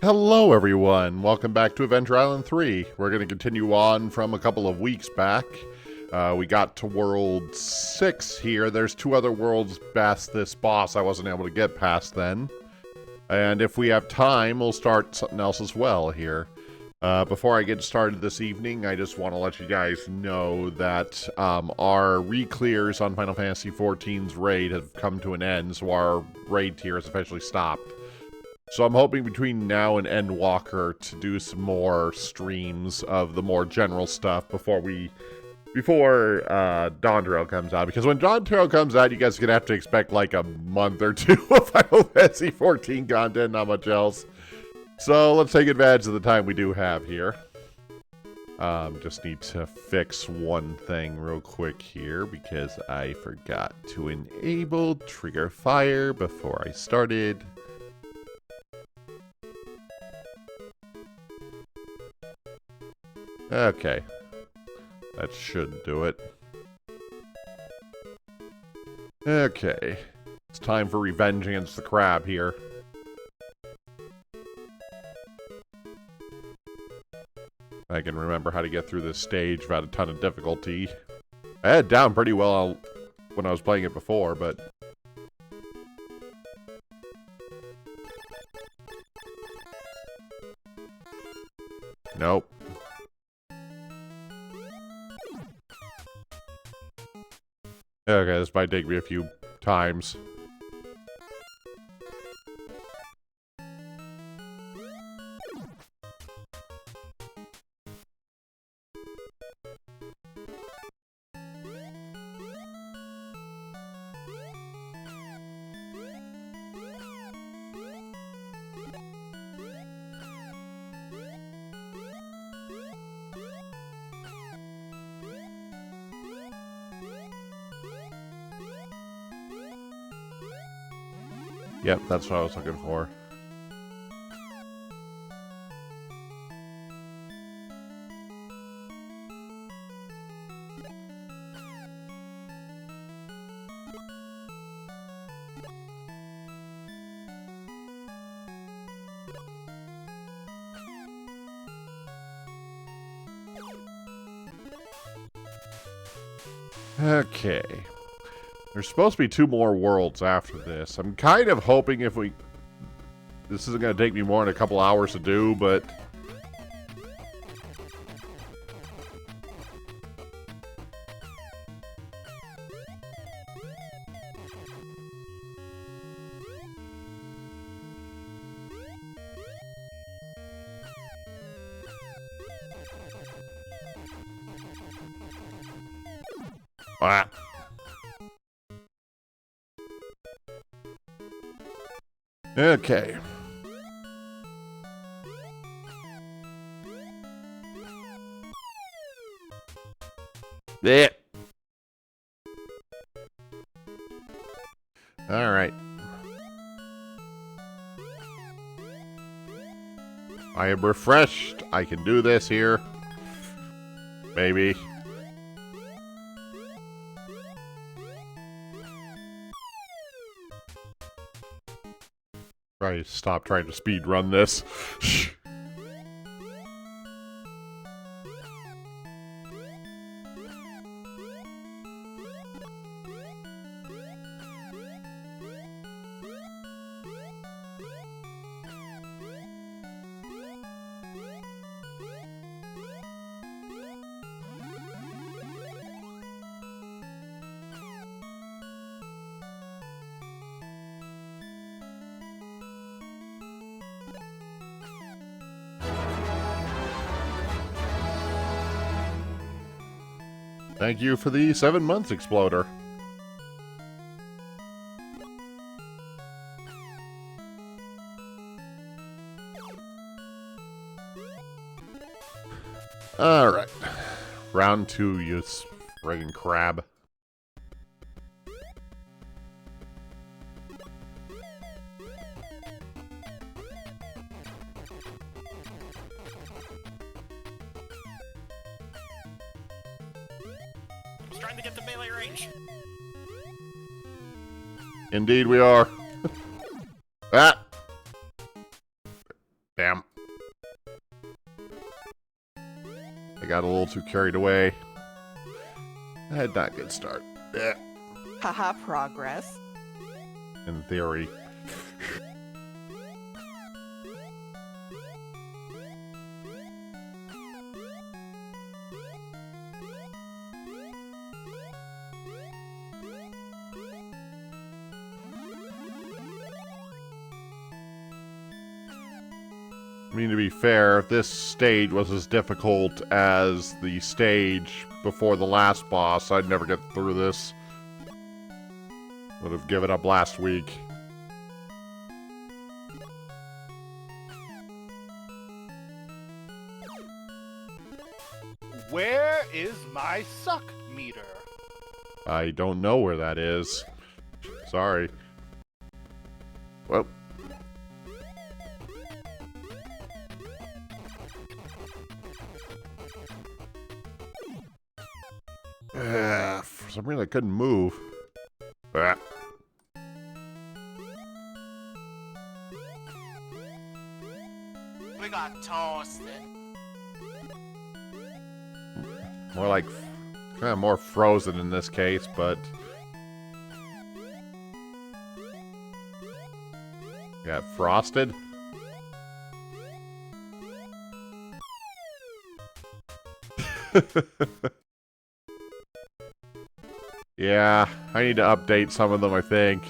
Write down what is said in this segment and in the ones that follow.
Hello everyone, welcome back to Adventure Island 3. We're going to continue on from a couple of weeks back. We got to World 6 here. There's two other worlds past this boss I wasn't able to get past then. And if we have time, we'll start something else as well here. Before I get started this evening, I just want to let you guys know that our re-clears on Final Fantasy XIV's raid have come to an end, so our raid tier has officially stopped. So I'm hoping between now and Endwalker to do some more streams of the more general stuff before Dawn Trail comes out. Because when Dawn Trail comes out, you guys are going to have to expect like a month or two of Final Fantasy XIV content, not much else. So let's take advantage of the time we do have here. Just need to fix one thing real quick here because I forgot to enable trigger fire before I started. Okay, that should do it. Okay, it's time for revenge against the crab here. I can remember how to get through this stage without a ton of difficulty. I had it down pretty well when I was playing it before, but... Nope. Okay, this might take me a few times. Yep, that's what I was looking for. Okay. There's supposed to be two more worlds after this. I'm kind of hoping if we... This isn't going to take me more than a couple hours to do, but... Ah. Okay. Yeah. All right. I am refreshed. I can do this here. Maybe. Probably stop trying to speed run this. Thank you for the 7 months, Exploder. Alright. Round 2, you friggin' crab. Trying to get the melee range. Indeed we are. Ah! Damn. got a little too carried away. I had not a good start. Yeah. Haha, progress. In theory. I mean, to be fair, if this stage was as difficult as the stage before the last boss, I'd never get through this. Would have given up last week. Where is my suck meter? I don't know where that is. Sorry. Well. For some reason I couldn't move. Ah. We got toasted. More like, kind of more frozen in this case, but... Got frosted? Yeah, I need to update some of them, I think.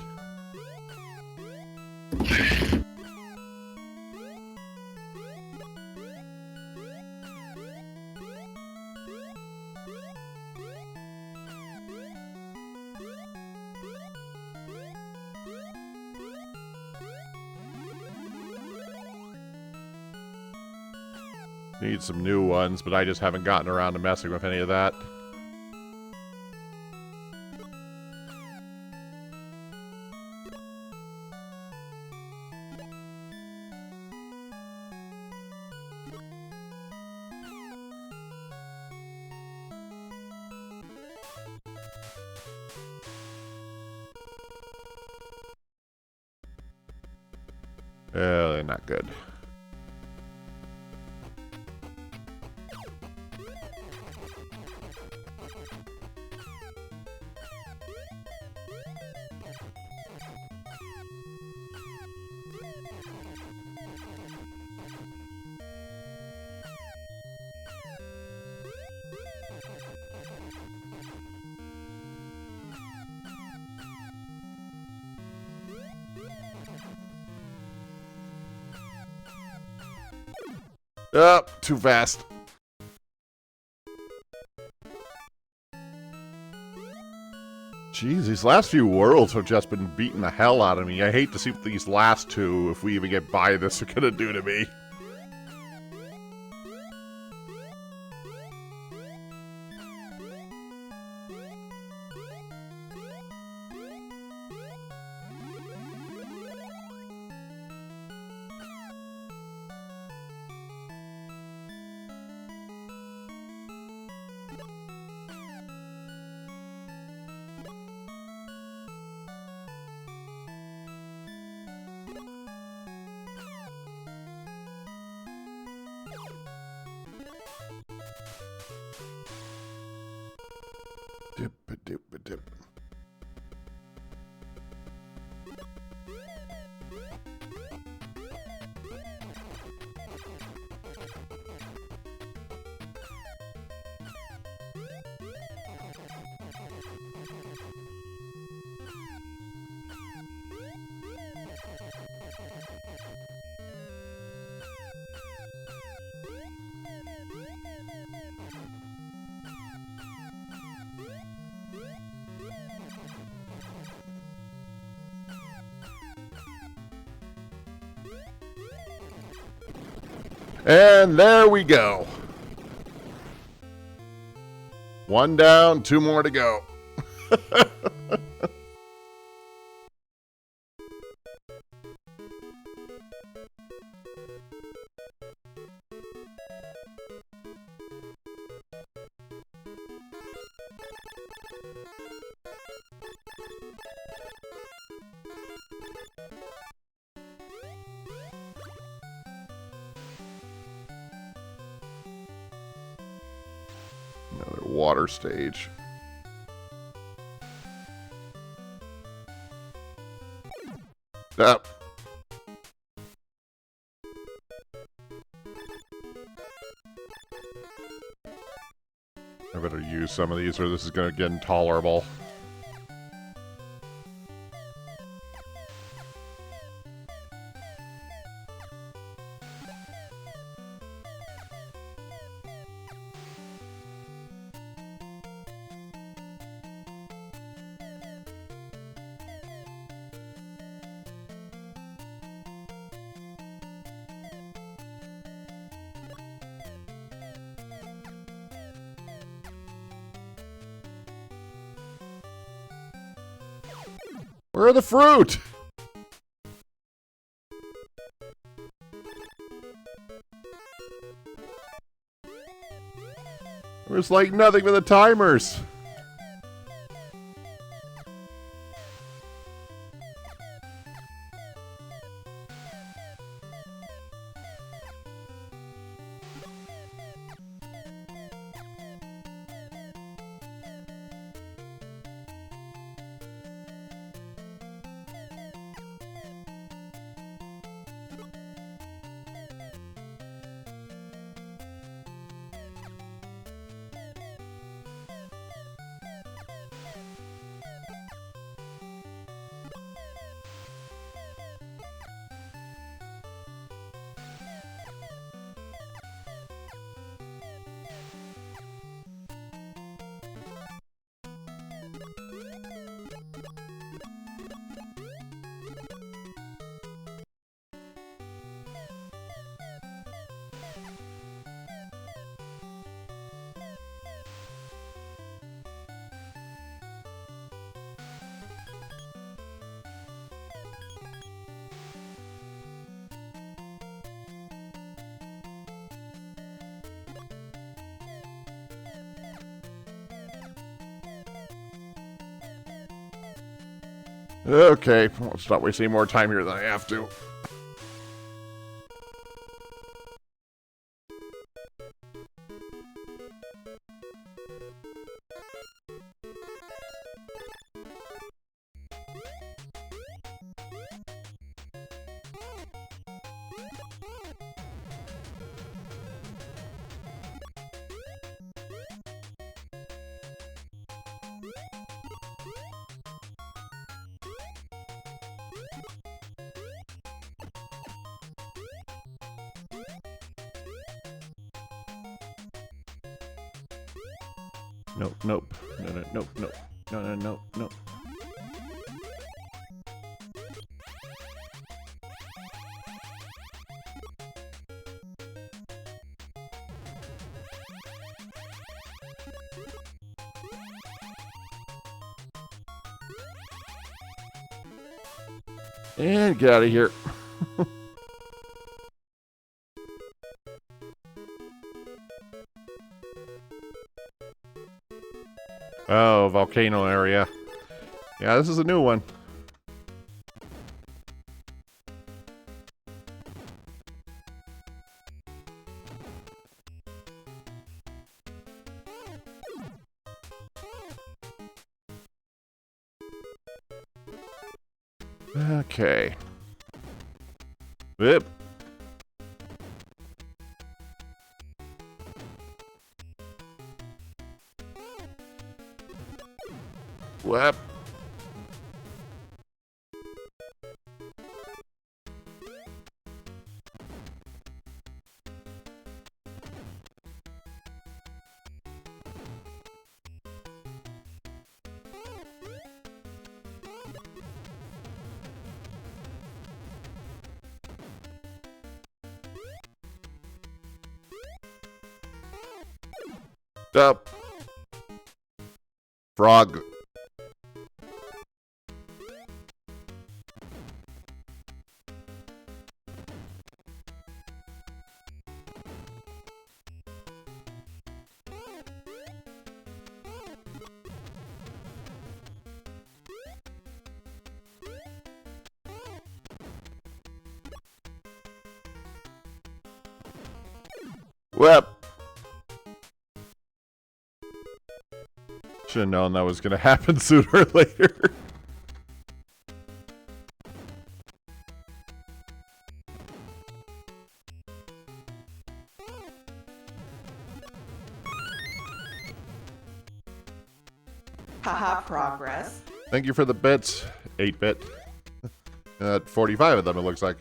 Need some new ones, but I just haven't gotten around to messing with any of that. They're not good. Too fast. Jeez, these last few worlds have just been beating the hell out of me. I hate to see what these last two, if we even get by this, are gonna do to me. Dip. And there we go. One down, two more to go. water stage. Up. I better use some of these or this is going to get intolerable. Where are the fruit? There's like nothing but the timers. Okay, let's not waste any more time here than I have to. Nope, nope. No, no, nope, nope. No, no, no, no. And get out of here. Oh, volcano area. Yeah, this is a new one. Okay. Yep. Whap. Up. Frog. Whap. should have known that was going to happen sooner or later. Haha, progress. Thank you for the bits, 8-bit. 45 of them, it looks like.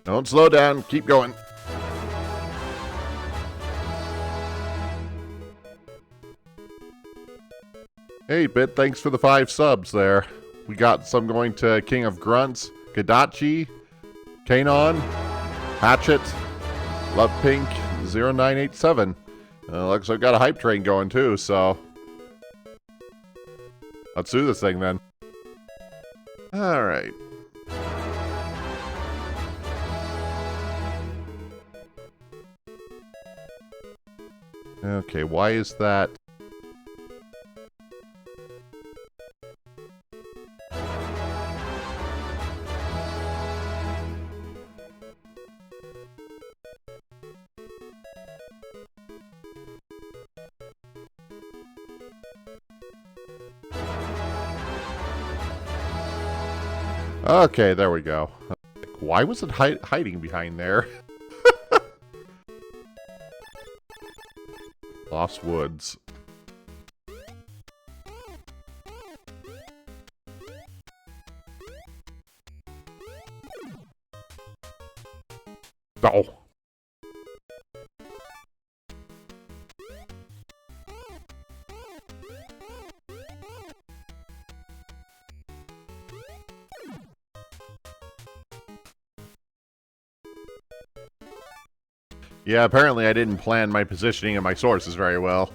Don't slow down. Keep going. Hey, Bit, thanks for the 5 subs there. We got some going to King of Grunts, Gadachi, Kanon, Hatchet, Love Pink, 0987. Looks like I've got a hype train going too, so let's do this thing then. Alright. Okay, why is that? Okay, there we go. Why was it hiding behind there? Lost Woods. Oh. Yeah, apparently I didn't plan my positioning and my sources very well.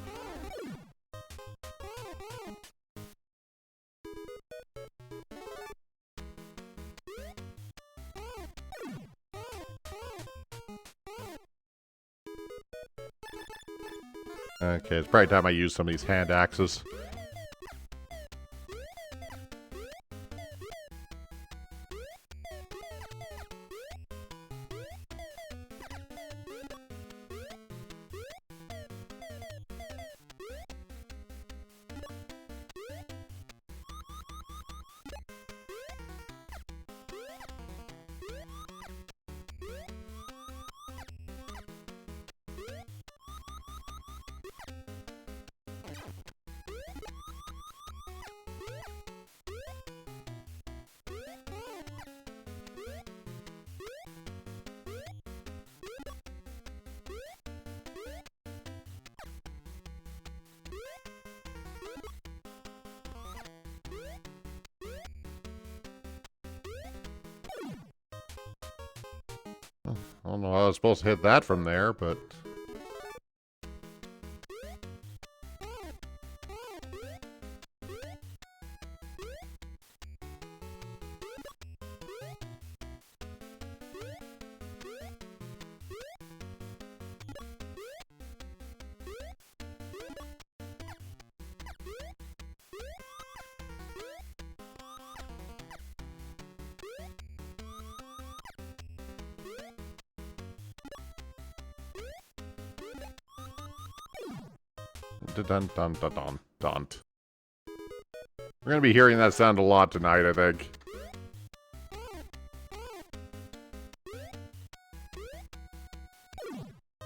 Okay, it's probably time I use some of these hand axes. I don't know how I was supposed to hit that from there, but... Dun dun dun dun dun. We're gonna be hearing that sound a lot tonight, I think.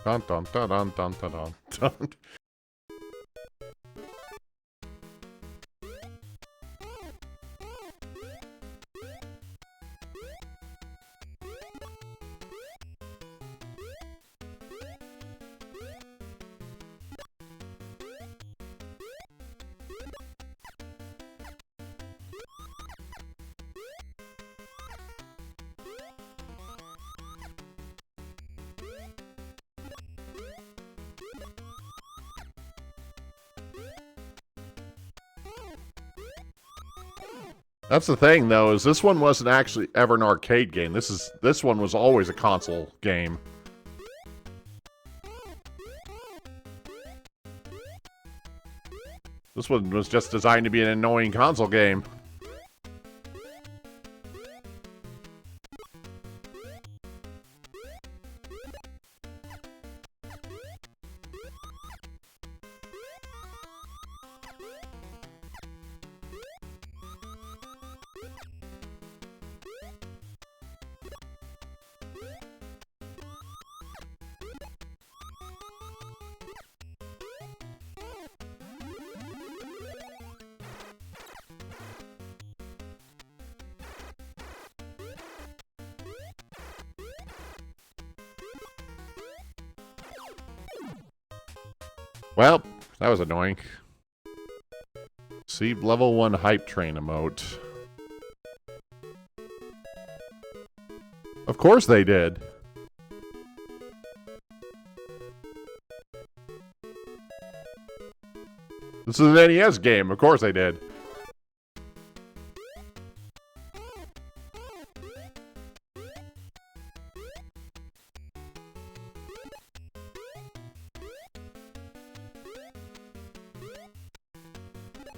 Dun dun dun dun dun dun dun dun. That's the thing, though, is this one wasn't actually ever an arcade game. This one was always a console game. This one was just designed to be an annoying console game. Well, that was annoying. See, level 1 hype train emote. Of course they did. This is an NES game. Of course they did.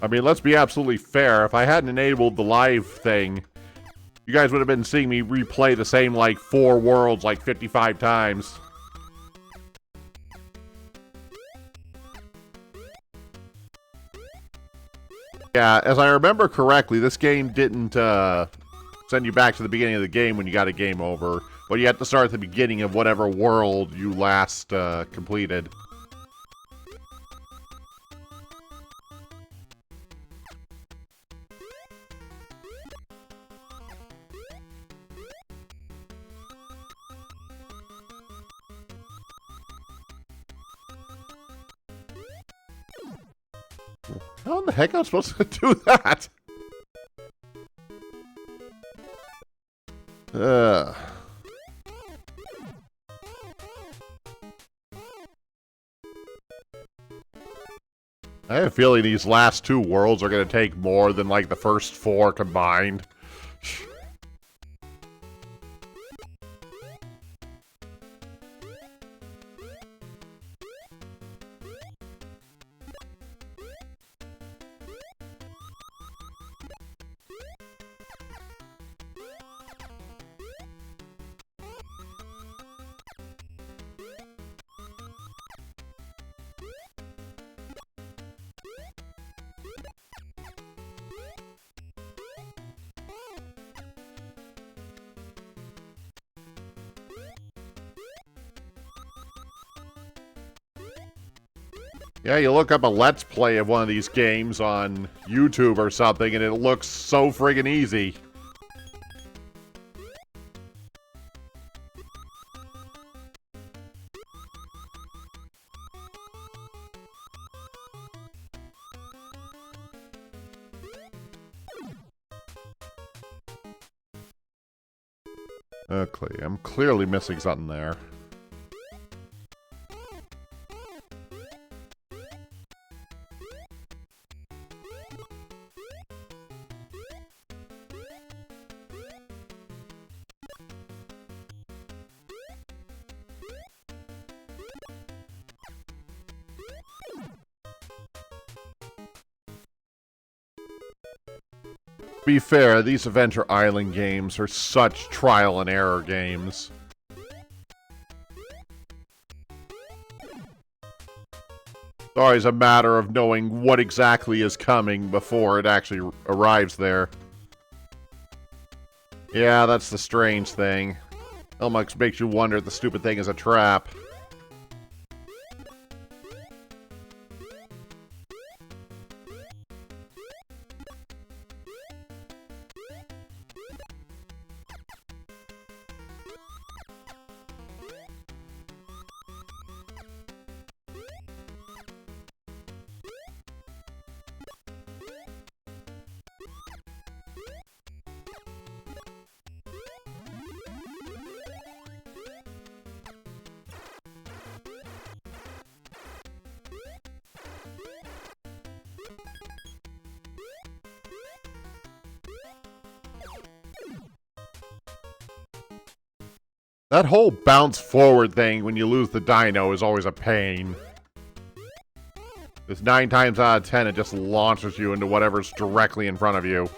I mean, let's be absolutely fair. If I hadn't enabled the live thing, you guys would have been seeing me replay the same, like, 4 worlds, like, 55 times. Yeah, as I remember correctly, this game didn't send you back to the beginning of the game when you got a game over, but you had to start at the beginning of whatever world you last completed. How in the heck am I supposed to do that? I have a feeling these last 2 worlds are going to take more than, like, the first 4 combined. Yeah, you look up a Let's Play of one of these games on YouTube or something, and it looks so friggin' easy. Okay, I'm clearly missing something there. To be fair, these Adventure Island games are such trial and error games. It's always a matter of knowing what exactly is coming before it actually arrives there. Yeah, that's the strange thing. Almost makes you wonder if the stupid thing is a trap. That whole bounce forward thing when you lose the dino is always a pain. It's 9 times out of 10, it just launches you into whatever's directly in front of you.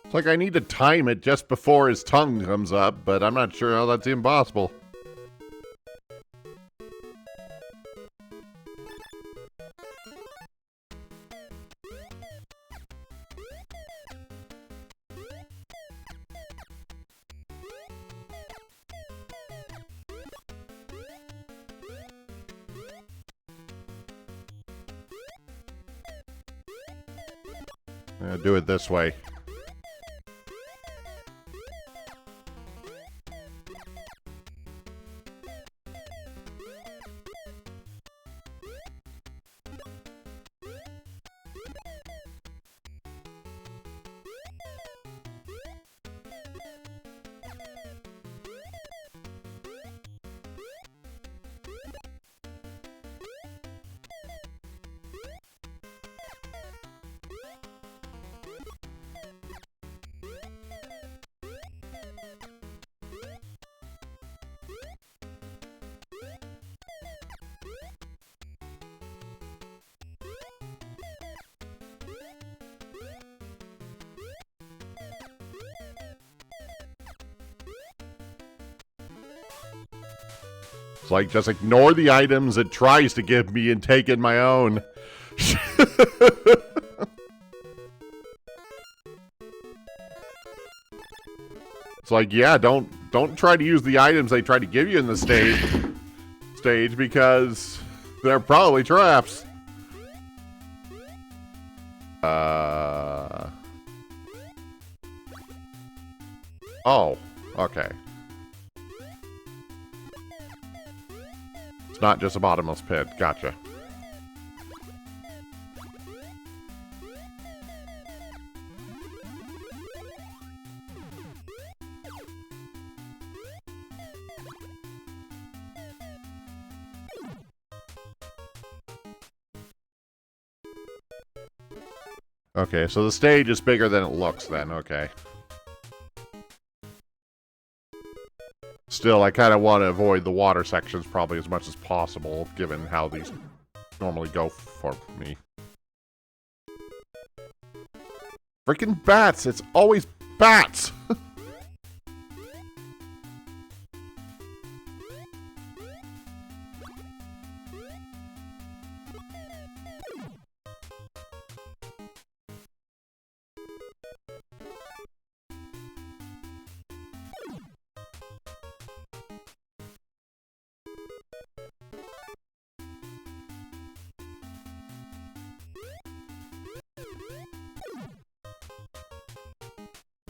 It's like I need to time it just before his tongue comes up, but I'm not sure how that's even possible. Do it this way. It's like, just ignore the items it tries to give me and take in my own. It's like, yeah, don't try to use the items they try to give you in the stage because they're probably traps. Oh, okay. It's not just a bottomless pit. Gotcha. Okay, so the stage is bigger than it looks then, okay. Still, I kind of want to avoid the water sections probably as much as possible, given how these normally go for me. Freaking bats! It's always bats!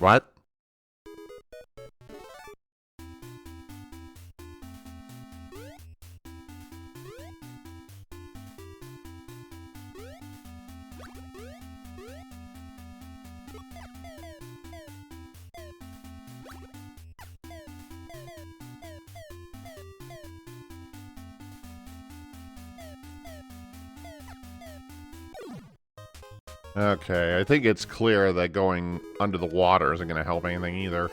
What? Okay, I think it's clear that going under the water isn't going to help anything either.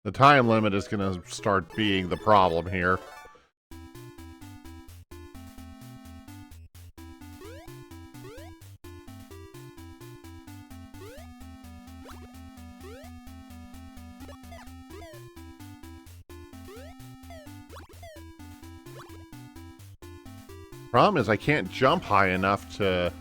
The time limit is going to start being the problem here. Problem is I can't jump high enough to...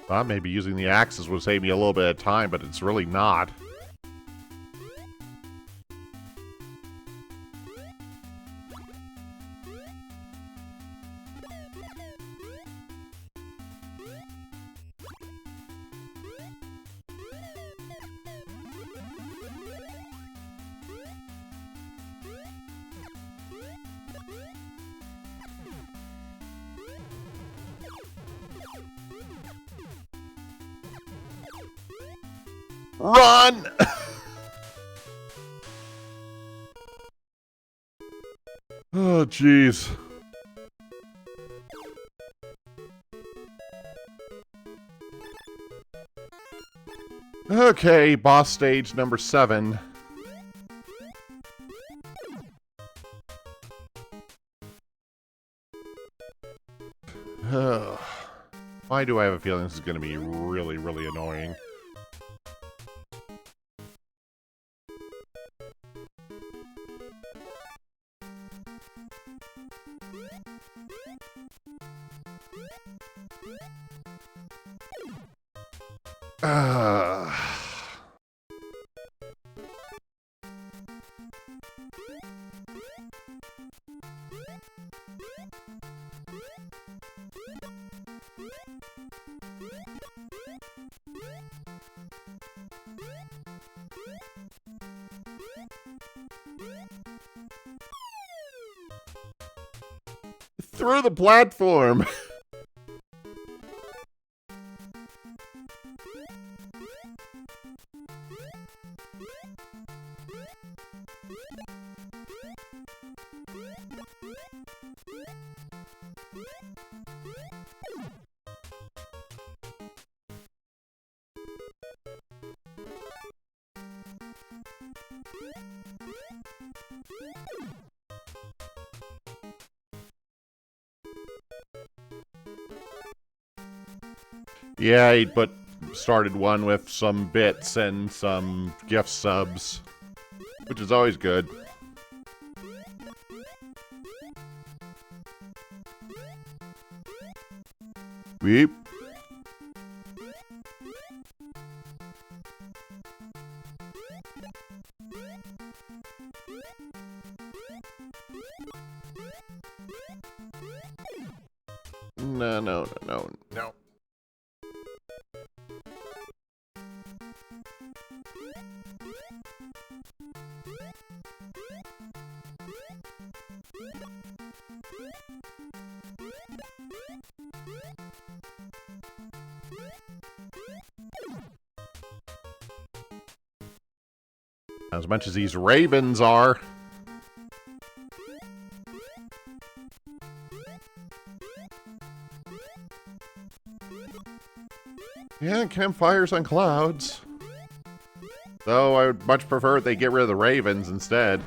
Thought maybe using the axes would save me a little bit of time, but it's really not. Run! Oh, jeez. Okay, boss stage number 7. Why do I have a feeling this is going to be really, really annoying? Through the platform! Yeah, he started one with some bits and some gift subs, which is always good. Weep. No, no, no, no, no. As much as these ravens are. Yeah, campfires on clouds. Though I would much prefer they get rid of the ravens instead.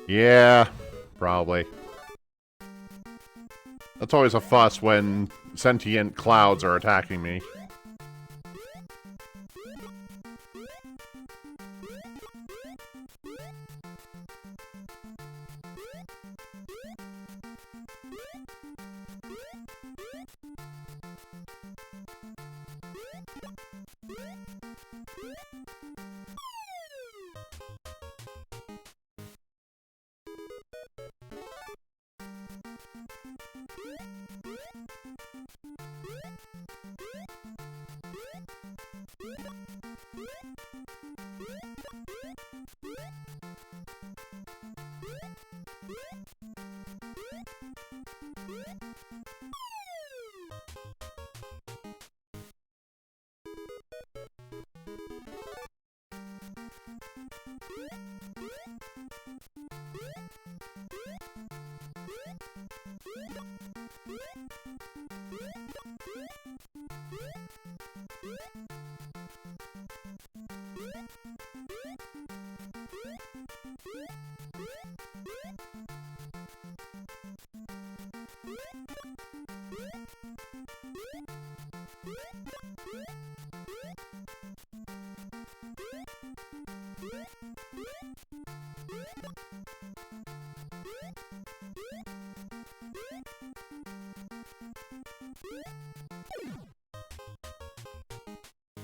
Yeah, probably. That's always a fuss when sentient clouds are attacking me.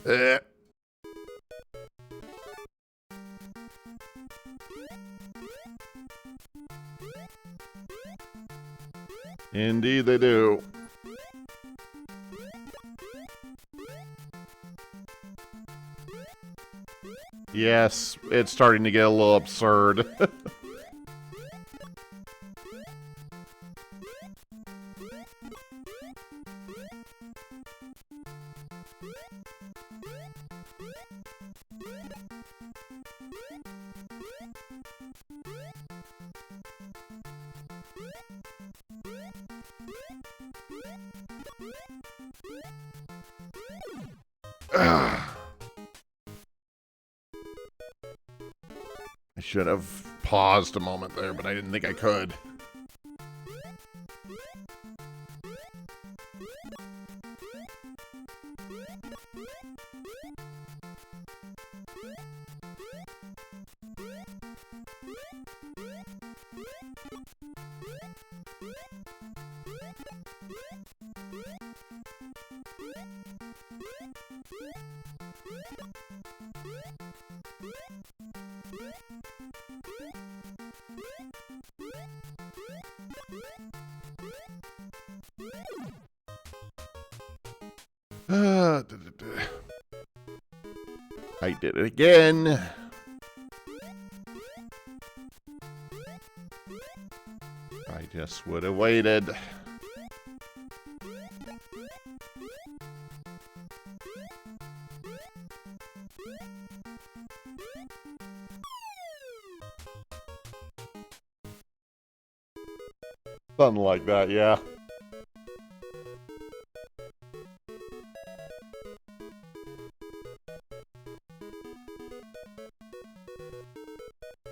Eh. Indeed they do. Yes, it's starting to get a little absurd. I should have paused a moment there, but I didn't think I could. I did it again. I just would have waited. Something like that, yeah.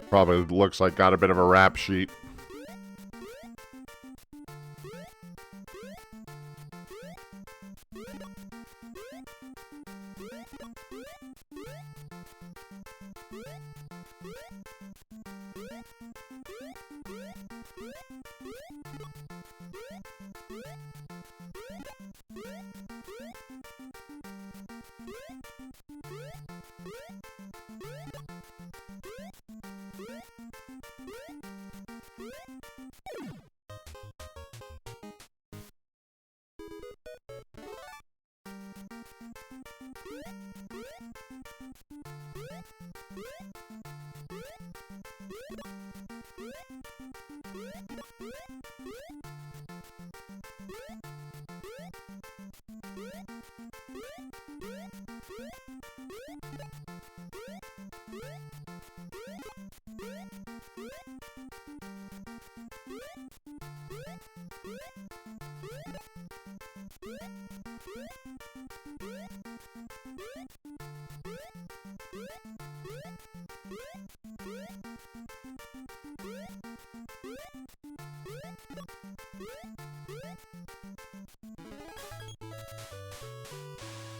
Probably looks like got a bit of a rap sheet.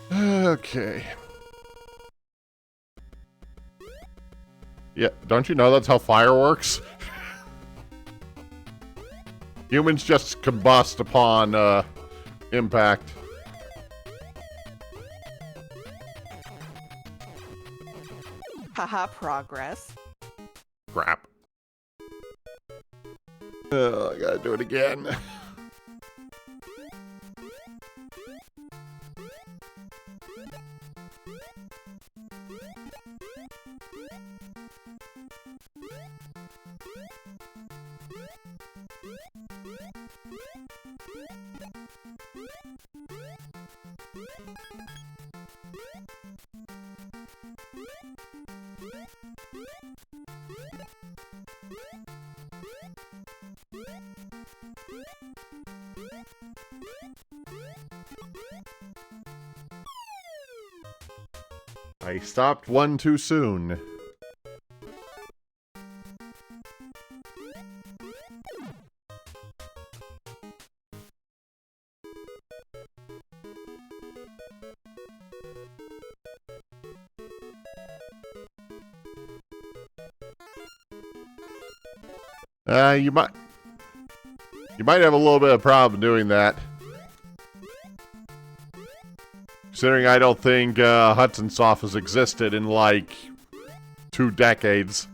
Okay. Yeah, don't you know that's how fire works? Humans just combust upon impact. Haha, progress. Crap. I gotta do it again. I stopped one too soon. You might have a little bit of problem doing that. Considering I don't think Hudson Soft has existed in like 2 decades.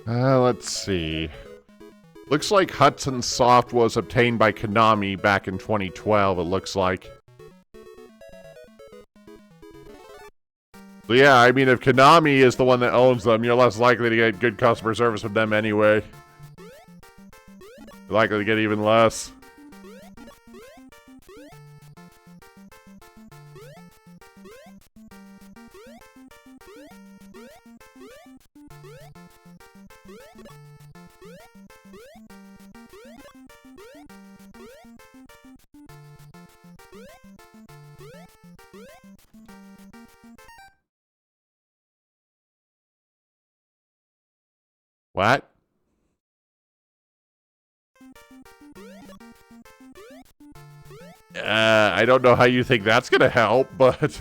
Let's see. Looks like Hudson Soft was obtained by Konami back in 2012, it looks like. So yeah, I mean, if Konami is the one that owns them, you're less likely to get good customer service from them anyway. You're likely to get even less. What? I don't know how you think that's gonna help, but...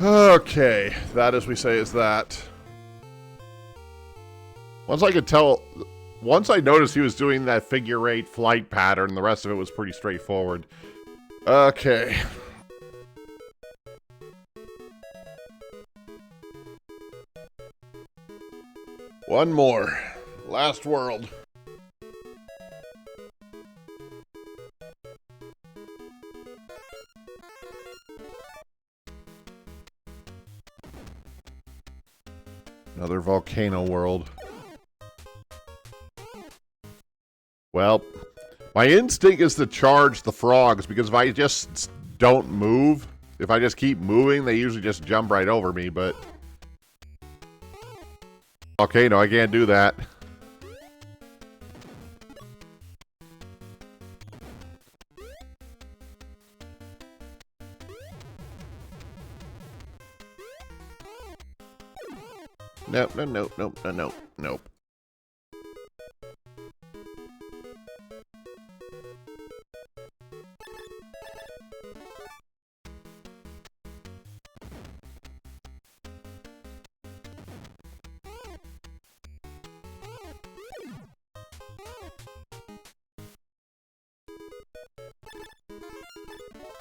Okay, that as we say is that. Once I could tell Once I noticed he was doing that figure 8 flight pattern, the rest of it was pretty straightforward. Okay. One more. Last world. Another volcano world. Well, my instinct is to charge the frogs, because if I just don't move, if I just keep moving, they usually just jump right over me, but... Okay, no, I can't do that. Nope, no, nope, nope, no, nope, nope.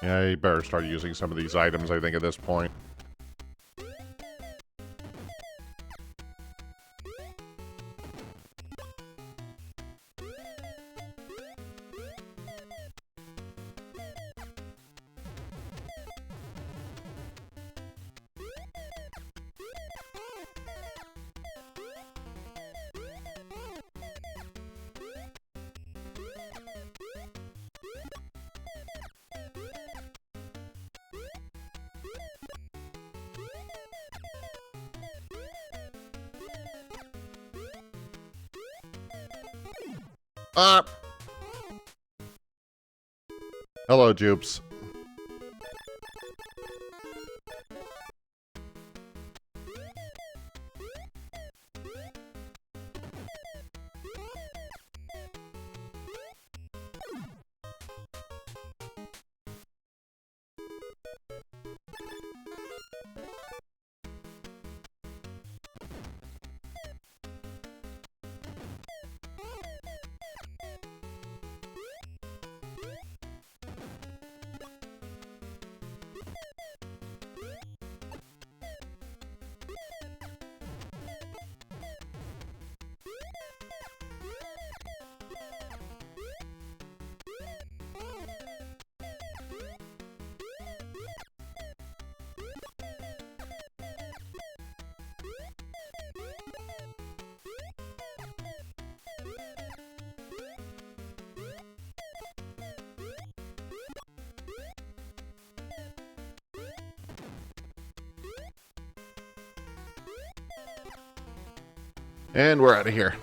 Yeah, you better start using some of these items, I think, at this point. Hello, Jupes. And we're out of here.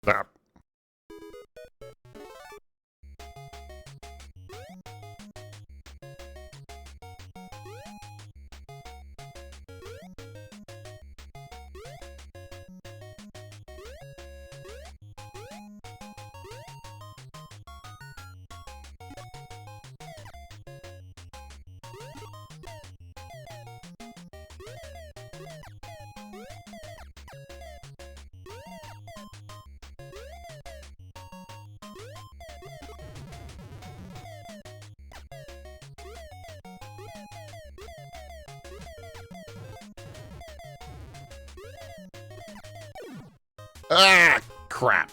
Stop. Ah, crap.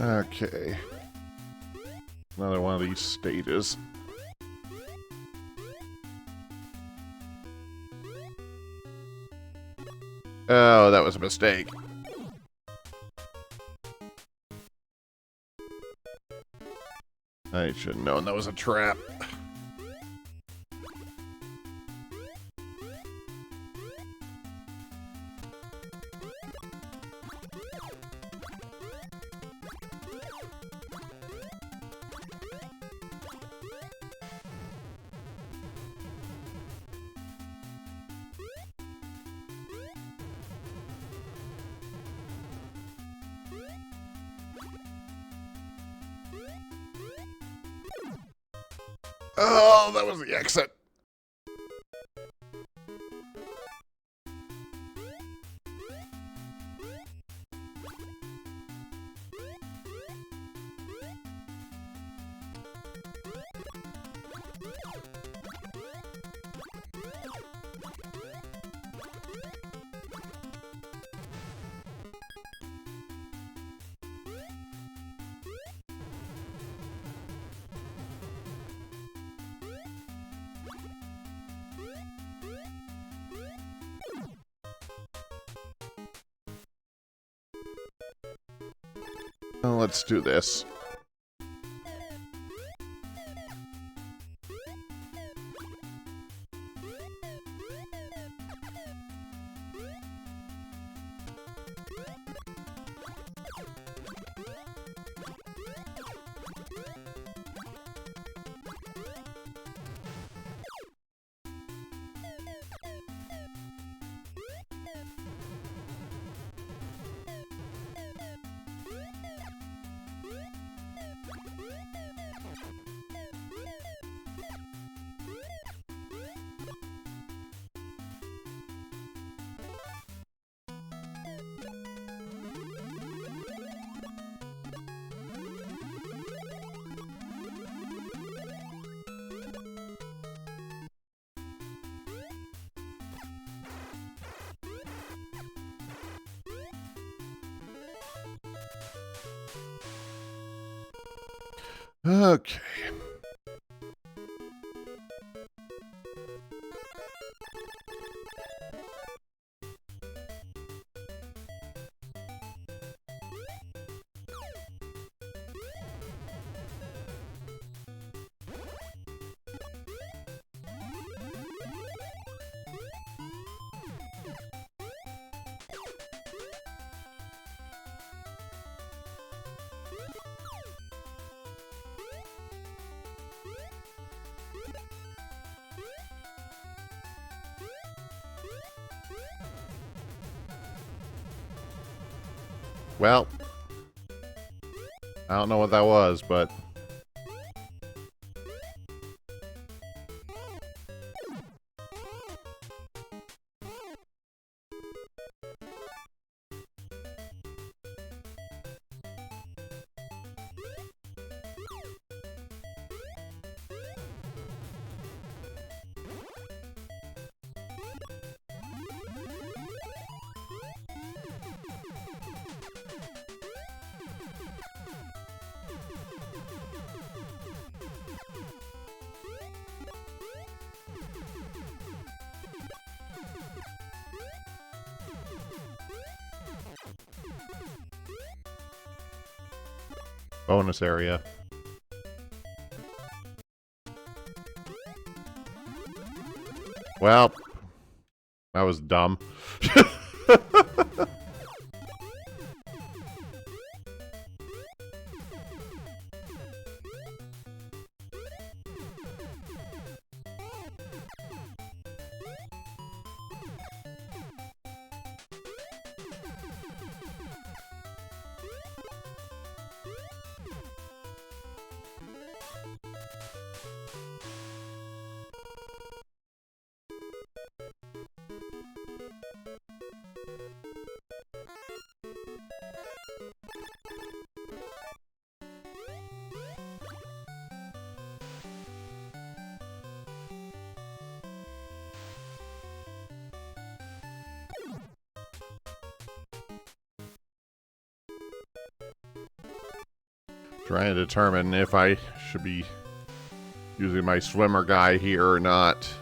Okay. Another one of these stages. Oh, that was a mistake. I should have known that was a trap. Oh, that was the exit. Well, let's do this. Okay. Well, I don't know what that was, but... bonus area. Well, that was dumb. Trying to determine if I should be using my swimmer guy here or not.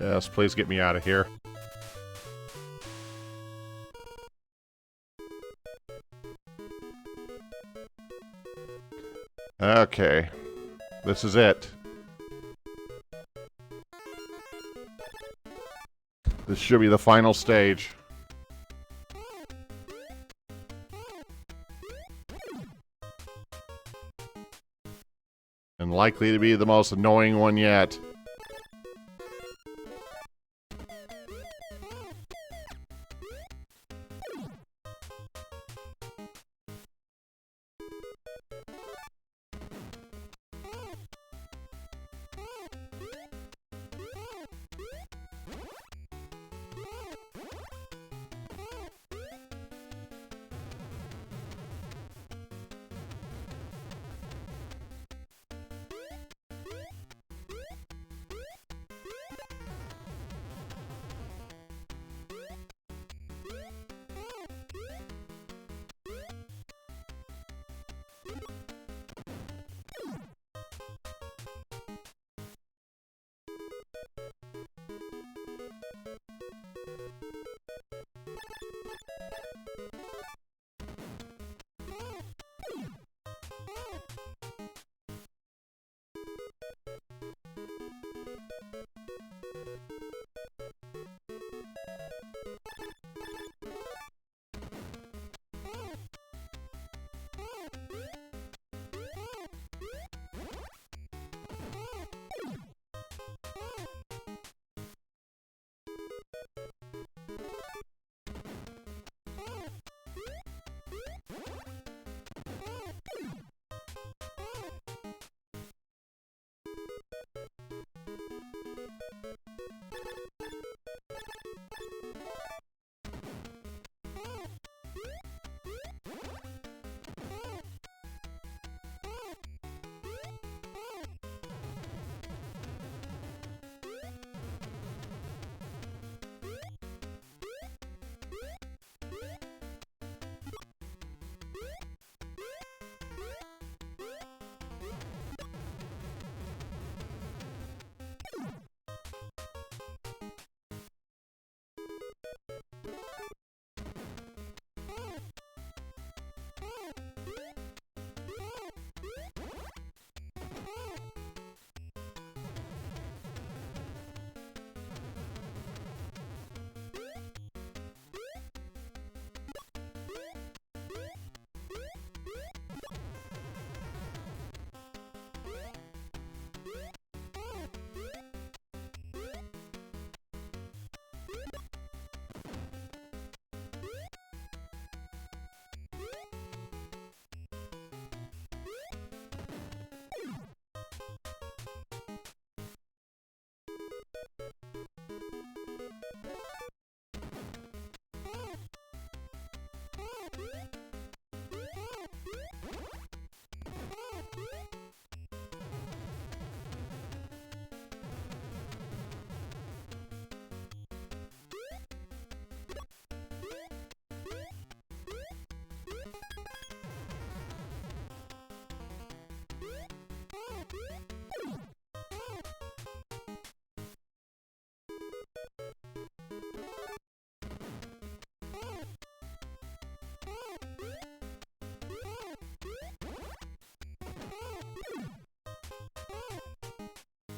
Yes, please get me out of here. Okay. This is it. This should be the final stage. And likely to be the most annoying one yet.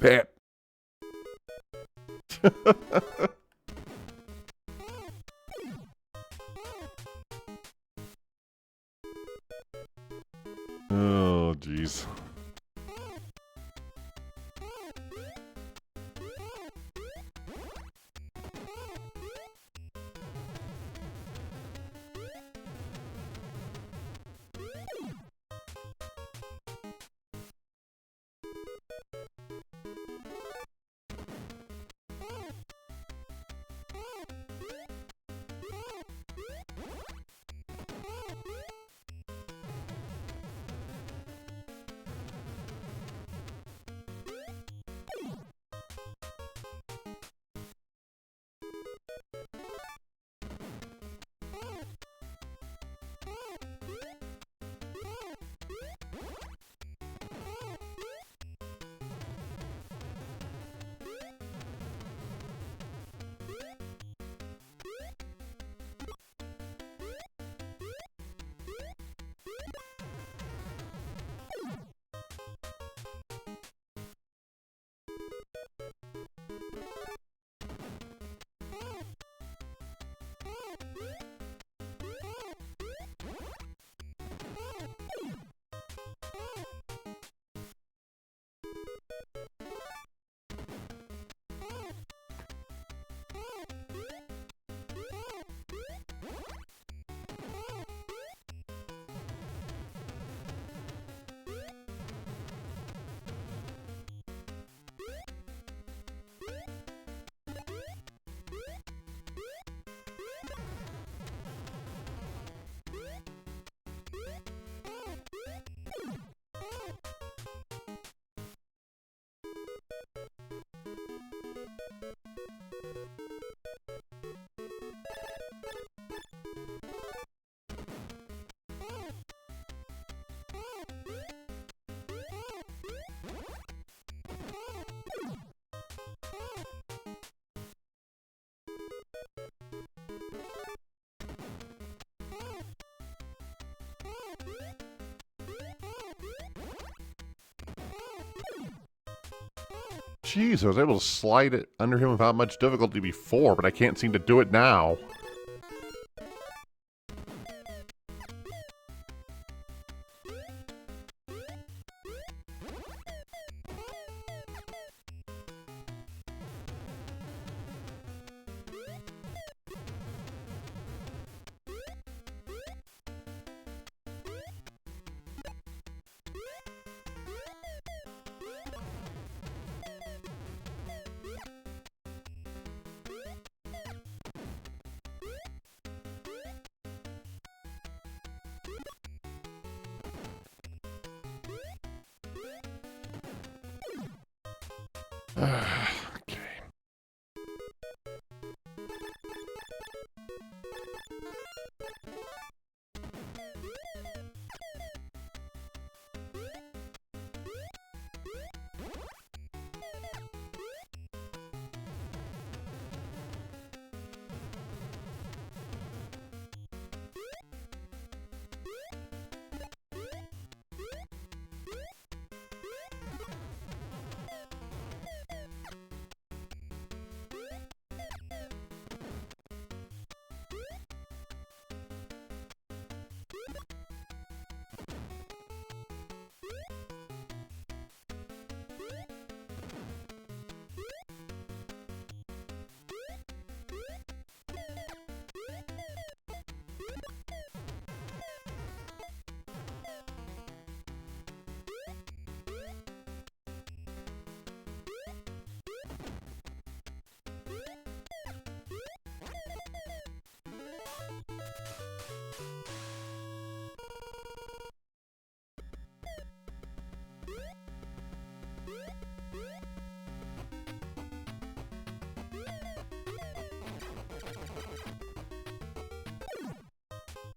Hit. Oh, jeez. Jeez, I was able to slide it under him without much difficulty before, but I can't seem to do it now. Okay.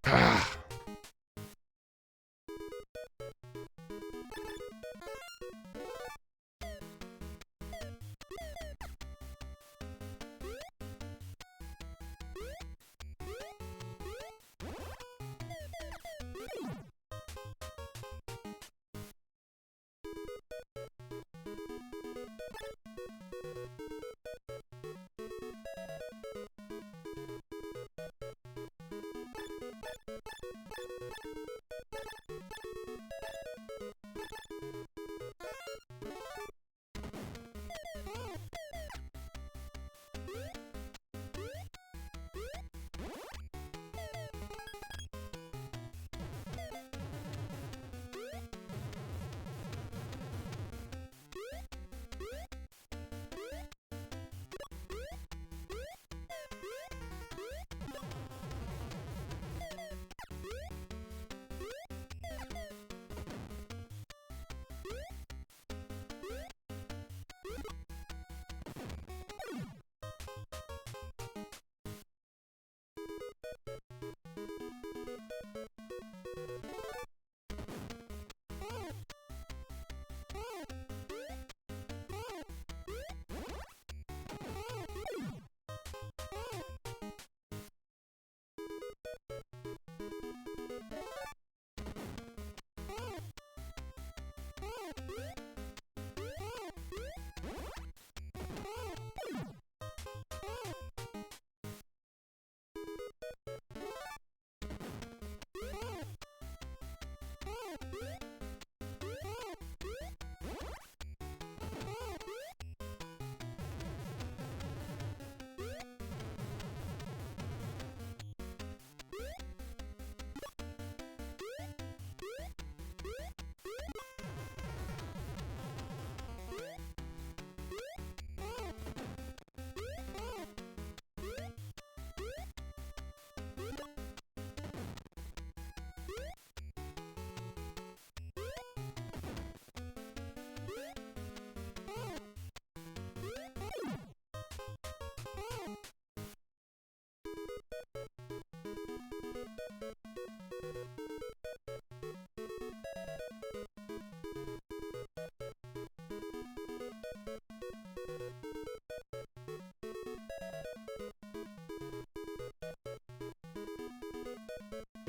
Ah.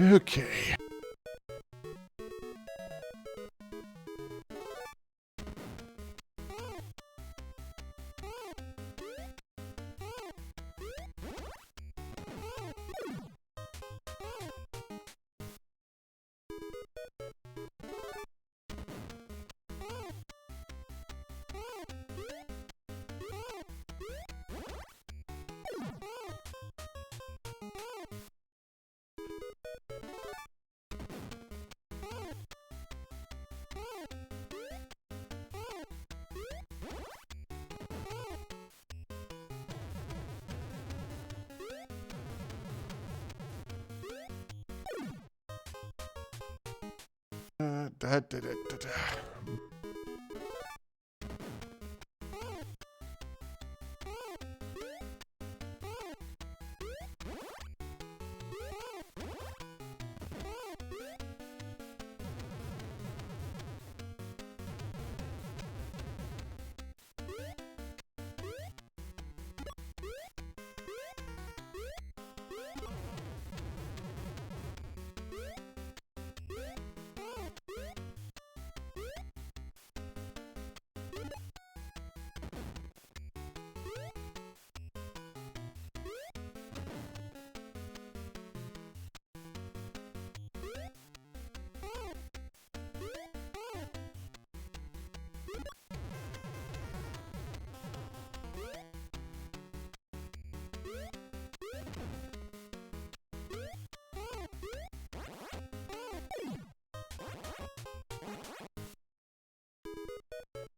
Okay. Da, da, da, da, da.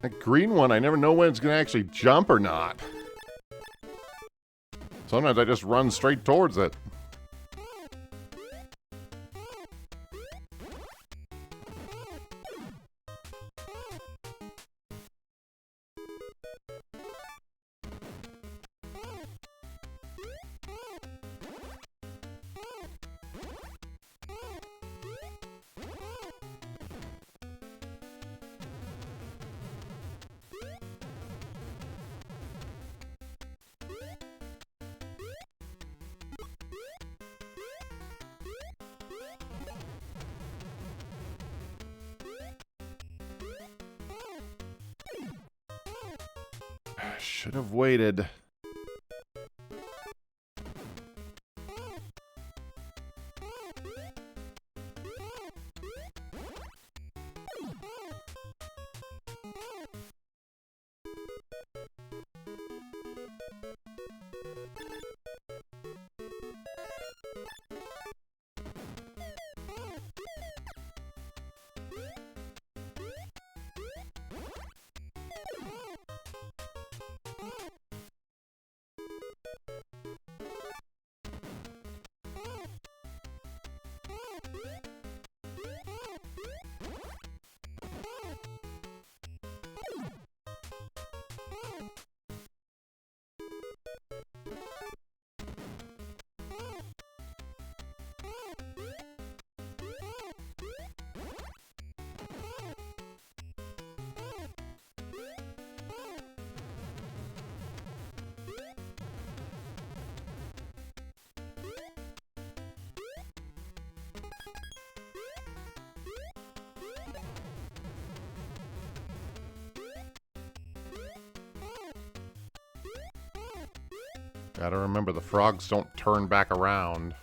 That green one, I never know when it's going to actually jump or not. Sometimes I just run straight towards it. Should have waited. Gotta remember the frogs don't turn back around.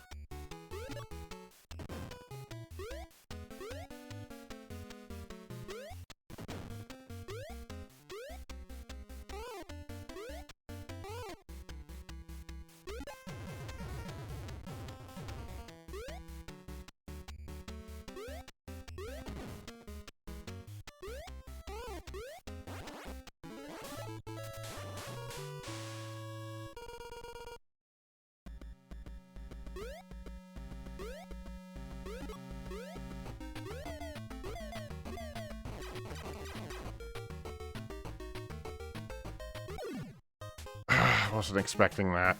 I wasn't expecting that.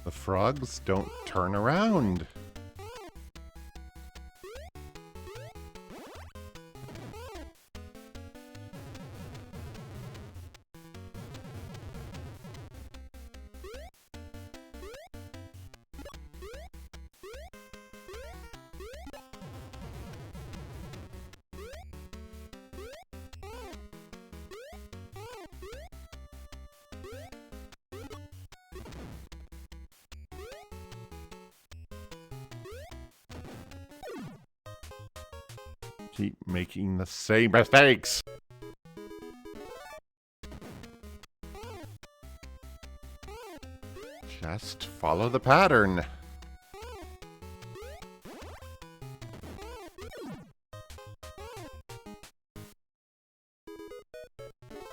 The frogs don't turn around. Keep making the same mistakes. Just follow the pattern.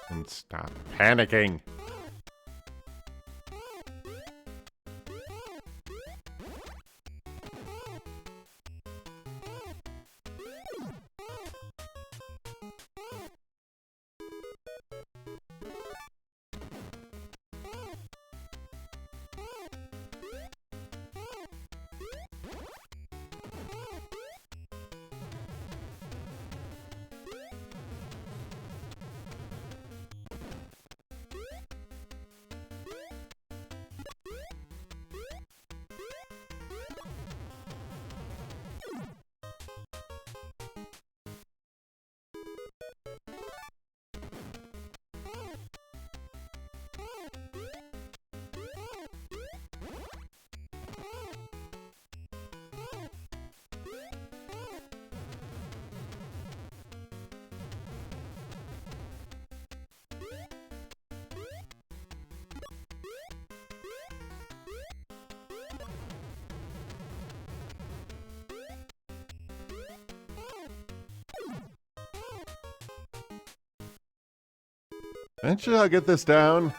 And stop panicking. Eventually I'll get this down.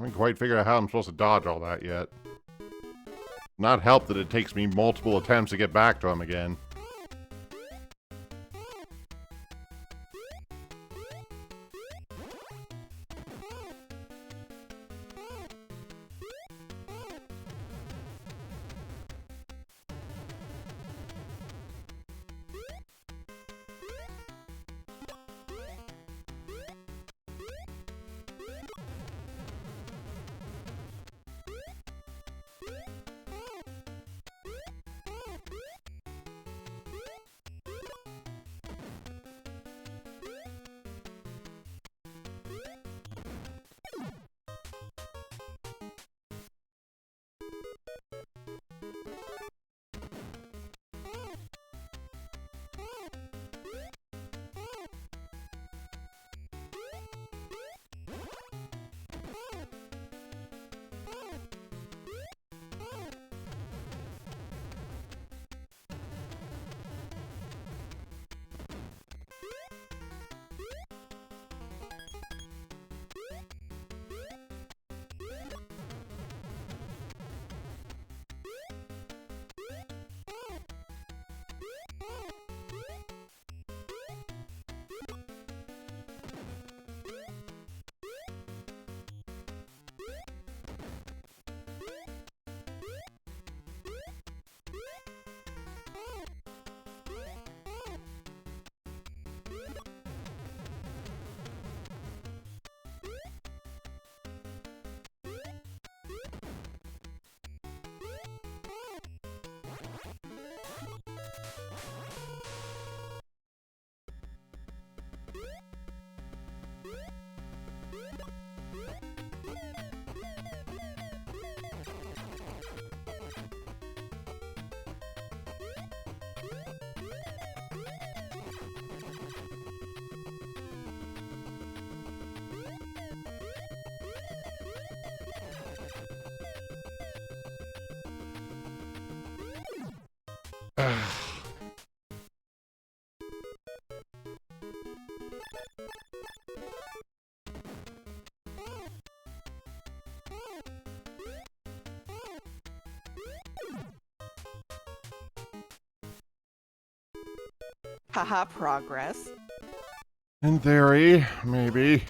I haven't quite figured out how I'm supposed to dodge all that yet. Not help that it takes me multiple attempts to get back to him again. Haha, progress. In theory, maybe.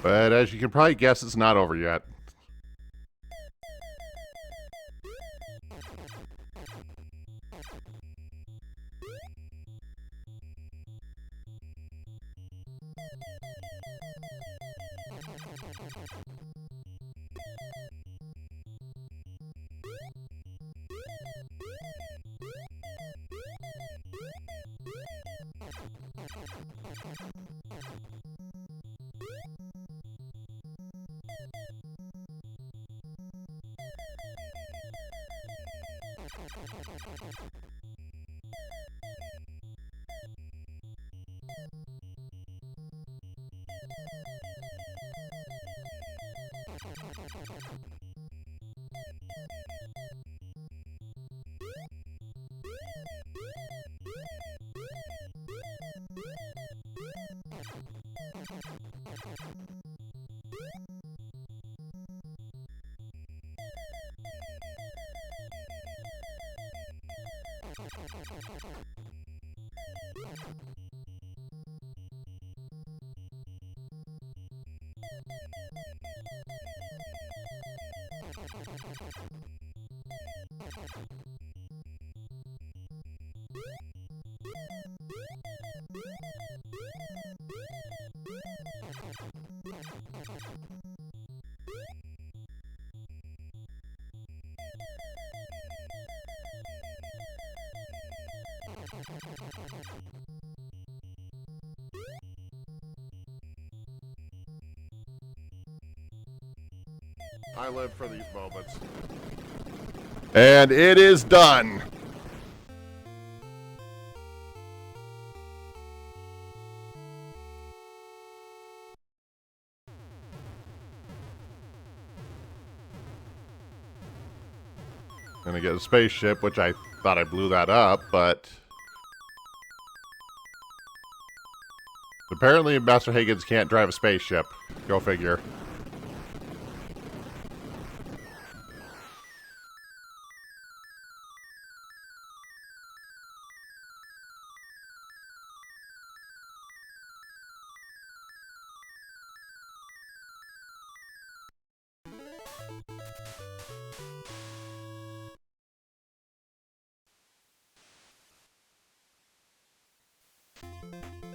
But as you can probably guess, it's not over yet. I live for these moments. And it is done! Gonna get a spaceship, which I thought I blew that up, but apparently Master Higgins can't drive a spaceship. Go figure.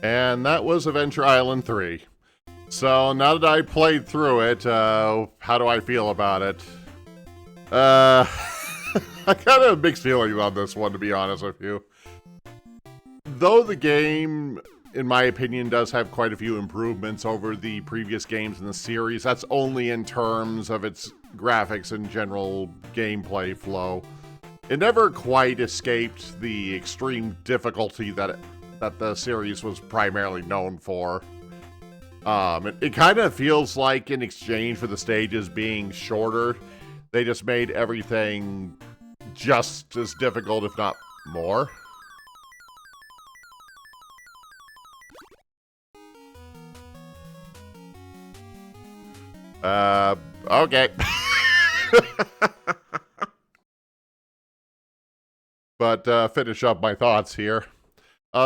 And that was Adventure Island 3. So now that I played through it, how do I feel about it? I kind of have mixed feelings on this one, to be honest with you. Though the game, in my opinion, does have quite a few improvements over the previous games in the series, that's only in terms of its graphics and general gameplay flow. It never quite escaped the extreme difficulty that the series was primarily known for. It kind of feels like in exchange for the stages being shorter, they just made everything just as difficult, if not more. Okay. But finish up my thoughts here.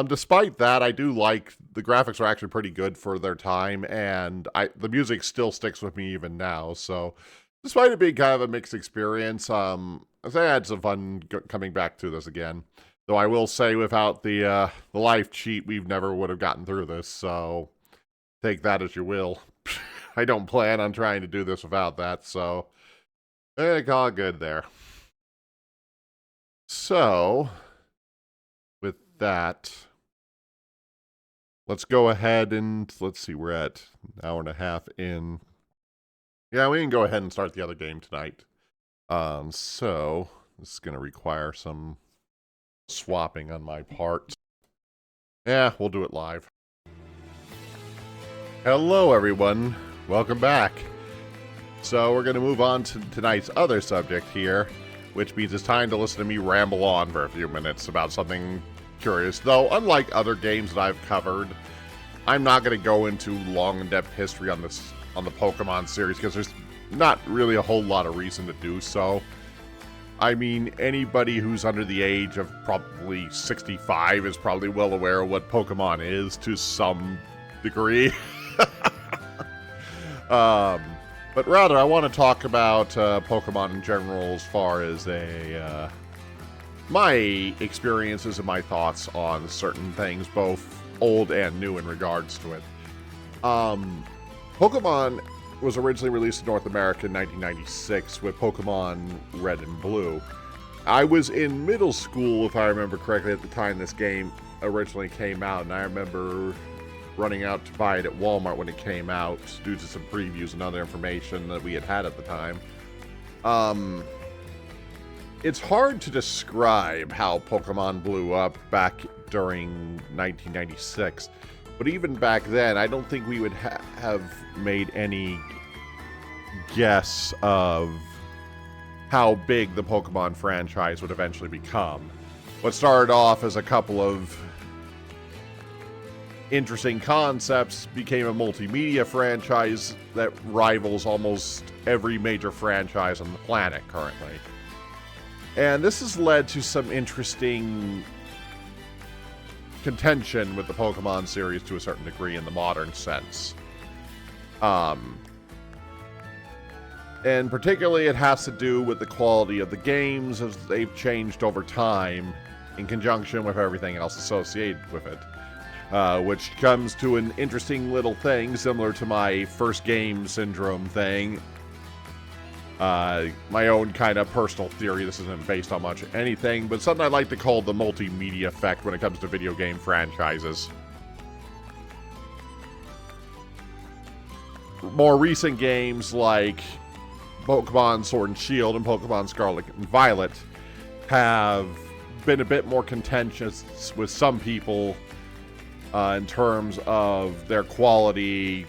Despite that, I do like the graphics are actually pretty good for their time, and the music still sticks with me even now. So, despite it being kind of a mixed experience, I had some fun coming back to this again. Though I will say, without the life cheat, we never would have gotten through this. So, take that as you will. I don't plan on trying to do this without that. So, all good there. So, with that, let's go ahead and let's see, we're at an hour and a half in. Yeah, we can go ahead and start the other game tonight. So this is going to require some swapping on my part. Yeah, we'll do it live. Hello, everyone. Welcome back. So we're going to move on to tonight's other subject here, which means it's time to listen to me ramble on for a few minutes about something curious. Though, unlike other games that I've covered, I'm not going to go into long, in-depth history on the Pokemon series, because there's not really a whole lot of reason to do so. I mean, anybody who's under the age of probably 65 is probably well aware of what Pokemon is to some degree. But rather, I want to talk about Pokemon in general as far as my experiences and my thoughts on certain things, both old and new in regards to it. Pokemon was originally released in North America in 1996 with Pokemon Red and Blue. I was in middle school, if I remember correctly, at the time this game originally came out, and I remember running out to buy it at Walmart when it came out due to some previews and other information that we had at the time. It's hard to describe how Pokemon blew up back during 1996, but even back then, I don't think we would have made any guess of how big the Pokemon franchise would eventually become. What started off as a couple of interesting concepts became a multimedia franchise that rivals almost every major franchise on the planet currently. And this has led to some interesting contention with the Pokemon series to a certain degree in the modern sense. And particularly it has to do with the quality of the games as they've changed over time in conjunction with everything else associated with it. Which comes to an interesting little thing similar to my first game syndrome thing. My own kind of personal theory. This isn't based on much anything, but something I like to call the multimedia effect when it comes to video game franchises. More recent games like Pokemon Sword and Shield and Pokemon Scarlet and Violet have been a bit more contentious with some people in terms of their quality,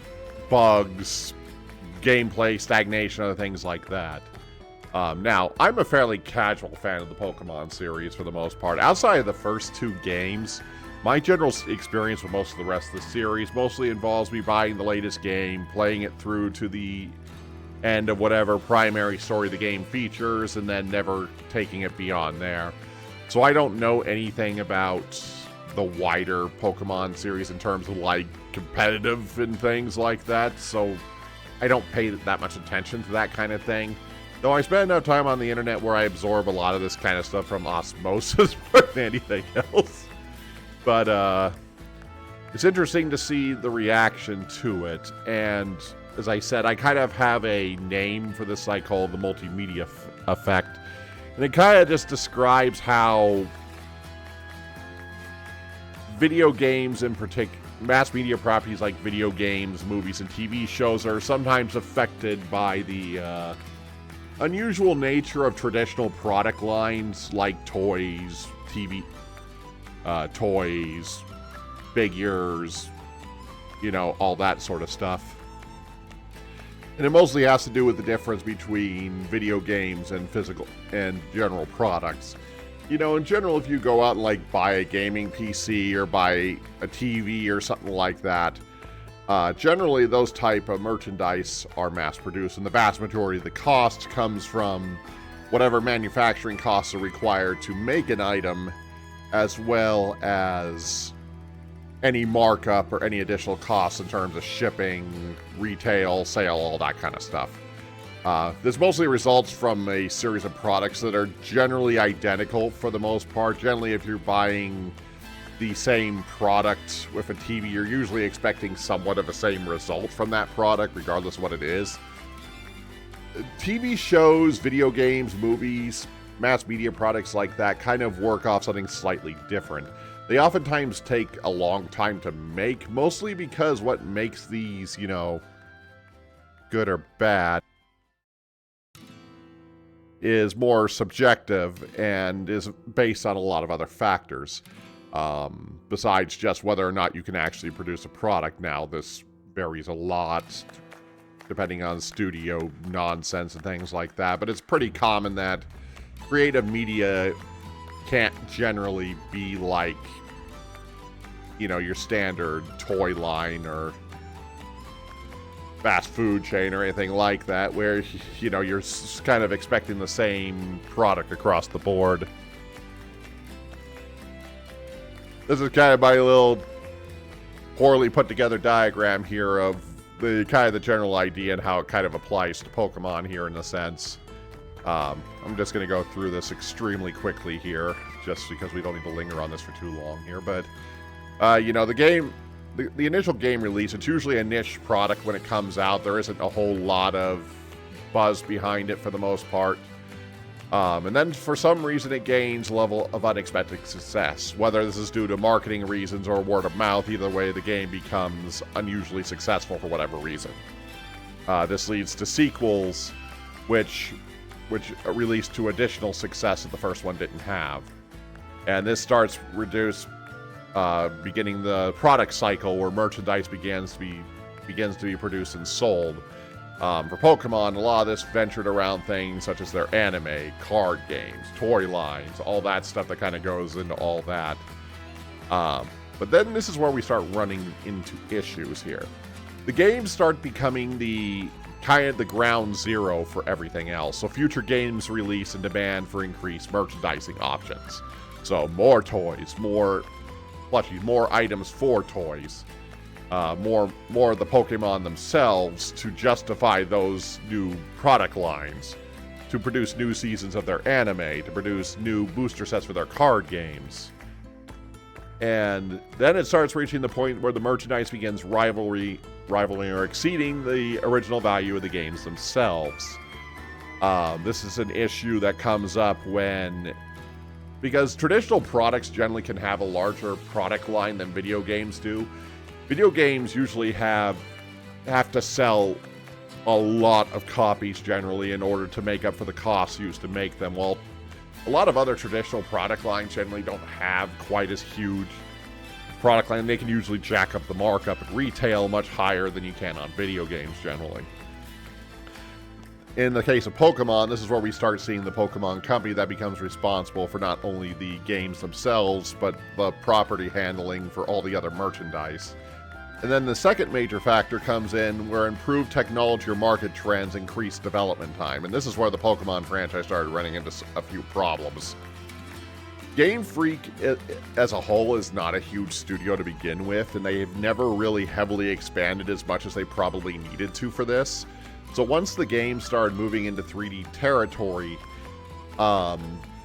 bugs, gameplay, stagnation, other things like that. Now, I'm a fairly casual fan of the Pokemon series for the most part. Outside of the first two games, my general experience with most of the rest of the series mostly involves me buying the latest game, playing it through to the end of whatever primary story the game features, and then never taking it beyond there. So I don't know anything about the wider Pokemon series in terms of, like, competitive and things like that, so I don't pay that much attention to that kind of thing. Though I spend enough time on the internet where I absorb a lot of this kind of stuff from osmosis more than anything else. But, it's interesting to see the reaction to it, and as I said, I kind of have a name for this I call the multimedia effect, and it kind of just describes how video games in particular, mass media properties like video games, movies, and TV shows are sometimes affected by the unusual nature of traditional product lines like toys, toys, figures, you know, all that sort of stuff. And it mostly has to do with the difference between video games and physical and general products. You know, in general, if you go out and, like, buy a gaming PC or buy a TV or something like that, generally those type of merchandise are mass-produced, and the vast majority of the cost comes from whatever manufacturing costs are required to make an item, as well as any markup or any additional costs in terms of shipping, retail, sale, all that kind of stuff. This mostly results from a series of products that are generally identical for the most part. Generally, if you're buying the same product with a TV, you're usually expecting somewhat of the same result from that product, regardless of what it is. TV shows, video games, movies, mass media products like that kind of work off something slightly different. They oftentimes take a long time to make, mostly because what makes these, you know, good or bad is more subjective and is based on a lot of other factors. Besides just whether or not you can actually produce a product. Now, this varies a lot depending on studio nonsense and things like that, but it's pretty common that creative media can't generally be like, you know, your standard toy line or fast food chain or anything like that, where, you know, you're kind of expecting the same product across the board. This is kind of my little poorly put together diagram here of the kind of the general idea and how it kind of applies to Pokemon here in a sense. I'm just going to go through this extremely quickly here, just because we don't need to linger on this for too long here. But, you know, the game, the initial game release, it's usually a niche product when it comes out. There isn't a whole lot of buzz behind it for the most part. And then for some reason it gains a level of unexpected success. Whether this is due to marketing reasons or word of mouth, either way the game becomes unusually successful for whatever reason. This leads to sequels, which released to additional success that the first one didn't have. And this starts beginning the product cycle where merchandise begins to be produced and sold. For Pokemon, a lot of this ventured around things such as their anime, card games, toy lines, all that stuff that kind of goes into all that. But then this is where we start running into issues here. The games start becoming the ground zero for everything else. So future games release and demand for increased merchandising options. So more toys, more plushies, more items for toys. More of the Pokemon themselves to justify those new product lines, to produce new seasons of their anime, to produce new booster sets for their card games. And then it starts reaching the point where the merchandise begins rivaling or exceeding the original value of the games themselves. This is an issue that comes up because traditional products generally can have a larger product line than video games do. Video games usually have to sell a lot of copies generally in order to make up for the costs used to make them. While a lot of other traditional product lines generally don't have quite as huge product line. They can usually jack up the markup at retail much higher than you can on video games generally. In the case of Pokemon, this is where we start seeing the Pokemon Company that becomes responsible for not only the games themselves, but the property handling for all the other merchandise. And then the second major factor comes in where improved technology or market trends increase development time. And this is where the Pokemon franchise started running into a few problems. Game Freak as a whole is not a huge studio to begin with, and they have never really heavily expanded as much as they probably needed to for this. So once the game started moving into 3D territory,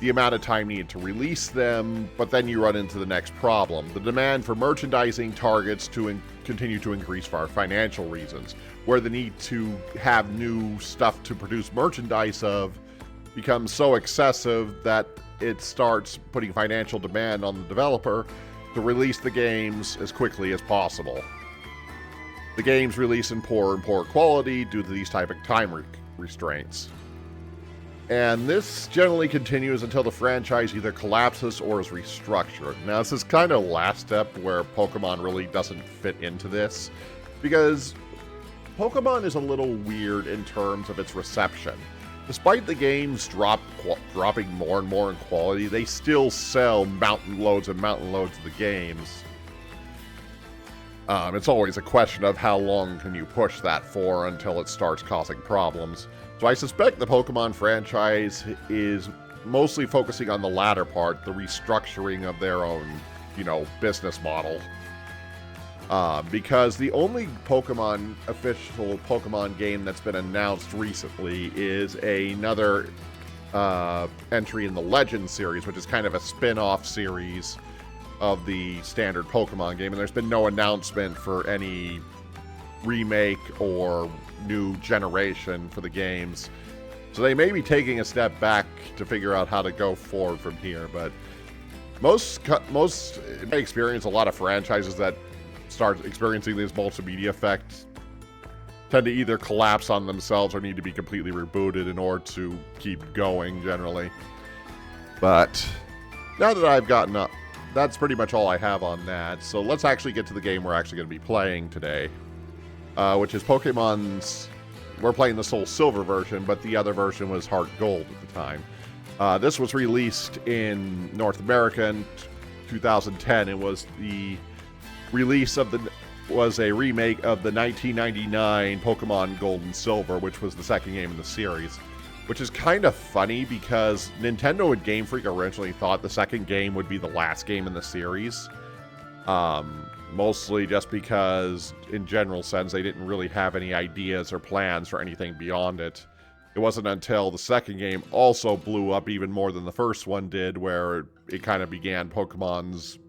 the amount of time needed to release them, but then you run into the next problem. The demand for merchandising targets to continue to increase for financial reasons, where the need to have new stuff to produce merchandise of becomes so excessive that it starts putting financial demand on the developer to release the games as quickly as possible. The games release in poorer and poorer quality due to these type of time restraints. And this generally continues until the franchise either collapses or is restructured. Now, this is kind of the last step where Pokemon really doesn't fit into this, because Pokemon is a little weird in terms of its reception. Despite the games dropping more and more in quality, they still sell mountain loads and mountain loads of the games. It's always a question of how long can you push that for until it starts causing problems. So I suspect the Pokemon franchise is mostly focusing on the latter part, the restructuring of their own, business model. Because the only official Pokemon game that's been announced recently is another entry in the Legends series, which is kind of a spin-off series of the standard Pokemon game, and there's been no announcement for any remake or new generation for the games. So they may be taking a step back to figure out how to go forward from here, but most in my experience, a lot of franchises that start experiencing this multimedia effect tend to either collapse on themselves or need to be completely rebooted in order to keep going generally. But now that I've gotten up, that's pretty much all I have on that. So let's actually get to the game we're actually going to be playing today, which is Pokemon's. We're playing the Soul Silver version, but the other version was Heart Gold at the time. This was released in North America in 2010. It was the release was a remake of the 1999 Pokemon Gold and Silver, which was the second game in the series. Which is kind of funny because Nintendo and Game Freak originally thought the second game would be the last game in the series. Mostly just because, in general sense, they didn't really have any ideas or plans for anything beyond it. It wasn't until the second game also blew up even more than the first one did, where it kind of began Pokemon's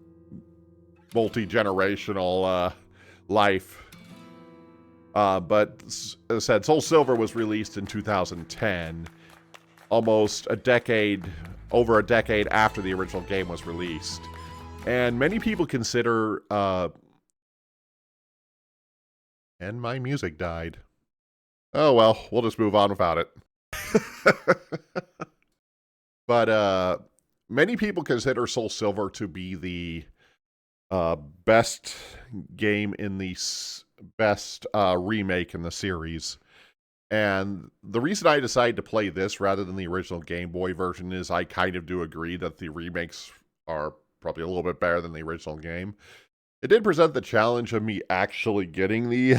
multi-generational life. But as I said, Soul Silver was released in 2010, almost over a decade after the original game was released. And many people consider, and my music died. Oh well, we'll just move on without it. But many people consider Soul Silver to be the best game in the best remake in the series. And the reason I decided to play this rather than the original Game Boy version is I kind of do agree that the remakes are probably a little bit better than the original game. It did present the challenge of me actually getting the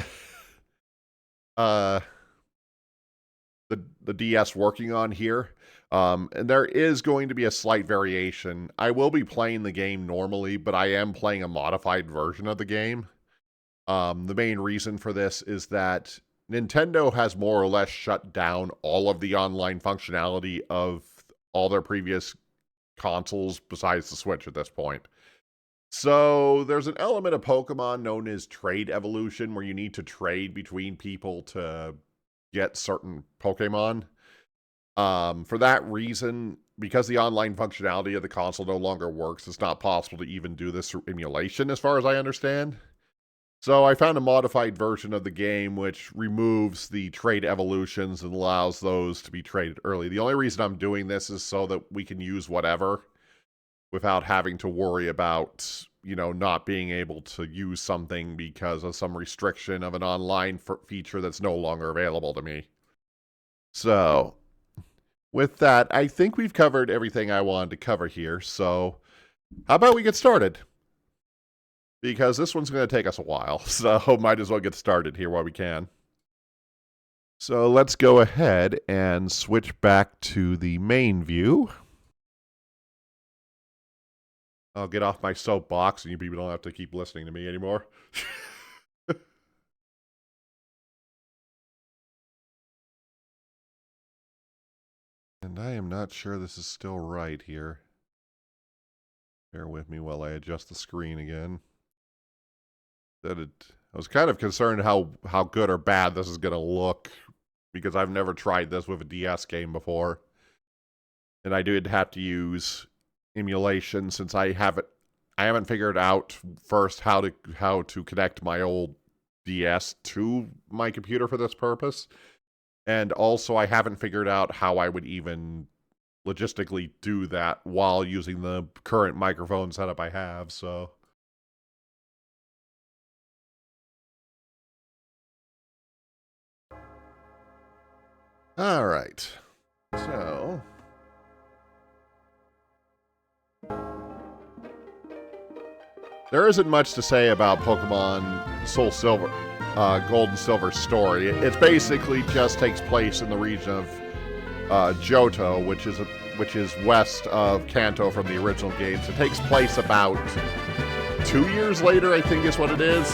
the DS working on here. And there is going to be a slight variation. I will be playing the game normally, but I am playing a modified version of the game. The main reason for this is that Nintendo has more or less shut down all of the online functionality of all their previous consoles besides the Switch at this point. So there's an element of Pokemon known as trade evolution where you need to trade between people to get certain Pokemon. For that reason, because the online functionality of the console no longer works, it's not possible to even do this through emulation as far as I understand. So I found a modified version of the game which removes the trade evolutions and allows those to be traded early. The only reason I'm doing this is so that we can use whatever without having to worry about, not being able to use something because of some restriction of an online feature that's no longer available to me. So, with that, I think we've covered everything I wanted to cover here. So, how about we get started? Because this one's going to take us a while, so might as well get started here while we can. So let's go ahead and switch back to the main view. I'll get off my soapbox and you people don't have to keep listening to me anymore. And I am not sure this is still right here. Bear with me while I adjust the screen again. I was kind of concerned how good or bad this is going to look because I've never tried this with a DS game before. And I did have to use emulation since I haven't figured out first how to connect my old DS to my computer for this purpose. And also I haven't figured out how I would even logistically do that while using the current microphone setup I have, so all right, so there isn't much to say about Pokemon Soul Silver, Gold and Silver story. It basically just takes place in the region of Johto, which is west of Kanto from the original games. It takes place about 2 years later, I think is what it is.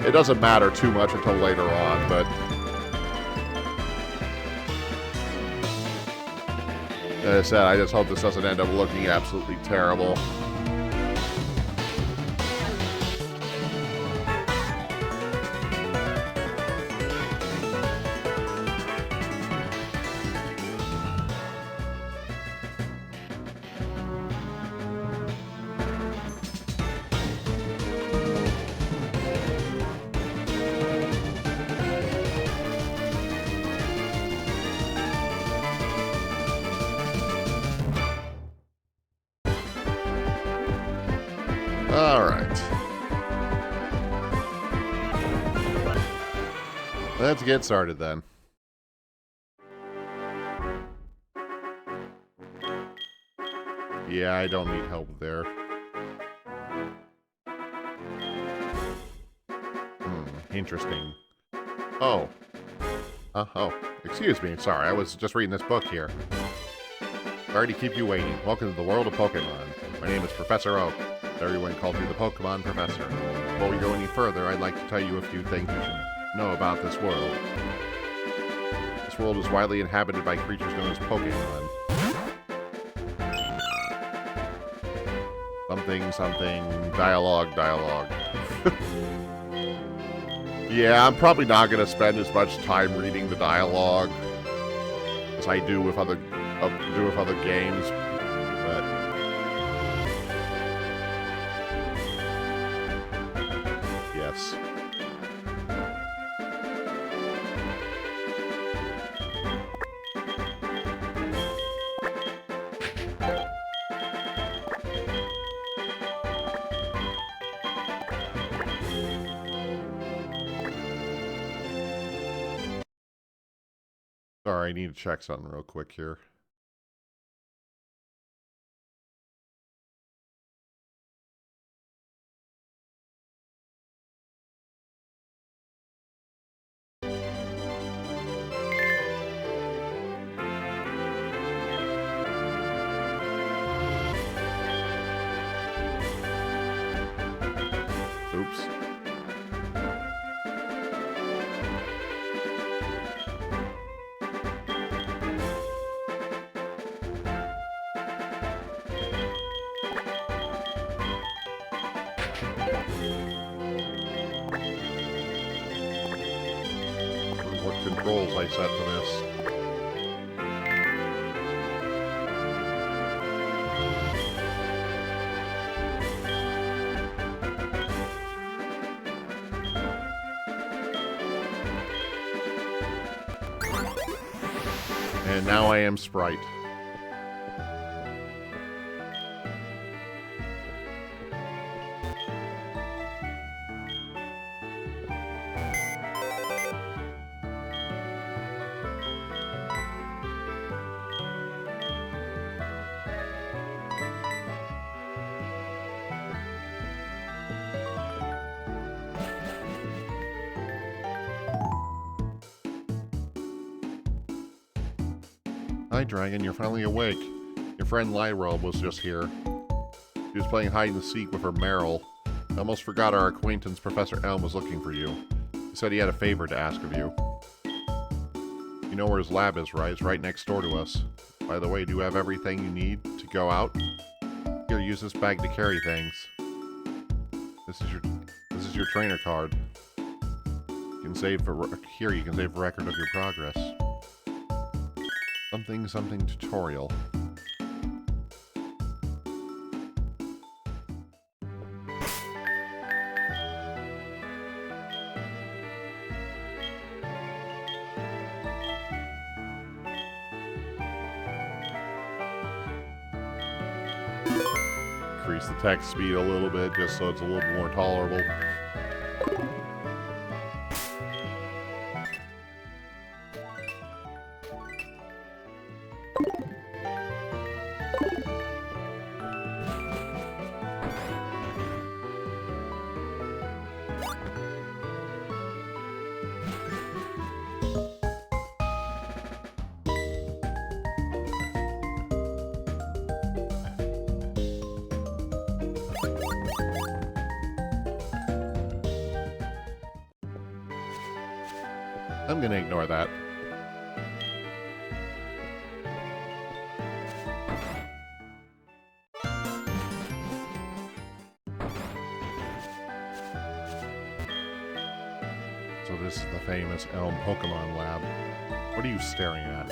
It doesn't matter too much until later on, but as I said, I just hope this doesn't end up looking absolutely terrible. All right. Let's get started then. Yeah, I don't need help there. Interesting. Oh. Oh, excuse me. Sorry, I was just reading this book here. Sorry to keep you waiting. Welcome to the world of Pokemon. My name is Professor Oak. Everyone calls me the Pokemon Professor. Before we go any further, I'd like to tell you a few things you should know about this world. This world is widely inhabited by creatures known as Pokemon. Something, dialogue. Yeah, I'm probably not going to spend as much time reading the dialogue as I do with other games, but yes. Sorry, I need to check something real quick here. Oops. What controls I set for this? And now I am Sprite. Hi, Dragon. You're finally awake. Your friend Lyra was just here. She was playing hide and seek with her Meryl. I almost forgot our acquaintance Professor Elm was looking for you. He said he had a favor to ask of you. You know where his lab is, right? It's right next door to us. By the way, do you have everything you need to go out? Here, use this bag to carry things. This is your trainer card. You can save here. You can save a record of your progress. Something tutorial. Increase the text speed a little bit just so it's a little more tolerable. I'm gonna ignore that. So this is the famous Elm Pokemon Lab. What are you staring at?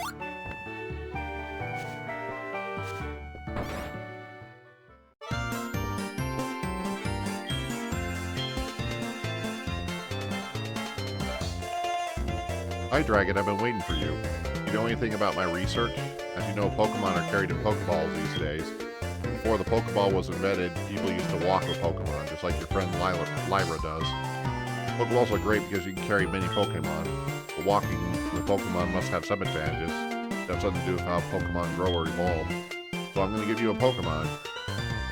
Hi, Dragon. I've been waiting for you. You know anything about my research? As you know, Pokemon are carried in Pokeballs these days. Before the Pokeball was invented, people used to walk with Pokemon, just like your friend Lyra does. Pokeballs are great because you can carry many Pokemon, but walking with Pokemon must have some advantages. It has something to do with how Pokemon grow or evolve. So I'm going to give you a Pokemon.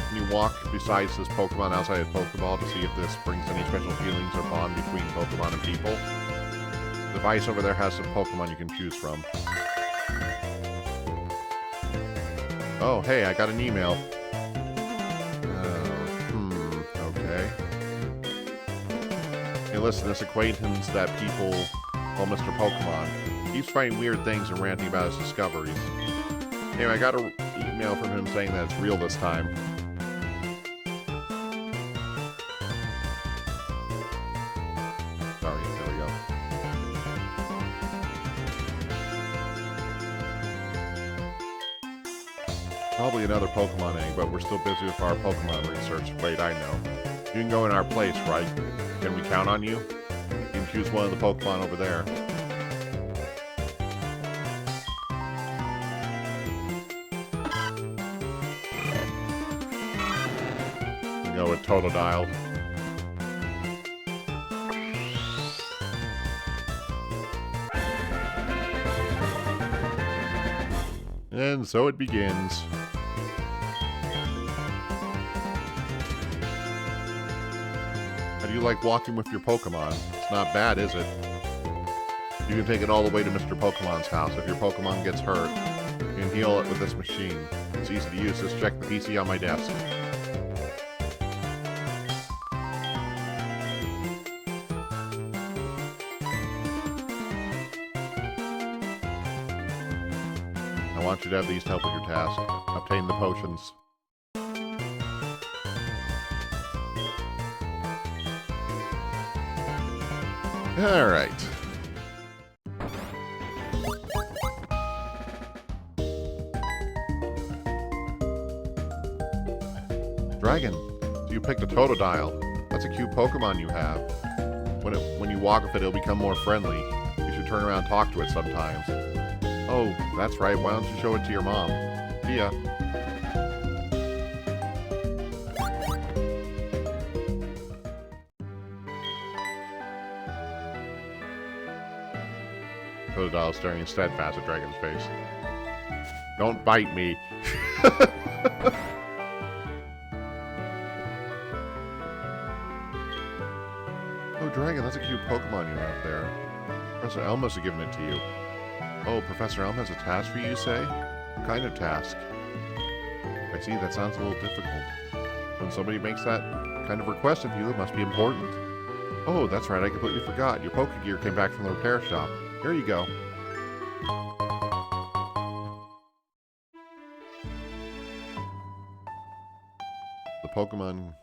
Can you walk besides this Pokemon outside of Pokeball to see if this brings any special feelings or bond between Pokemon and people? The device over there has some Pokemon you can choose from. Oh, hey, I got an email. Hey, listen, this acquaintance that people call Mr. Pokemon keeps finding weird things and ranting about his discoveries. Anyway, I got an email from him saying that it's real this time. Sorry, there we go. Probably another Pokemon egg, but we're still busy with our Pokemon research. Wait, I know. You can go in our place, right? Can we count on you? You can choose one of the Pokemon over there. We go with Totodile. And so it begins. How do you like walking with your Pokemon? It's not bad, is it? You can take it all the way to Mr. Pokemon's house. If your Pokemon gets hurt, you can heal it with this machine. It's easy to use. Just check the PC on my desk. I want you to have these to help with your task. Obtain the potions. Alright. Dragon, so you picked a Totodile. That's a cute Pokemon you have. When you walk with it, it'll become more friendly. You should turn around and talk to it sometimes. Oh, that's right. Why don't you show it to your mom? See ya. Totodile staring steadfast at Dragon's face. Don't bite me. Oh, Dragon, that's a cute Pokemon you have there. Professor Elm must have given it to you. Oh, Professor Elm has a task for you, say? What kind of task? I see, that sounds a little difficult. When somebody makes that kind of request of you, it must be important. Oh, that's right, I completely forgot. Your Pokegear came back from the repair shop. Here you go. The Pokemon...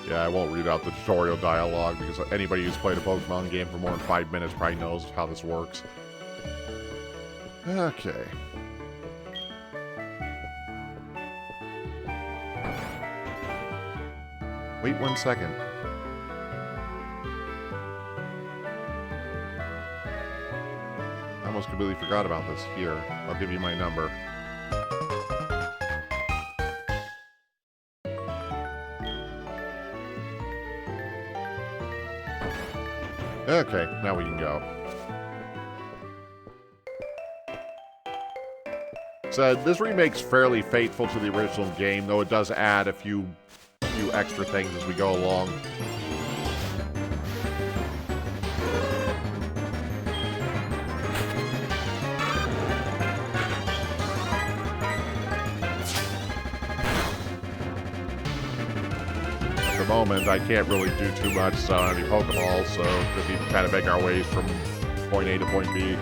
Yeah, I won't read out the tutorial dialogue because anybody who's played a Pokemon game for more than 5 minutes probably knows how this works. Okay. Wait 1 second. I almost completely forgot about this. Here, I'll give you my number. Okay, now we can go. So this remake's fairly faithful to the original game, though it does add a few extra things as we go along. At the moment, I can't really do too much, so I don't have any Pokeballs, so just need to kind of make our way from point A to point B.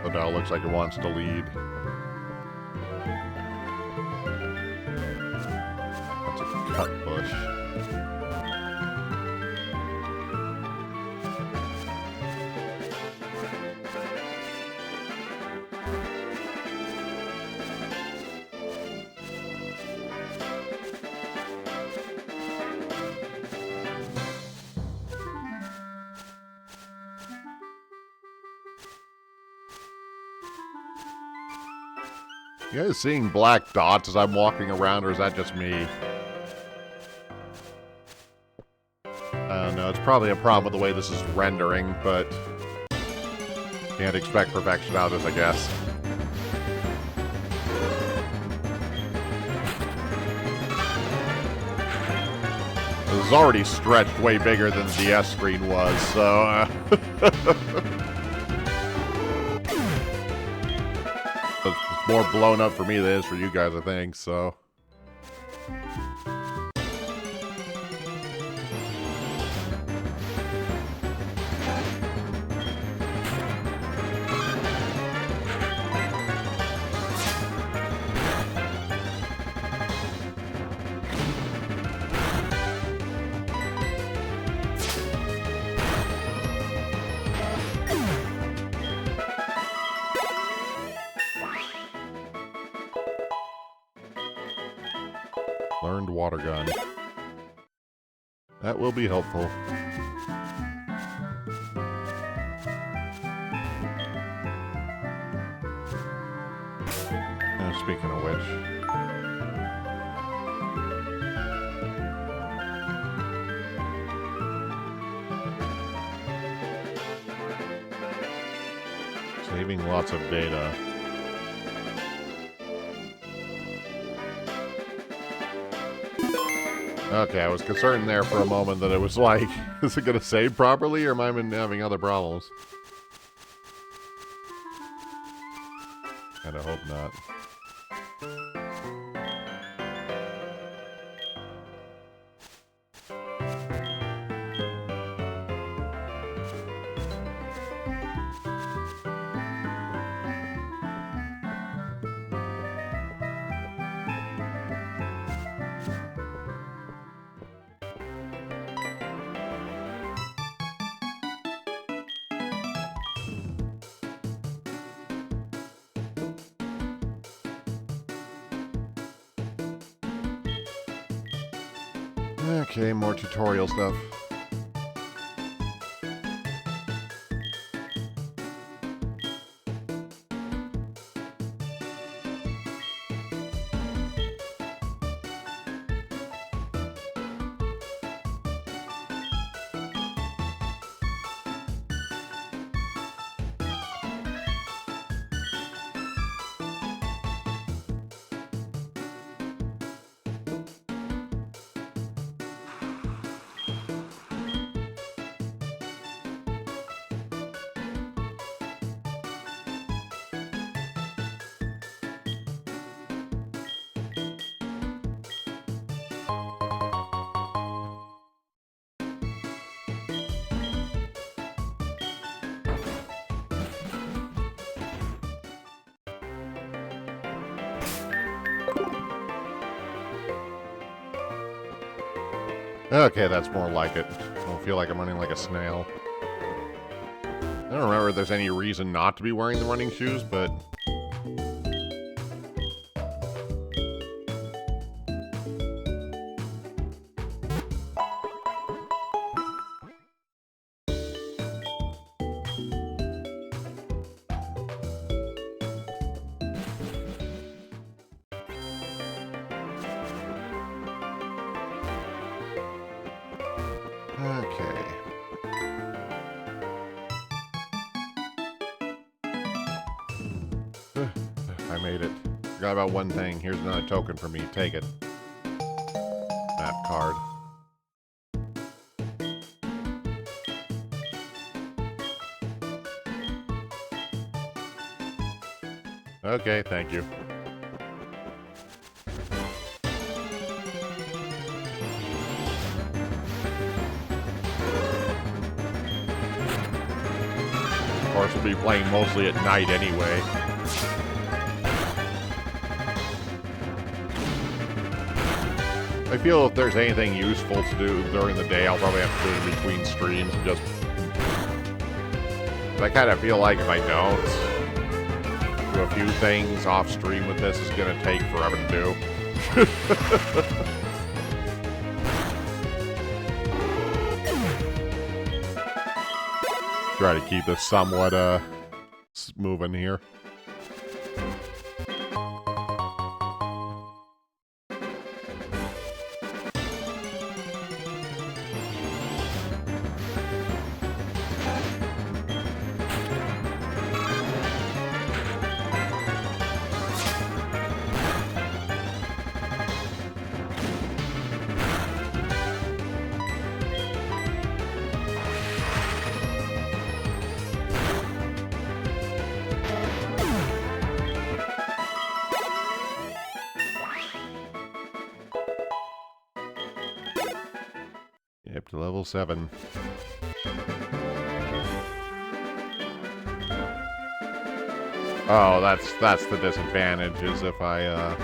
So now it looks like it wants to lead. That's a cut bush. You guys seeing black dots as I'm walking around, or is that just me? I don't know. It's probably a problem with the way this is rendering, but can't expect perfection out of this, I guess. This is already stretched way bigger than the DS screen was, so... It's more blown up for me than it is for you guys, I think, so... Learned water gun. That will be helpful. Speaking of which... saving lots of data. Okay, I was concerned there for a moment that it was like, is it going to save properly, or am I having other problems? Kinda hope not. Okay, more tutorial stuff. Okay, that's more like it. I don't feel like I'm running like a snail. I don't remember if there's any reason not to be wearing the running shoes, but... Okay. I made it. Forgot about one thing. Here's another token for me. Take it. Map card. Okay, thank you. Of course, we'll be playing mostly at night anyway. I feel if there's anything useful to do during the day, I'll probably have to do it in between streams and just... But I kind of feel like if I don't do a few things off stream with this, it's going to take forever to do. Try to keep this somewhat moving here. Level 7. Oh, that's the disadvantage, is if I,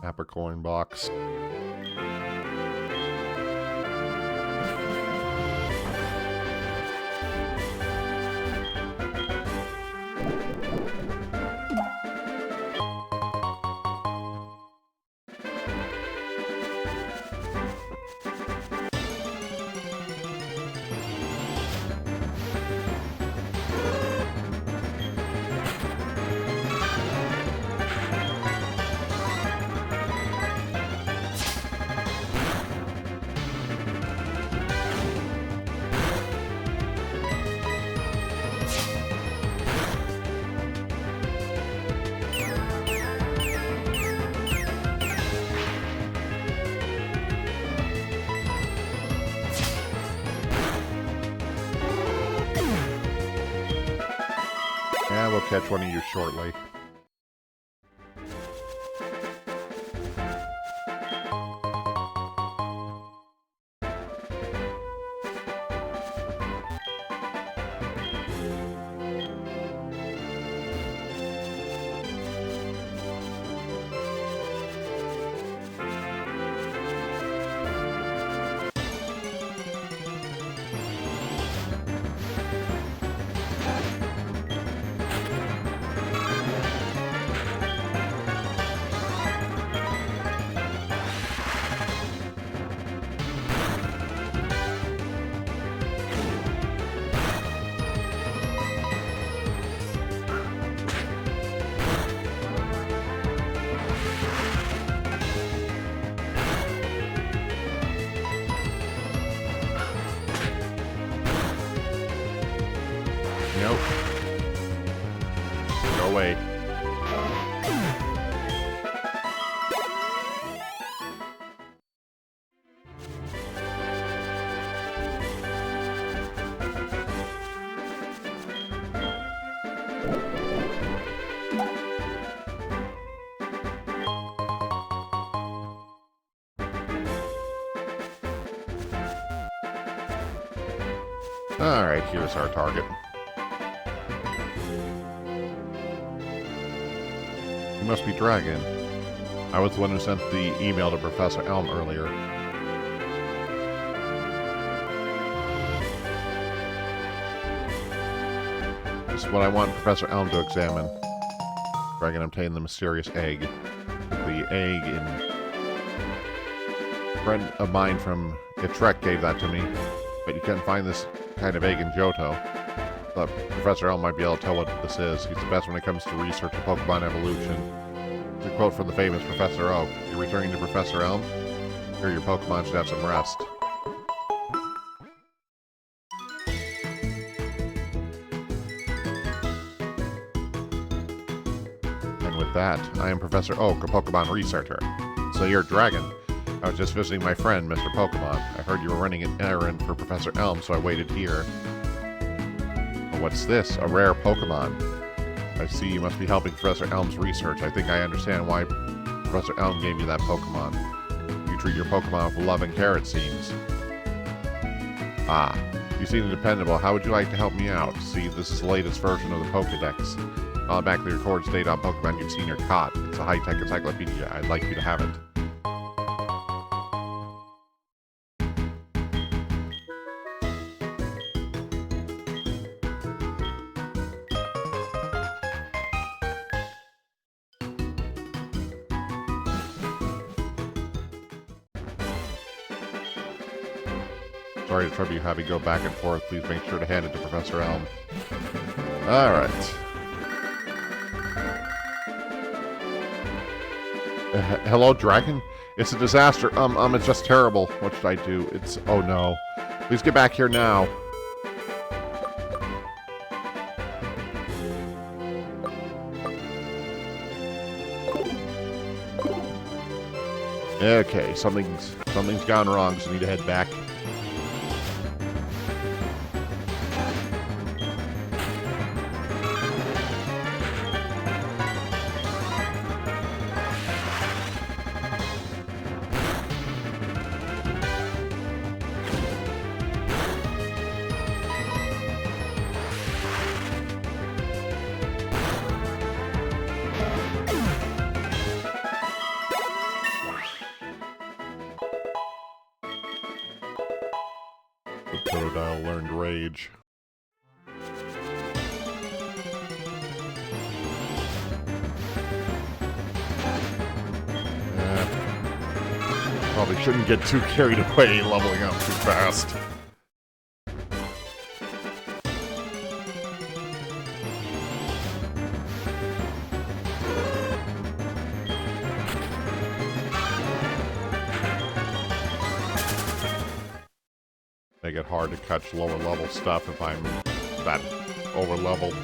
Capricorn box. Yeah, we'll catch one of you shortly. Nope. Go away. Alright, here's our target. You must be Dragon. I was the one who sent the email to Professor Elm earlier. This is what I want Professor Elm to examine. Dragon obtained the mysterious egg. The egg in... A friend of mine from Itrek gave that to me, but you can't find this kind of egg in Johto. But Professor Elm might be able to tell what this is. He's the best when it comes to research of Pokemon evolution. It's a quote from the famous Professor Oak. You're returning to Professor Elm? Here, your Pokemon should have some rest. And with that, I am Professor Oak, a Pokemon researcher. So you're Dragon. I was just visiting my friend, Mr. Pokemon. I heard you were running an errand for Professor Elm, so I waited here. What's this? A rare Pokemon. I see you must be helping Professor Elm's research. I think I understand why Professor Elm gave you that Pokemon. You treat your Pokemon with love and care, it seems. Ah, you seem dependable. How would you like to help me out? See, this is the latest version of the Pokedex. Automatically records data on Pokemon you've seen or caught. It's a high-tech encyclopedia. I'd like you to have it. Sorry to trouble you having to go back and forth. Please make sure to hand it to Professor Elm. Alright. Hello, Dragon? It's a disaster. It's just terrible. What should I do? It's... Oh, no. Please get back here now. Okay, something's gone wrong, so I need to head back The Totodile learned rage. Probably shouldn't get too carried away leveling up too fast. Make it hard to catch lower level stuff if I'm that over leveled.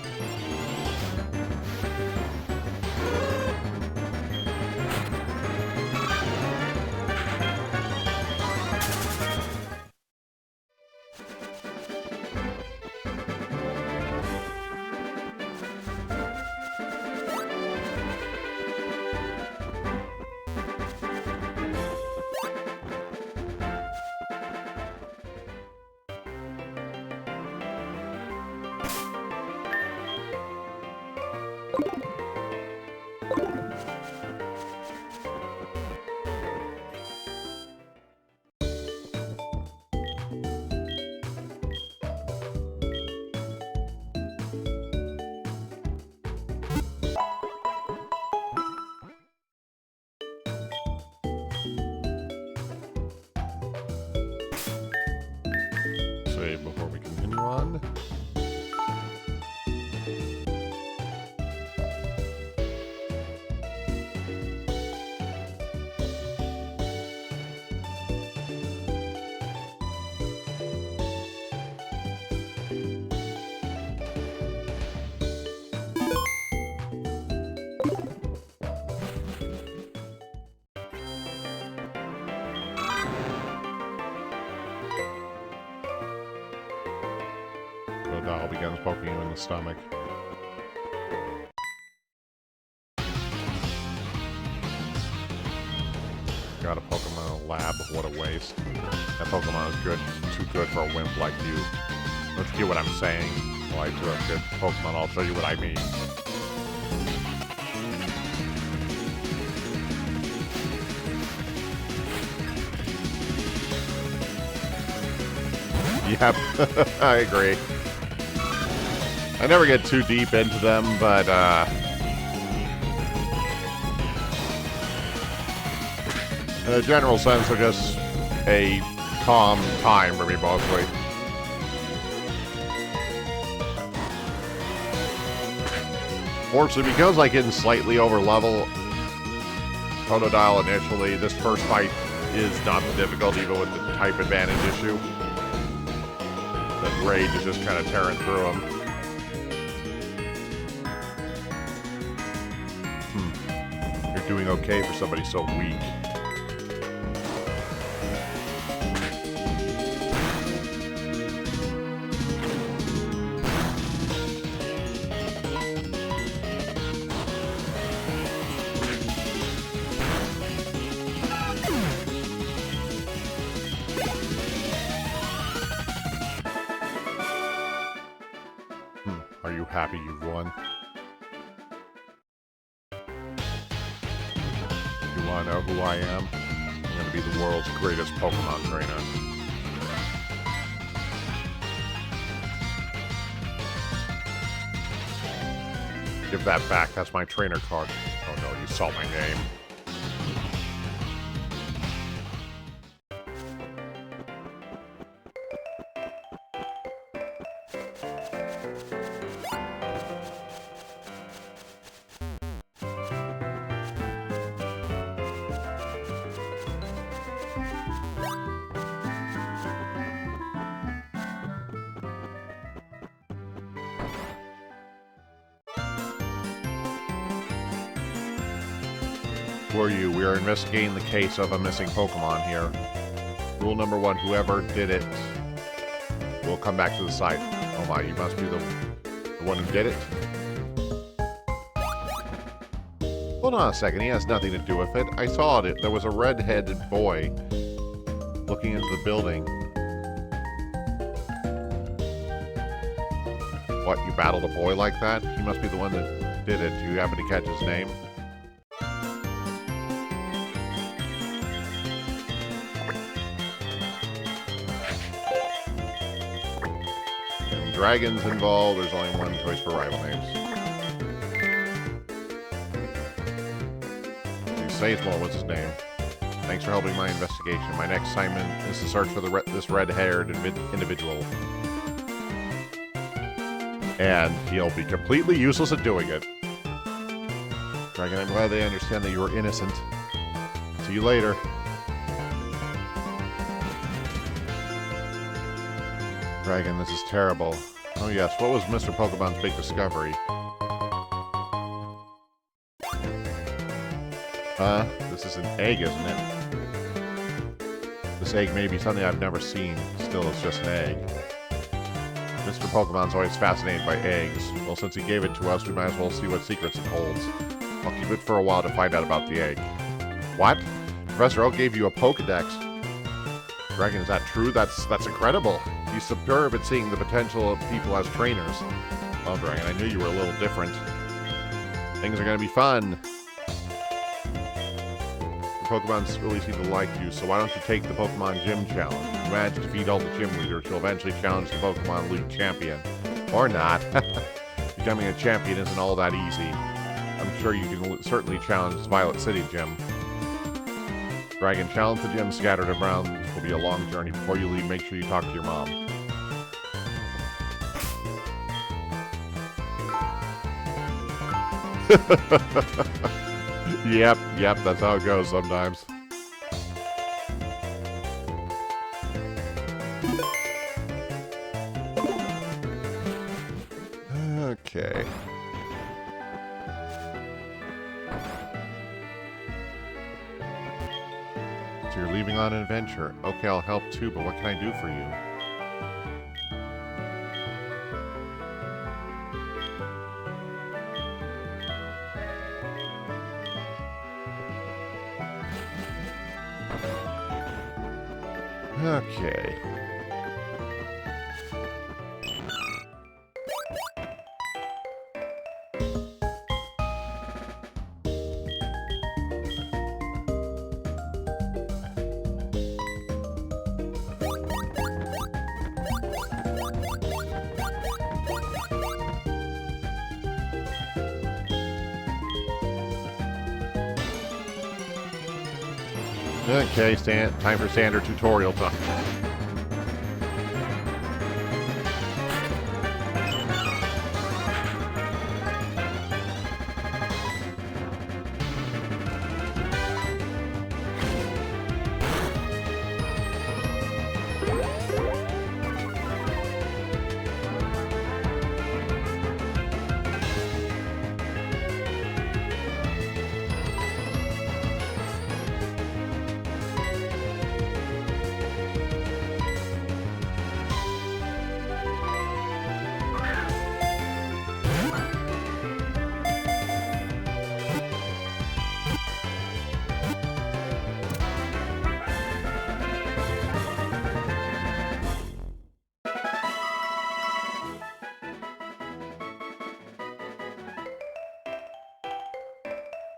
Save before we continue on. Totodile begins poking you in the stomach. Got a Pokemon lab, what a waste. That Pokemon is good, too good for a wimp like you. Let's get what I'm saying. Well, I do have good Pokemon, I'll show you what I mean. Yep, I agree. I never get too deep into them, but in a general sense, they're just a calm time for me, mostly. Fortunately, because I can slightly over-level Totodile initially, this first fight is not the difficult, even with the type advantage issue. That rage is just kind of tearing through him. You're doing okay for somebody so weak. Are you happy you've won? You wanna know who I am? I'm gonna be the world's greatest Pokemon trainer. Give that back, that's my trainer card. Oh no, you saw my name. Who are you? We are investigating the case of a missing Pokemon here. Rule number 1, whoever did it will come back to the site. Oh my, you must be the one who did it? Hold on a second, he has nothing to do with it. I saw it. There was a red-headed boy looking into the building. What, you battled a boy like that? He must be the one that did it. Do you happen to catch his name? dragons involved. There's only one choice for rival names. Saysmore was his name. Thanks for helping my investigation. My next assignment is to search for this red-haired individual. And he'll be completely useless at doing it. Dragon, I'm glad they understand that you were innocent. See you later. Dragon, this is terrible. Oh yes, what was Mr. Pokemon's big discovery? This is an egg, isn't it? This egg may be something I've never seen. Still, it's just an egg. Mr. Pokemon's always fascinated by eggs. Well, since he gave it to us, we might as well see what secrets it holds. I'll keep it for a while to find out about the egg. What? Professor Oak gave you a Pokedex. Dragon, is that true? That's incredible. He's superb at seeing the potential of people as trainers. Well, Dragon, I knew you were a little different. Things are going to be fun. Pokemon really seem to like you, so why don't you take the Pokemon Gym Challenge? If you manage to defeat all the gym leaders, you'll eventually challenge the Pokemon League champion. Or not. Becoming a champion isn't all that easy. I'm sure you can certainly challenge Violet City Gym. Dragon, challenge the gym scattered around. It will be a long journey. Before you leave, make sure you talk to your mom. Yep, that's how it goes sometimes. Okay. So you're leaving on an adventure. Okay, I'll help too, but what can I do for you? Okay. Okay, time for standard tutorial time.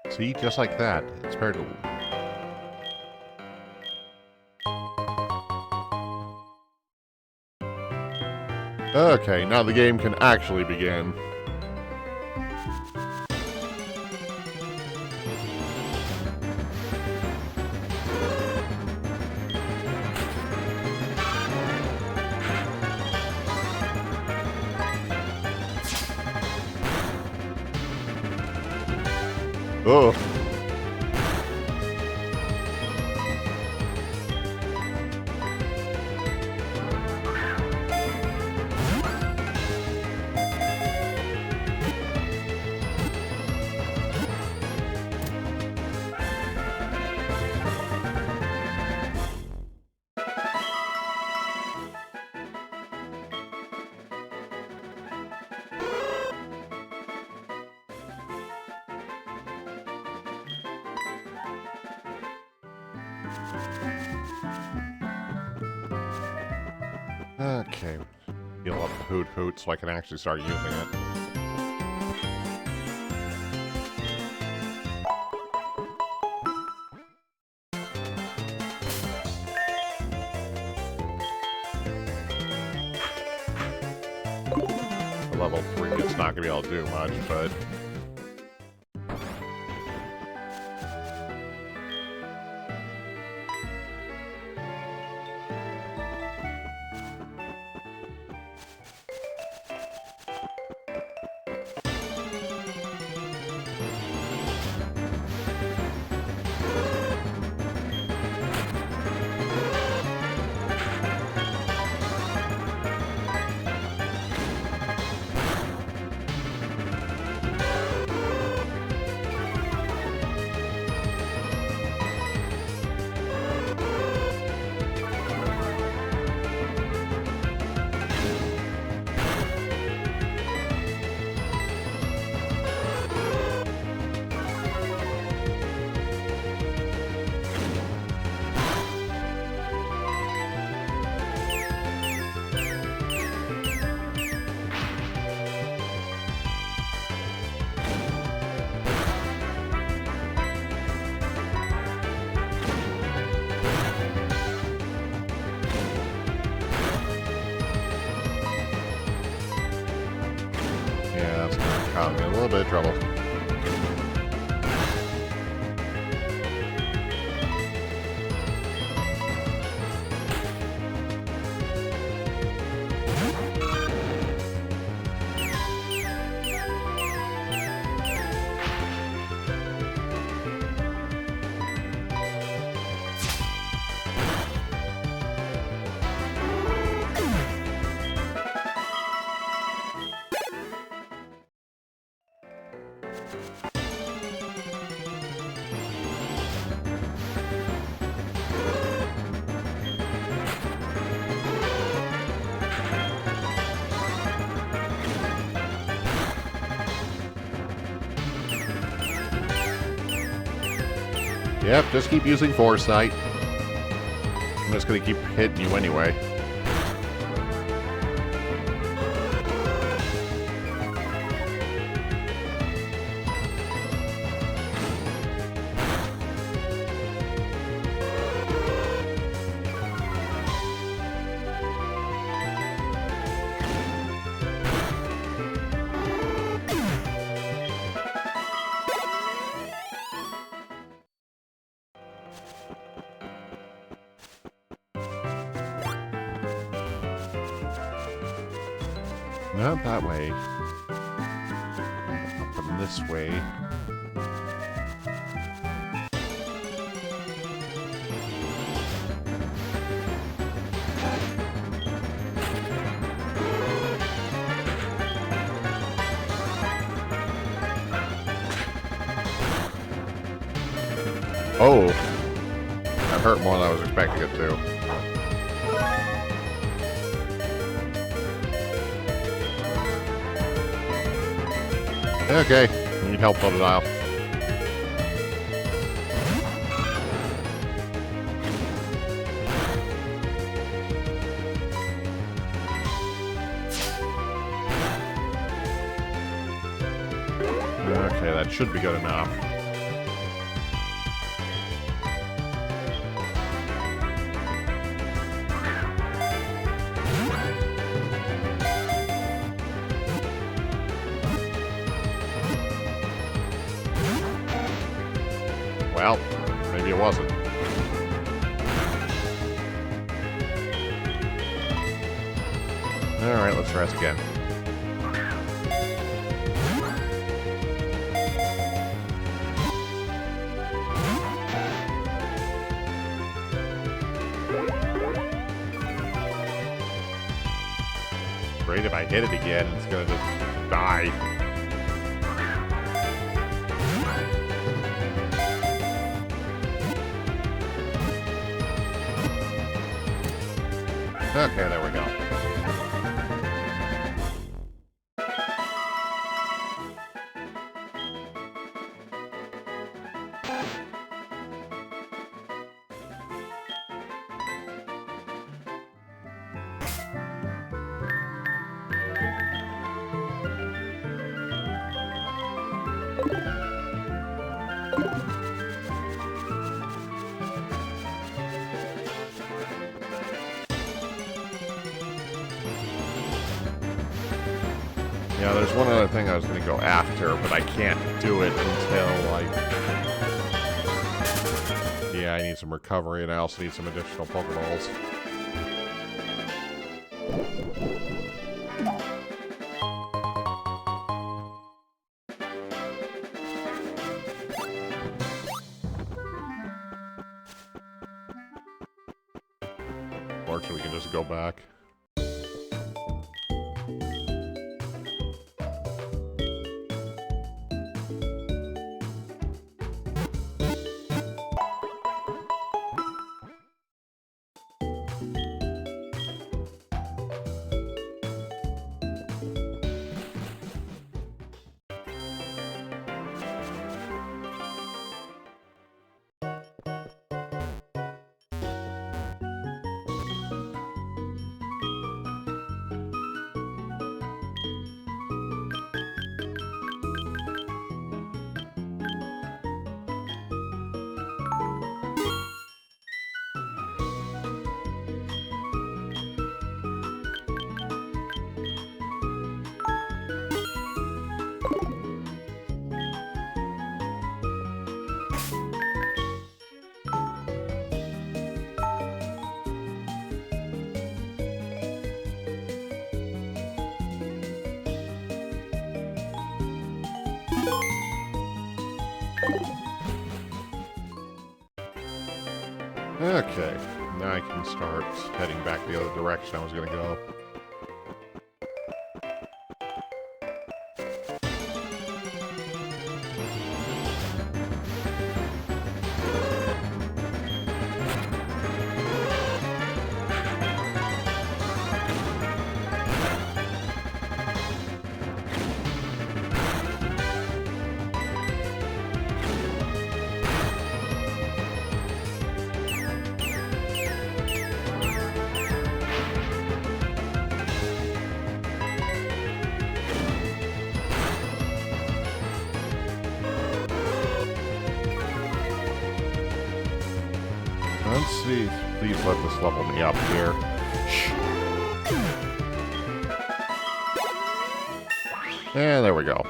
See, just like that. It's paired to... Okay, now the game can actually begin. Oh. Okay, heal up the Hoot Hoot so I can actually start using it. level 3, it's not going to be able to do much, but... Yeah, that's going to cause me a little bit of trouble. Yep, just keep using foresight. I'm just gonna keep hitting you anyway. Not that way. Up and this way. Oh! That hurt more than I was expecting it to. Okay, need help on the dial. Okay, that should be good enough. Well, maybe it wasn't. Alright, let's rest again. Great, if I hit it again, it's gonna just die. Okay, there we go. Yeah, there's one other thing I was going to go after, but I can't do it until I... Yeah, I need some recovery, and I also need some additional Pokeballs. Fortunately, we can just go back. Okay, now I can start heading back the other direction I was going to go. Let's see. Please let this level me up here. Shh. And there we go.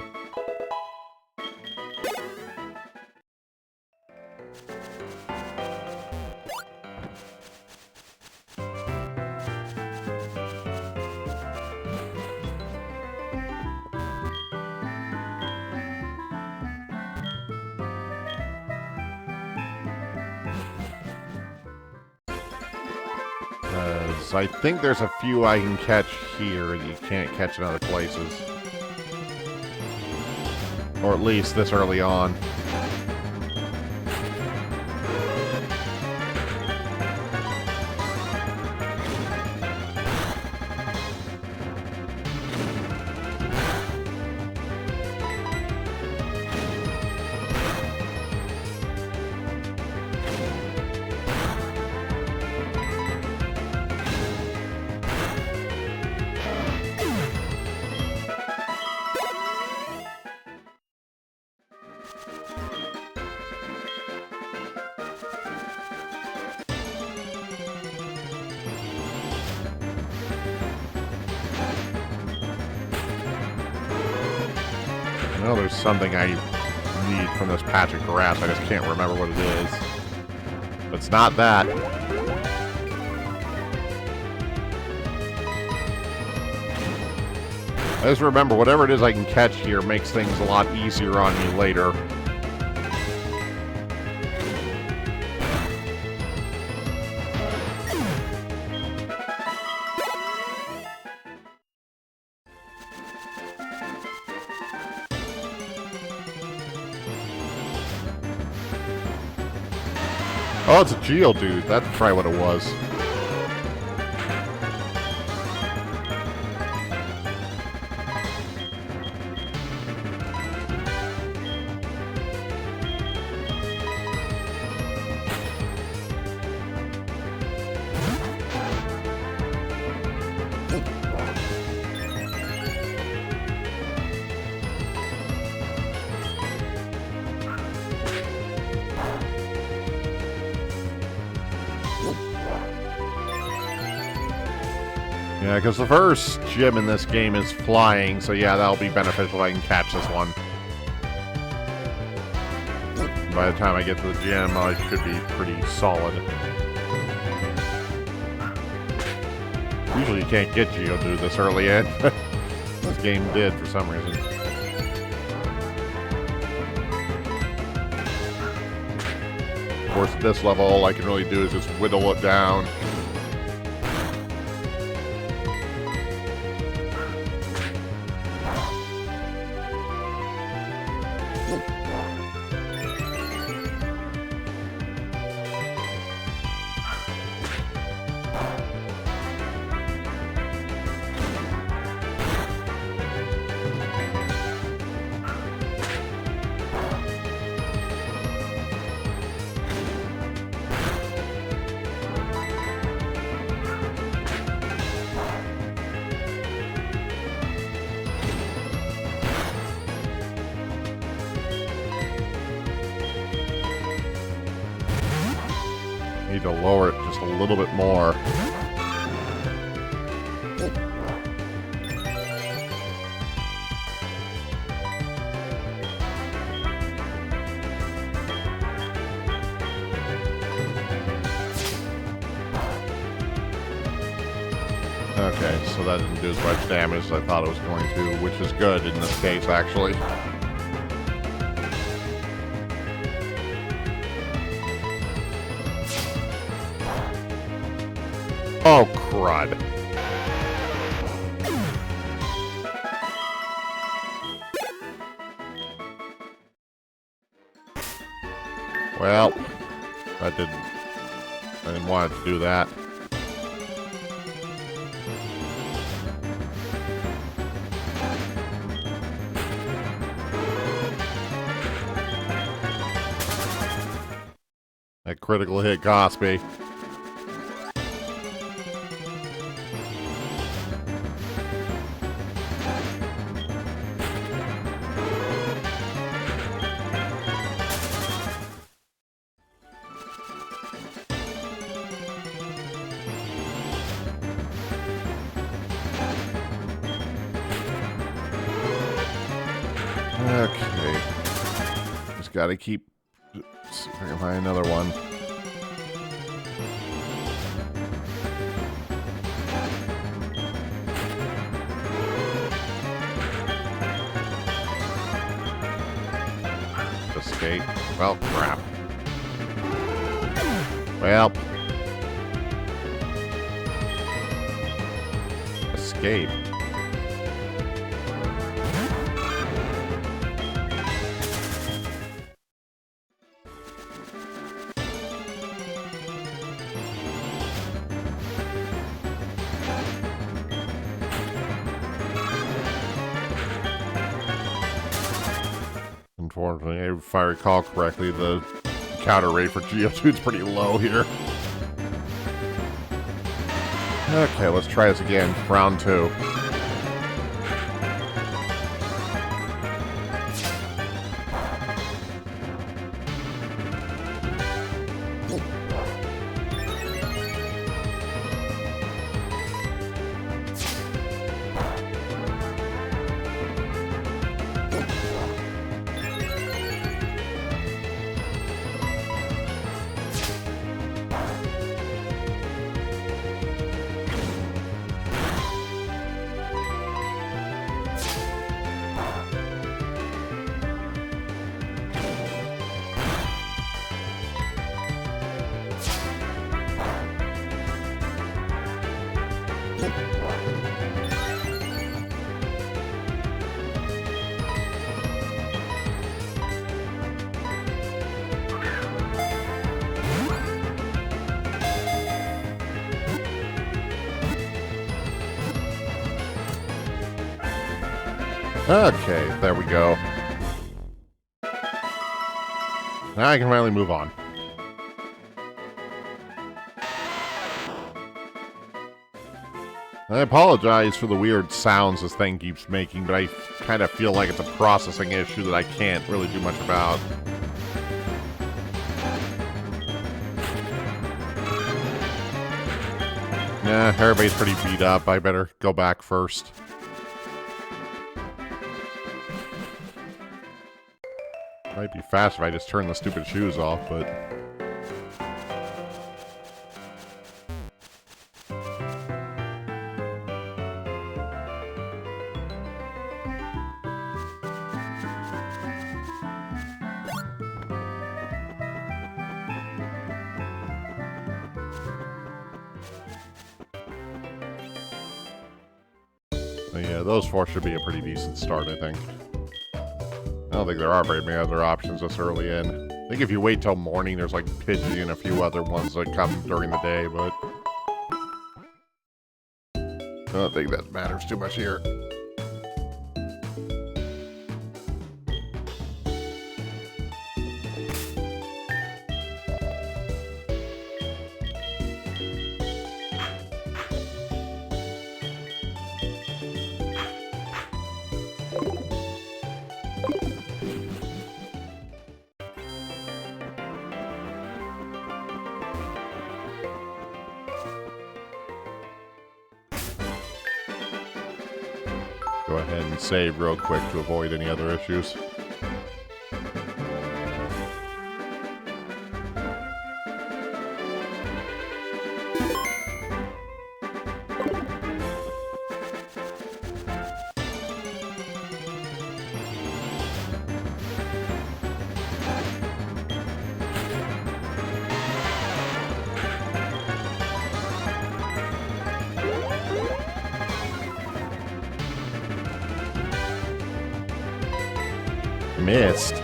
I think there's a few I can catch here that you can't catch in other places. Or at least this early on. Well, there's something I need from this patch of grass. I just can't remember what it is. But it's not that. I just remember whatever it is I can catch here makes things a lot easier on me later. Oh, it's a Geodude. That's probably what it was. Yeah, because the first gym in this game is flying, so yeah, that'll be beneficial if I can catch this one. By the time I get to the gym, I should be pretty solid. Usually you can't get Geodude this early in, but this game did for some reason. Of course, at this level, all I can really do is just whittle it down. Need to lower it just a little bit more. Okay, so that didn't do as much damage as I thought it was going to, which is good in this case, actually. Oh, crud. Well, I didn't want it to do that. That critical hit cost me. Okay. Just gotta keep... See if I can find another one. Escape. Well, crap. Well. Escape. Unfortunately, if I recall correctly, the counter rate for Geodude's pretty low here. Okay, let's try this again. Round 2. Okay, there we go. Now I can finally move on. I apologize for the weird sounds this thing keeps making, but I kind of feel like it's a processing issue that I can't really do much about. Nah, everybody's pretty beat up. I better go back first. Might be faster if I just turn the stupid shoes off, but... yeah, those four should be a pretty decent start, I think. I don't think there are very many other options this early in. I think if you wait till morning, there's like Pidgey and a few other ones that come during the day, but... I don't think that matters too much here. Go ahead and save real quick to avoid any other issues. Missed.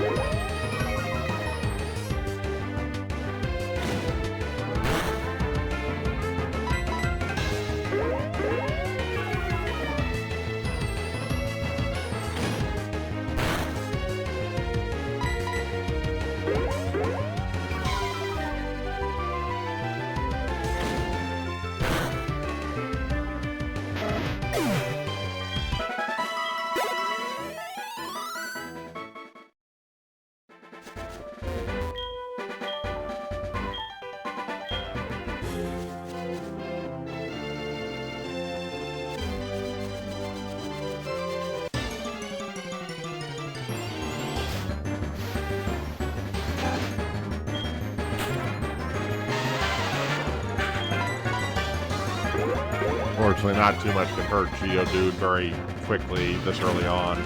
Fortunately, not too much can hurt Geodude very quickly this early on.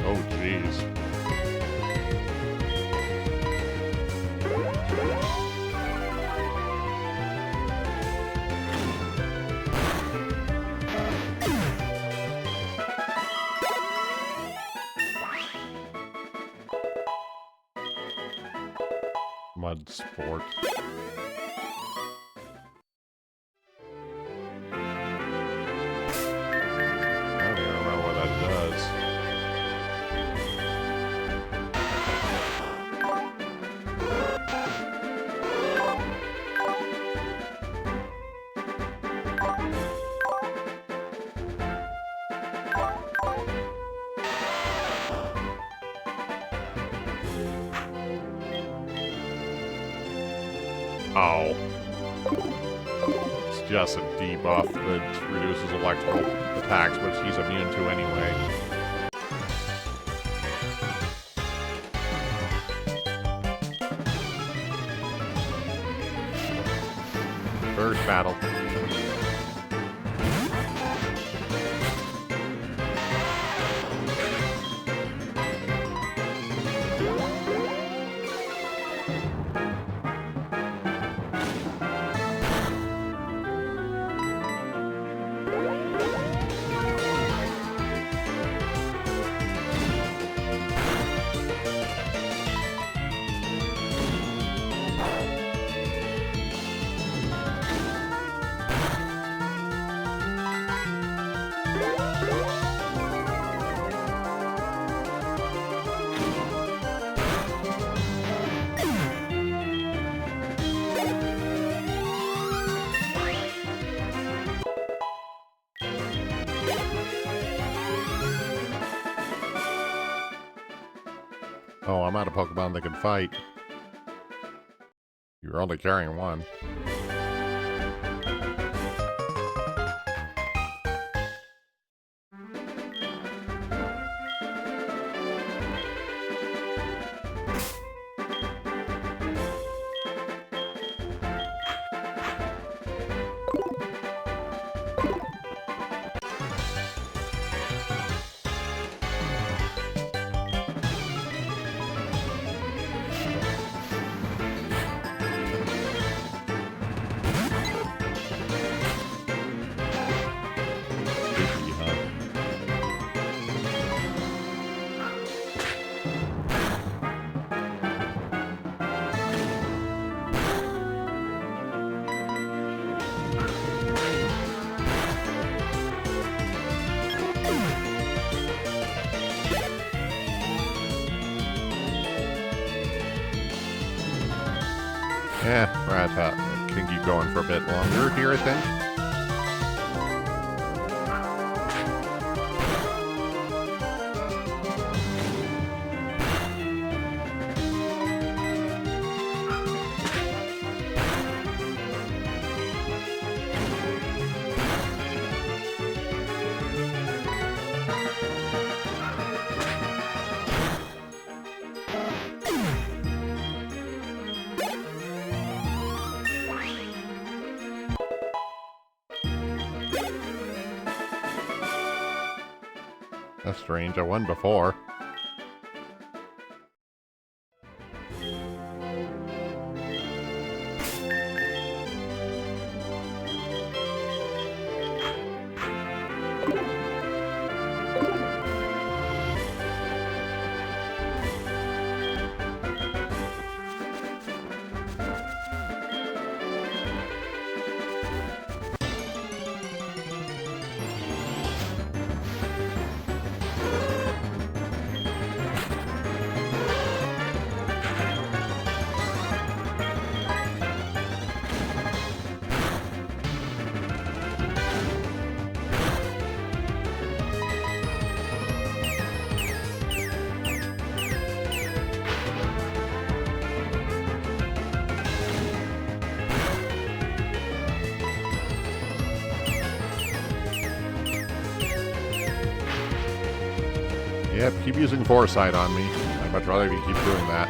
Oh, jeez. Mud sport. I don't even remember what that does. Oh. It's just a debuff that reduces electrical attacks, which he's immune to anyway. First battle. Oh, I'm out of Pokemon that can fight. You're only carrying one. Right. Can keep going for a bit longer here, I think. That's strange. I won before. Yep, keep using Foresight on me. I'd much rather you keep doing that.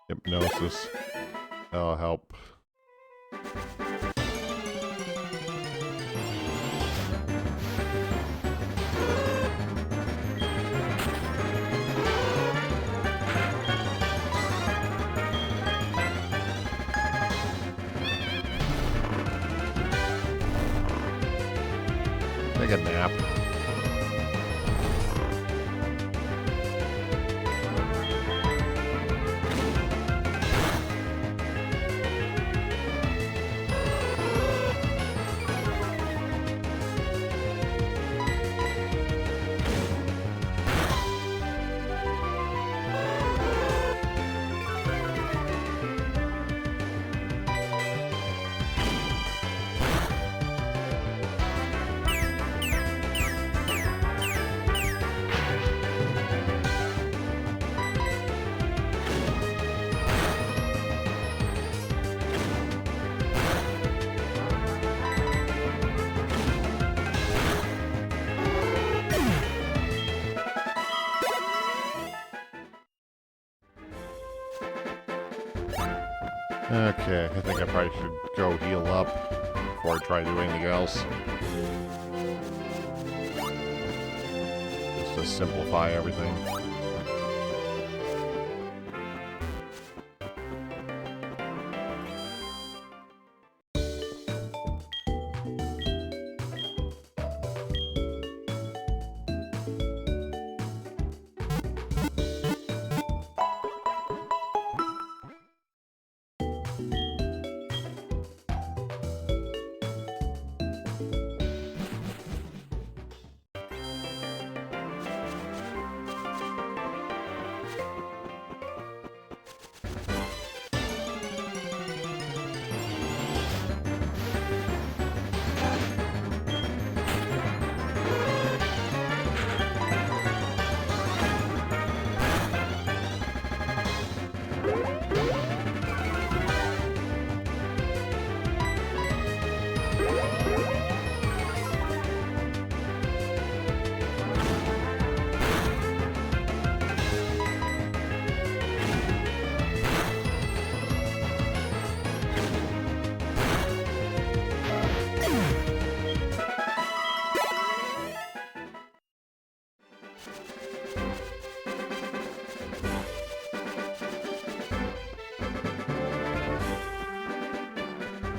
Hypnosis. That'll help. Take a nap. Okay, I think I probably should go heal up before I try to do anything else. Just to simplify everything.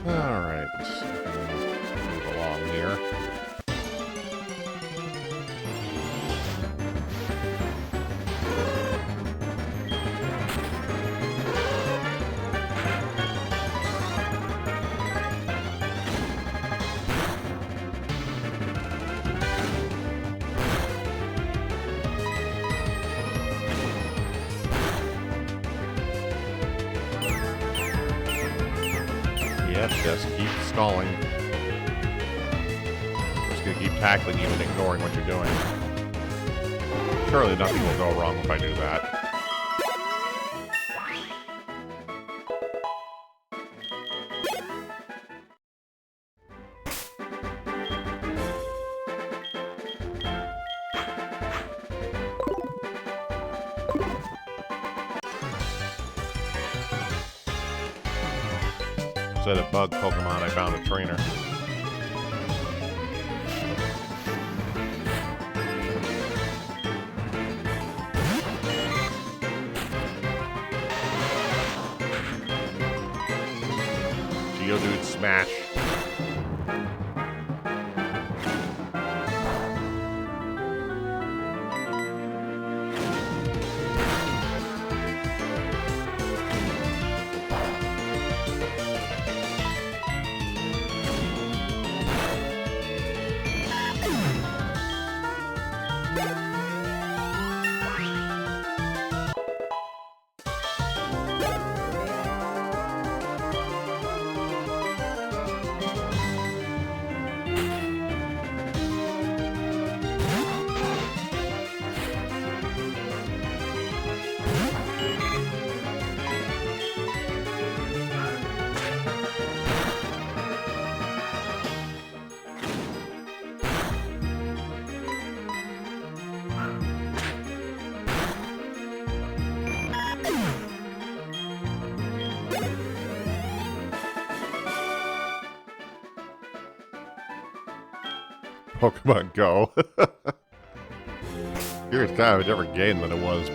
Alright. Move along here. Yep, just keep stalling. Just gonna keep tackling you and ignoring what you're doing. Surely nothing will go wrong if I do that. Instead of bug Pokemon, I found a trainer. Geodude smash. Pokemon Go. Here it's kind of a different game than it was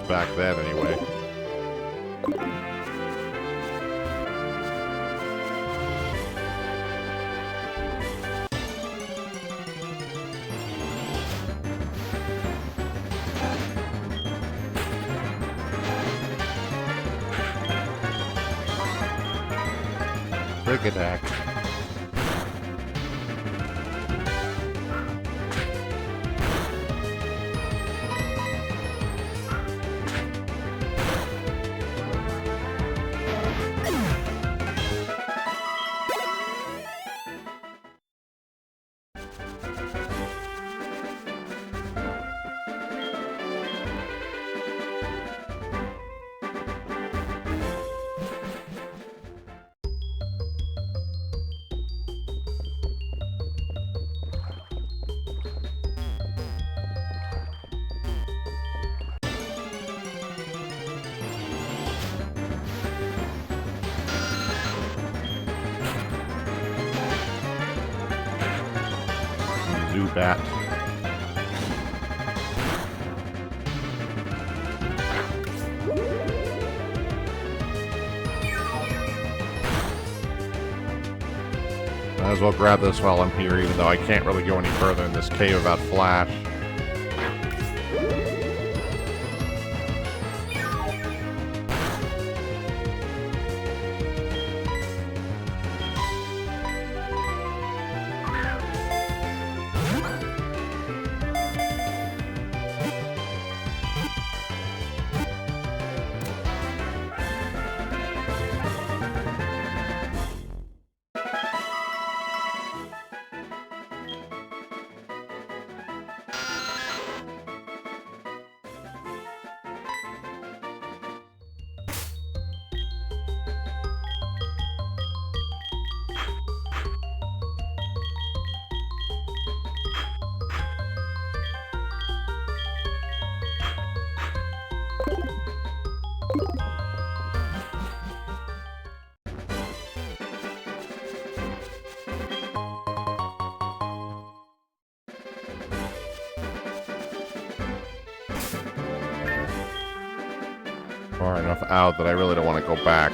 back then, anyway. Quick attack. Zubat. Might as well grab this while I'm here, even though I can't really go any further in this cave without Flash. Far enough out that I really don't want to go back.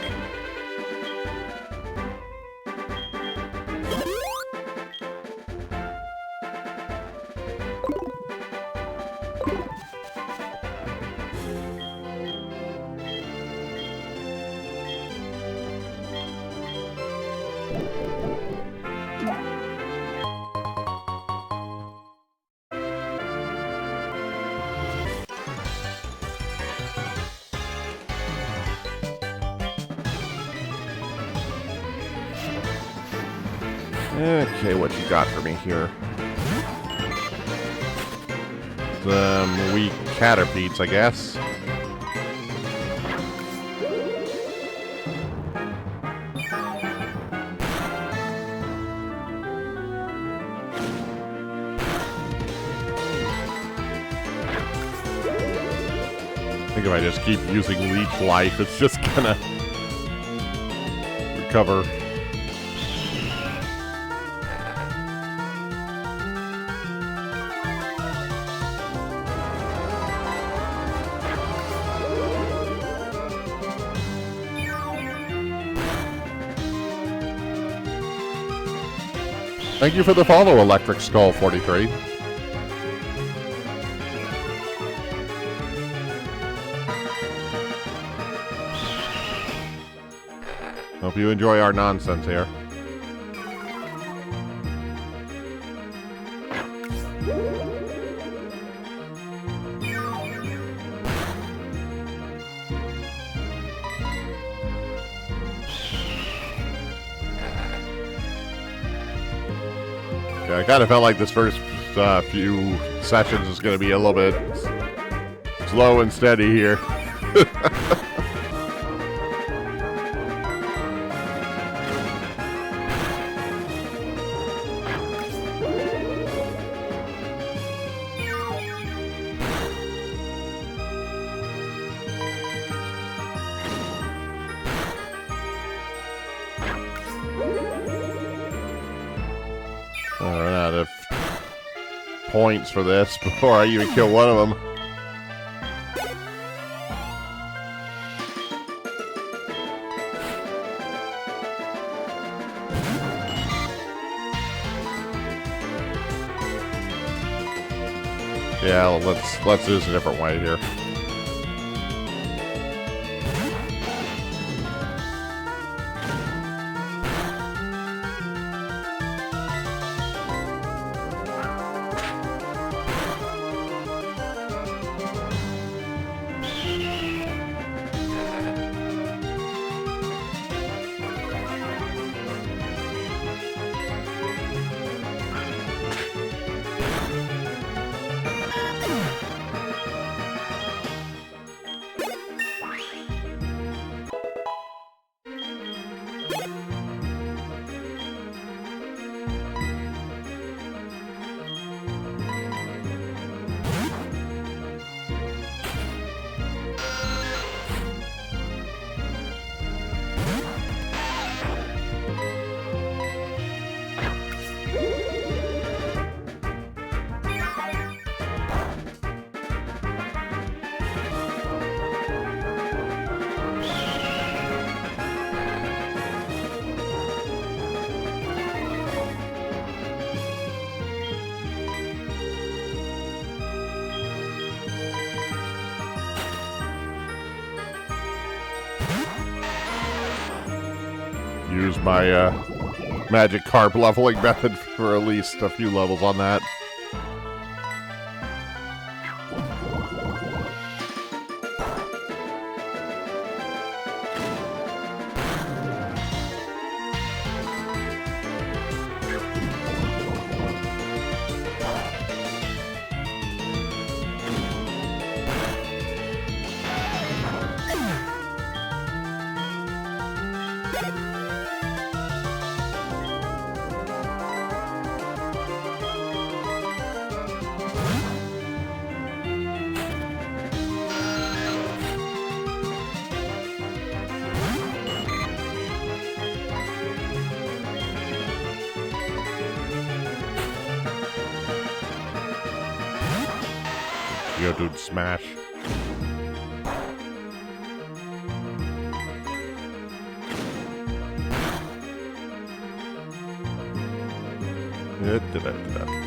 Okay, what you got for me here? Some weak caterpies, I guess. I think if I just keep using leech life, it's just gonna recover. Thank you for the follow, Electric Skull 43. Hope you enjoy our nonsense here. Yeah, I kind of felt like this first few sessions is going to be a little bit slow and steady here. I run out of points for this before I even kill one of them. Yeah, let's do this a different way here. Use my magic carp leveling method for at least a few levels on that. Yo, dude, smash. Da-da-da-da.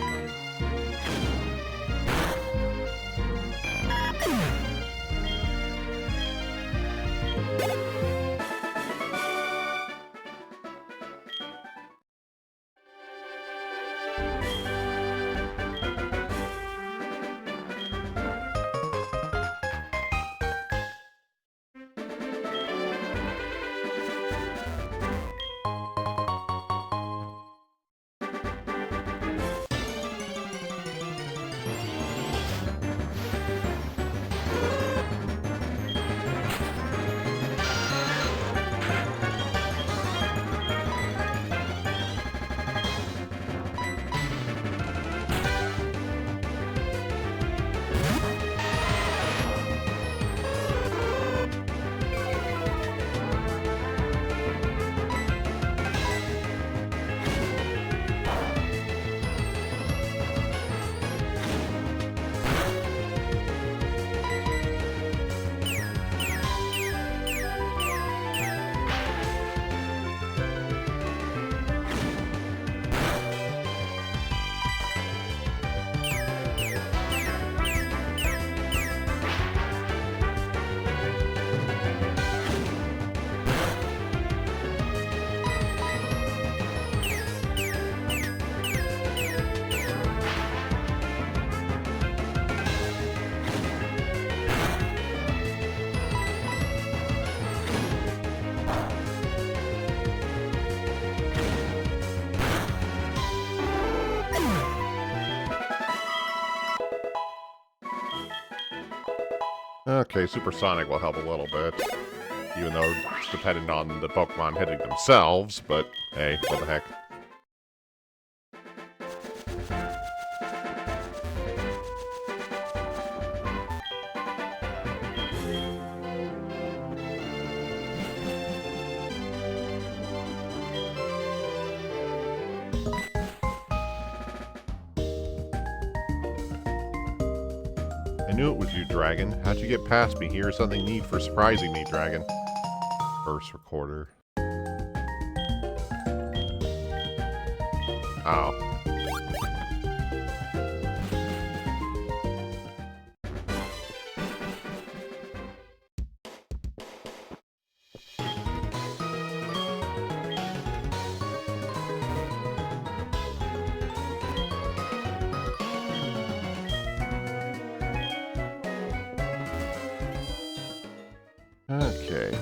Okay, Supersonic will help a little bit. Even though it's dependent on the Pokemon hitting themselves, but hey, what the heck. I knew it was you, Dragon. How'd you get past me? Here's something neat for surprising me, Dragon. Verse recorder. Oh. Okay.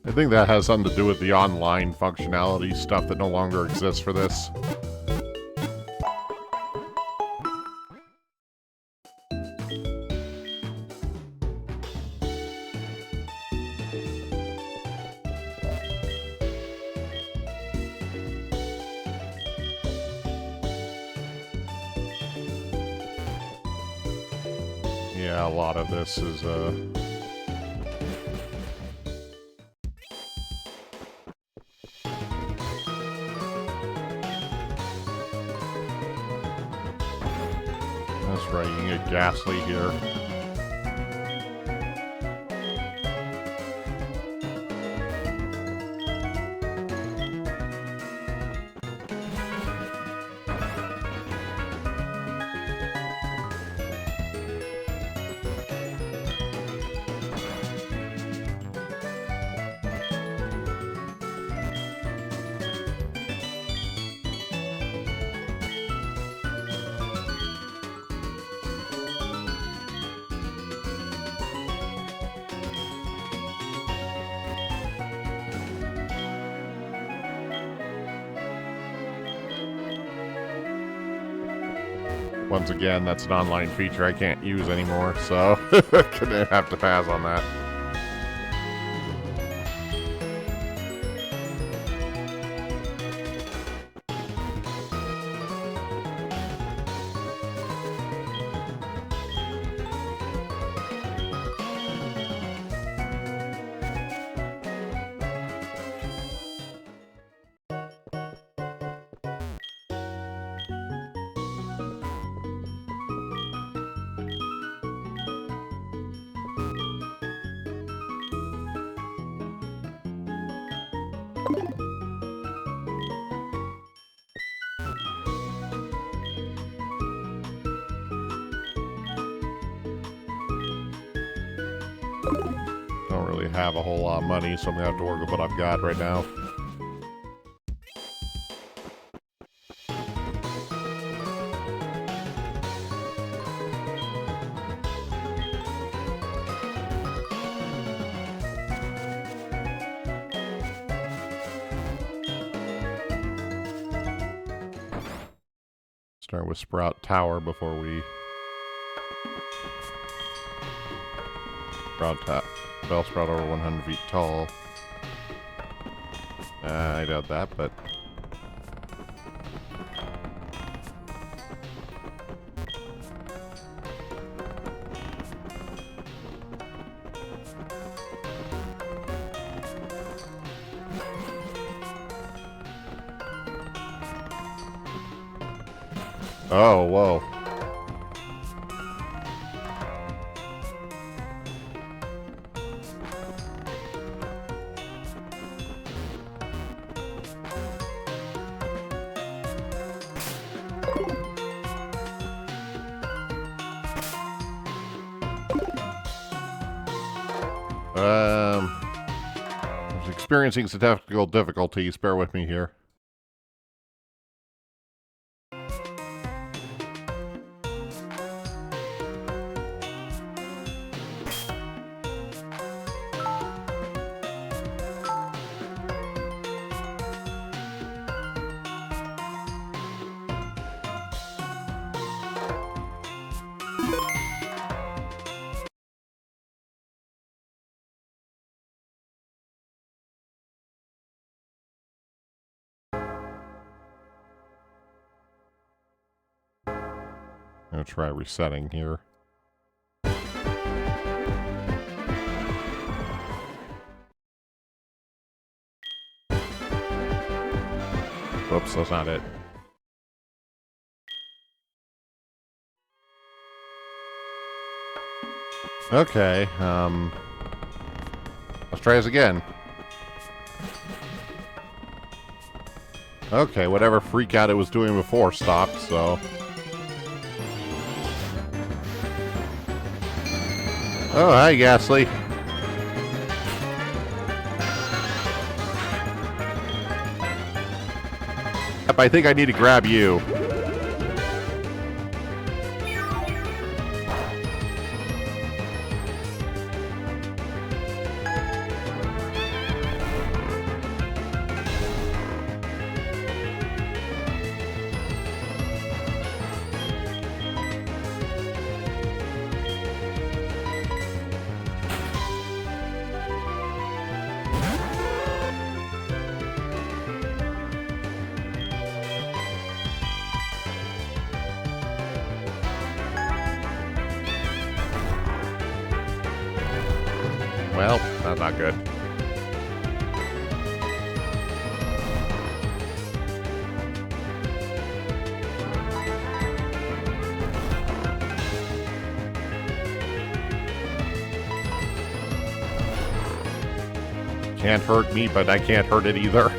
I think that has something to do with the online functionality stuff that no longer exists for this. Yeah, a lot of this is, That's right, you can get Ghastly here. Once again, that's an online feature I can't use anymore, so gonna have to pass on that. Don't really have a whole lot of money, so I'm gonna have to work with what I've got right now. Start with Sprout Tower before we... Bellsprout over 100 feet tall. I doubt that, but... Oh, whoa. I was experiencing some technical difficulties. Bear with me here. I'm going to try resetting here. Whoops, that's not it. Okay, let's try this again. Okay, whatever freak out it was doing before stopped, so... Oh, hi, Ghastly. Yep, I think I need to grab you. Well, that's not good. Can't hurt me, but I can't hurt it either.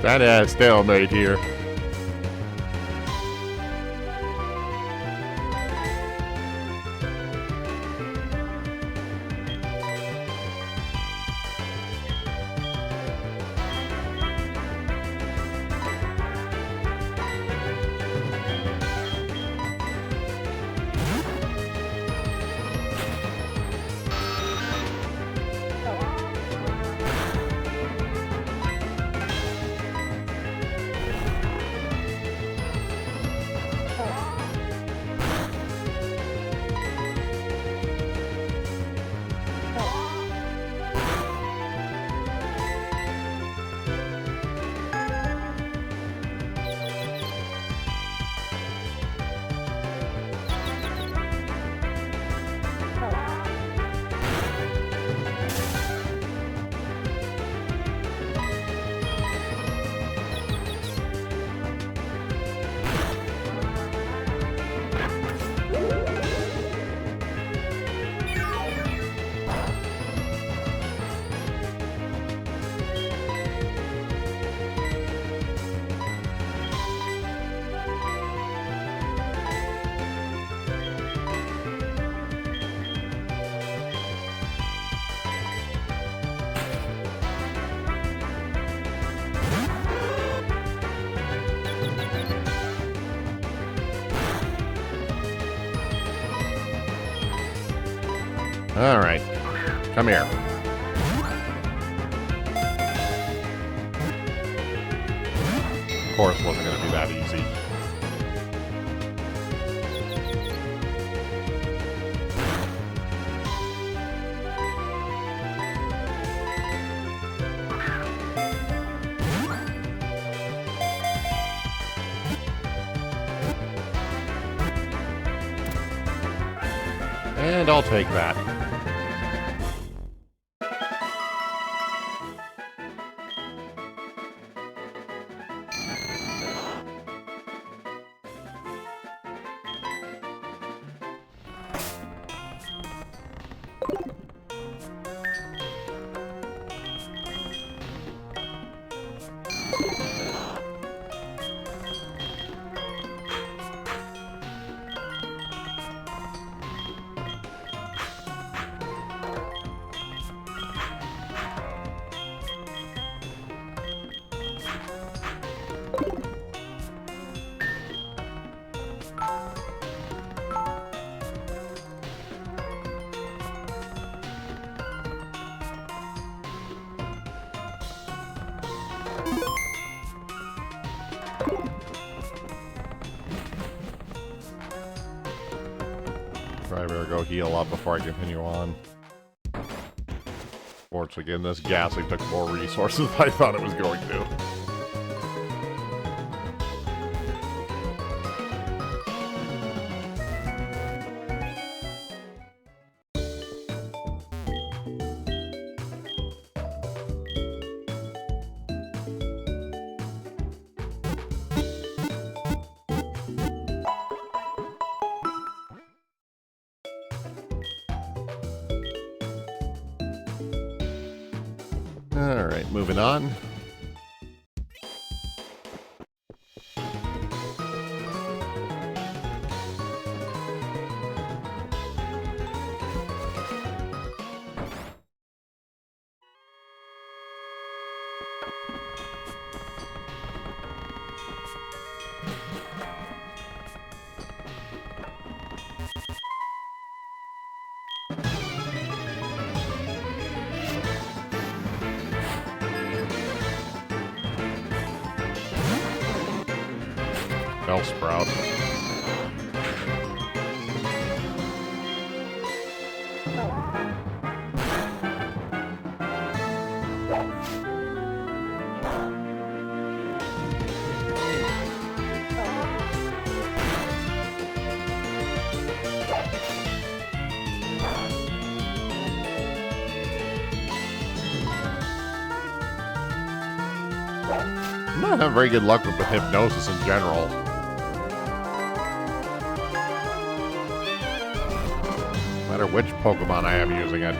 That has stalemate here. All right, come here. Of course, it wasn't going to be that easy. And I'll take that. Probably better go heal up before I continue on. Fortunately, again, this gassing took more resources than I thought it was going to. Alright, moving on. Bellsprout. I'm not having very good luck with the hypnosis in general. No matter which Pokemon I am using it.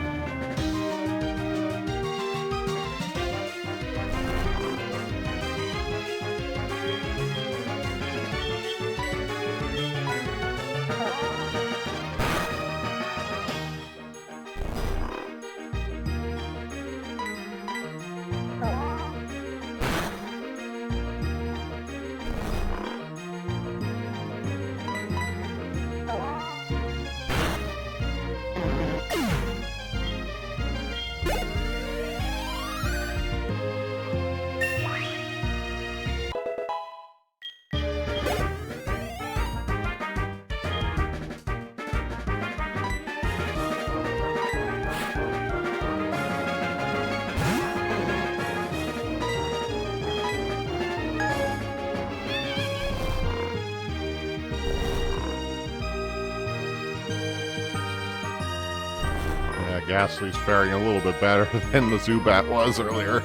Ghastly's faring a little bit better than the Zubat was earlier.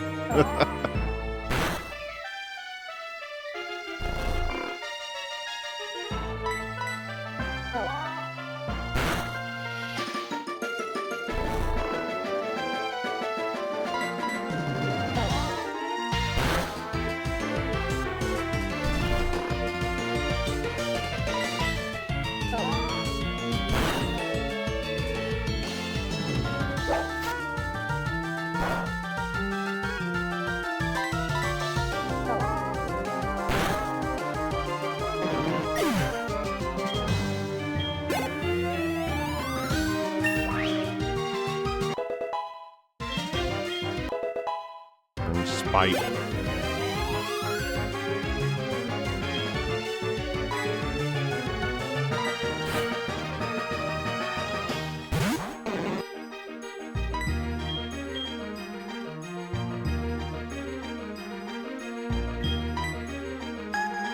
Spite.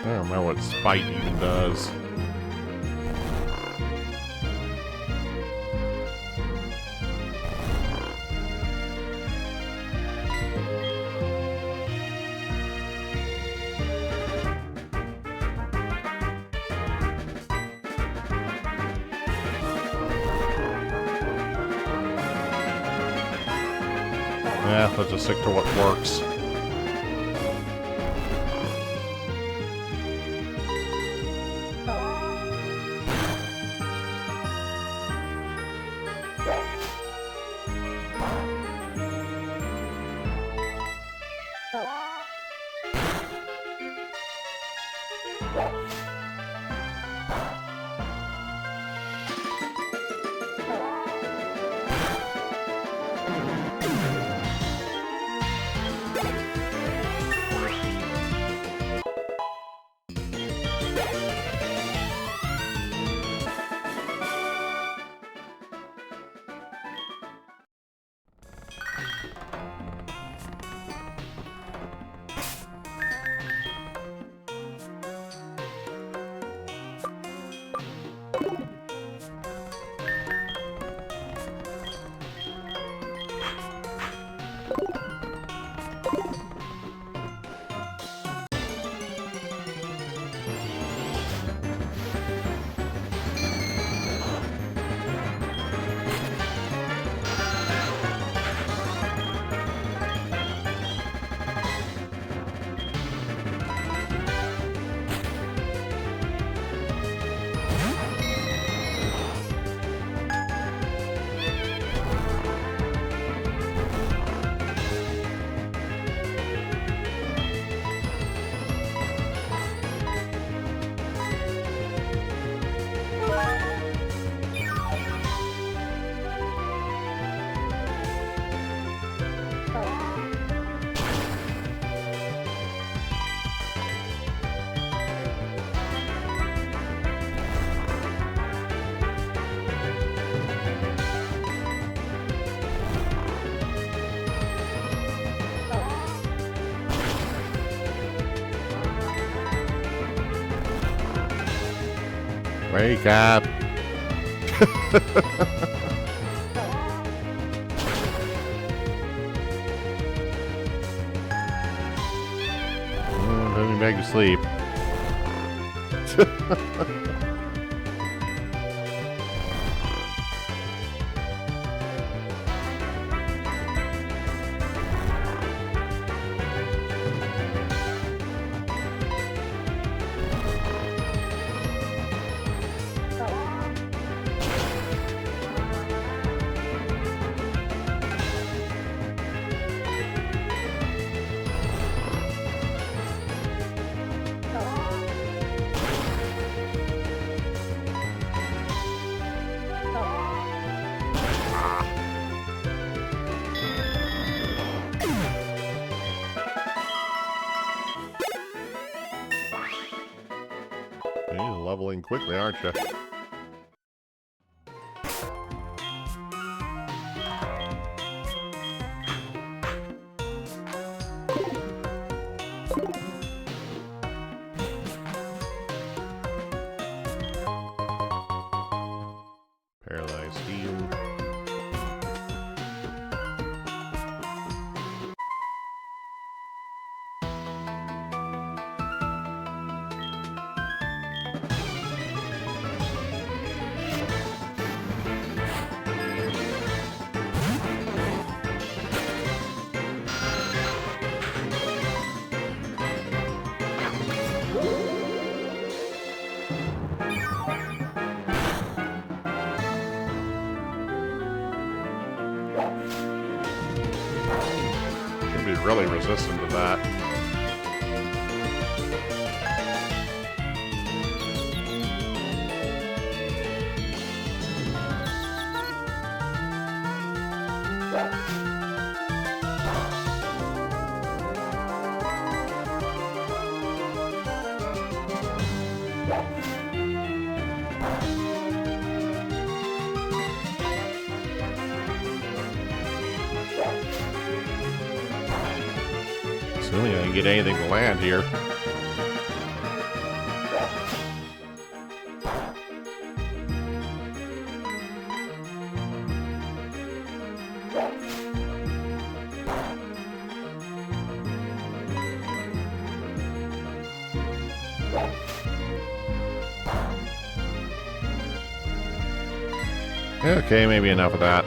I don't know what Spite even does. Yeah, let's just stick to what works. Wake up. Put me back to sleep. You're leveling quickly, aren't you? Paralyzed heal. Should be really resistant to that. Assuming I can get anything to land here. Okay, maybe enough of that.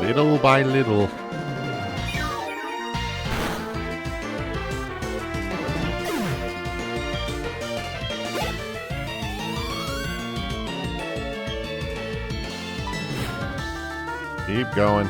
Little by little. Keep going.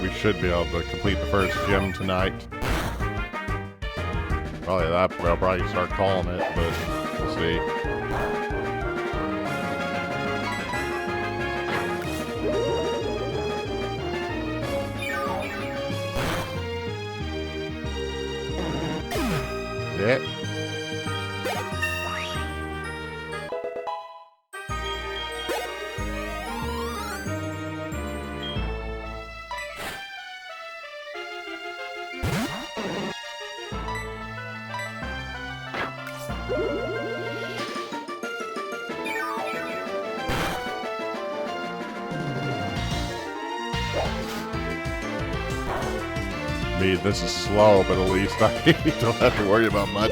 We should be able to complete the first gym tonight. Probably that. We'll probably start calling it, but we'll see. Yeah. Me, this is slow, but at least I don't have to worry about much.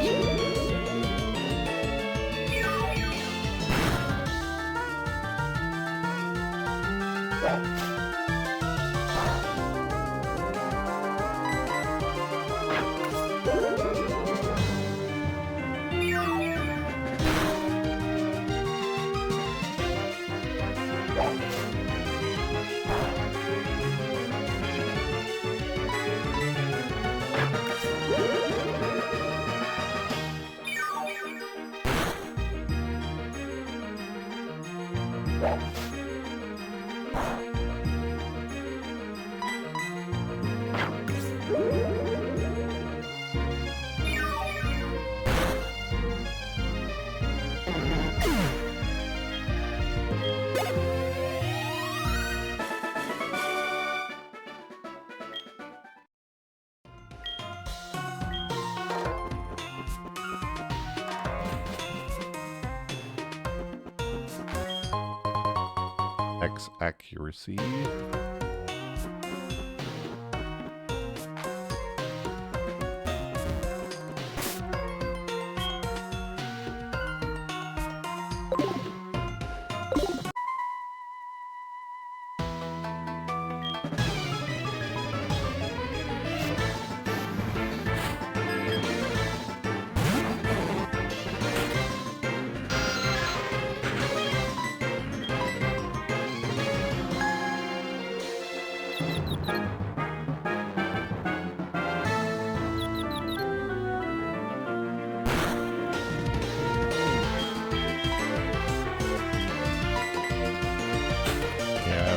X accuracy.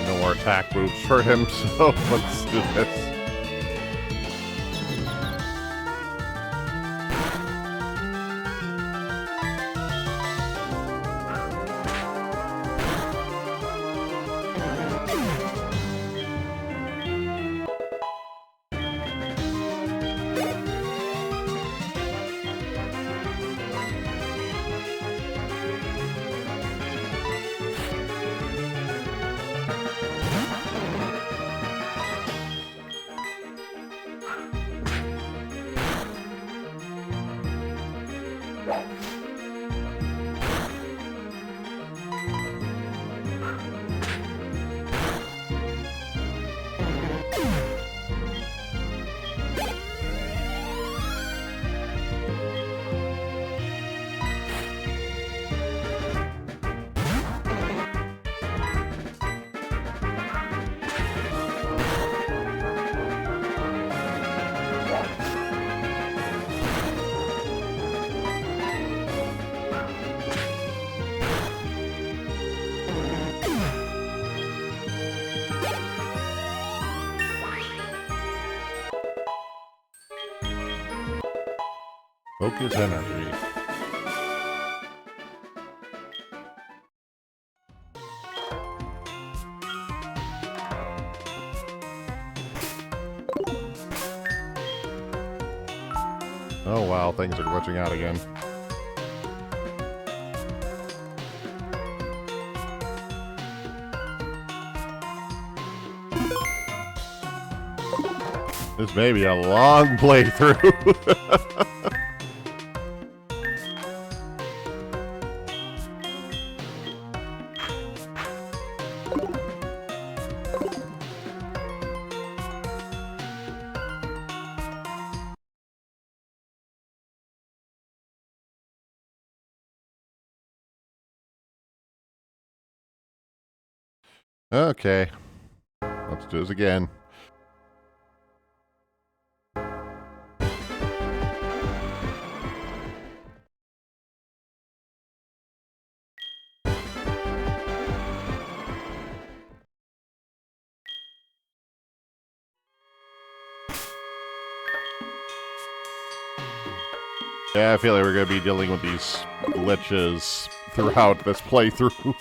No more attack moves for him, so let's do this. Focus energy. Oh wow, things are glitching out again. This may be a long playthrough. Okay, let's do this again. Yeah, I feel like we're going to be dealing with these glitches throughout this playthrough.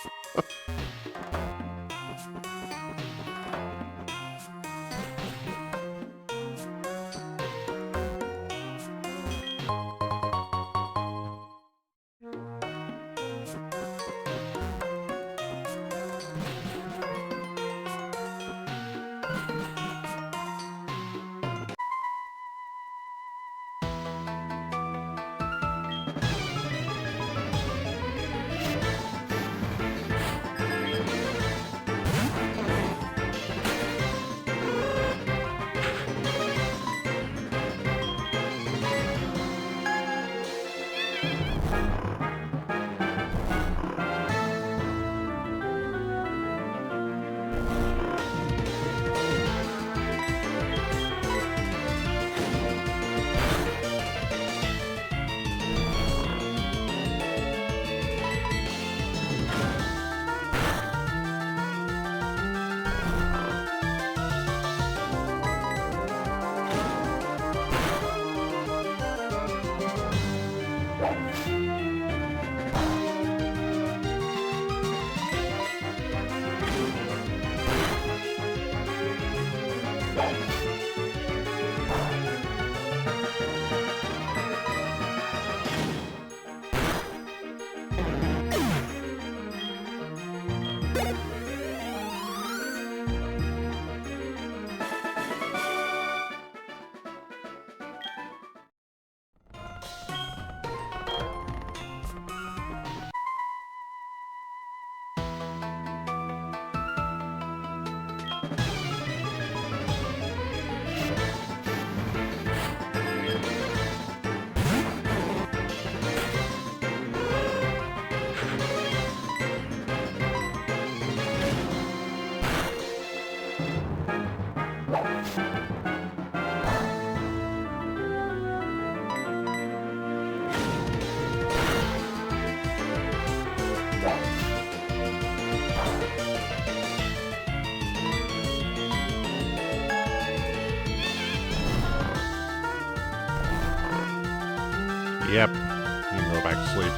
Yep, you can go back to sleep.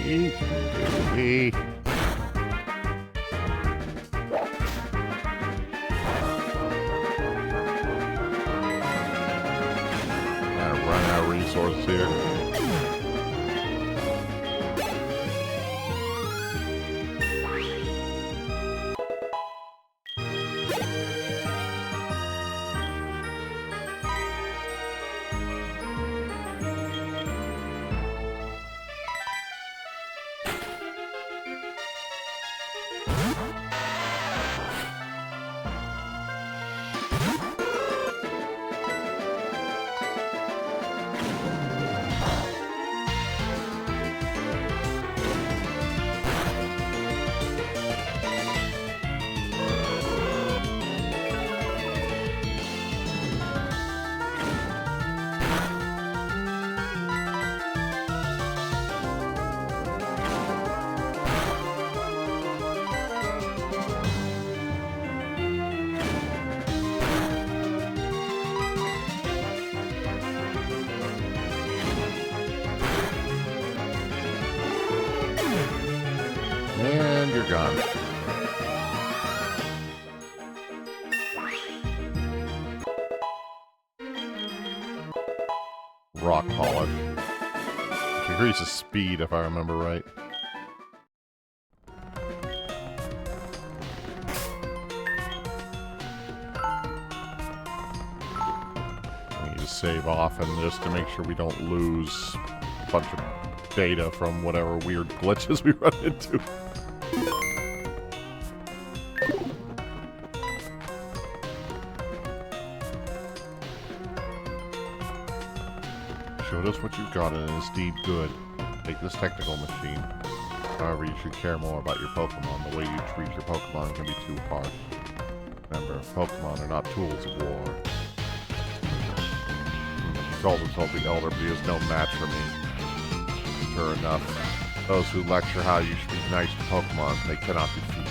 Eee. Run out of resources here. And you're gone. Rock polish. Which increases speed, if I remember right. We need to save often just to make sure we don't lose a bunch of data from whatever weird glitches we run into. Showed us what you've got and it is indeed good. Take this technical machine. However, you should care more about your Pokemon. The way you treat your Pokemon can be too harsh. Remember, Pokemon are not tools of war. He called himself the Elder, but he is no match for me. Sure enough, those who lecture how you should be nice to Pokemon, they cannot defeat me.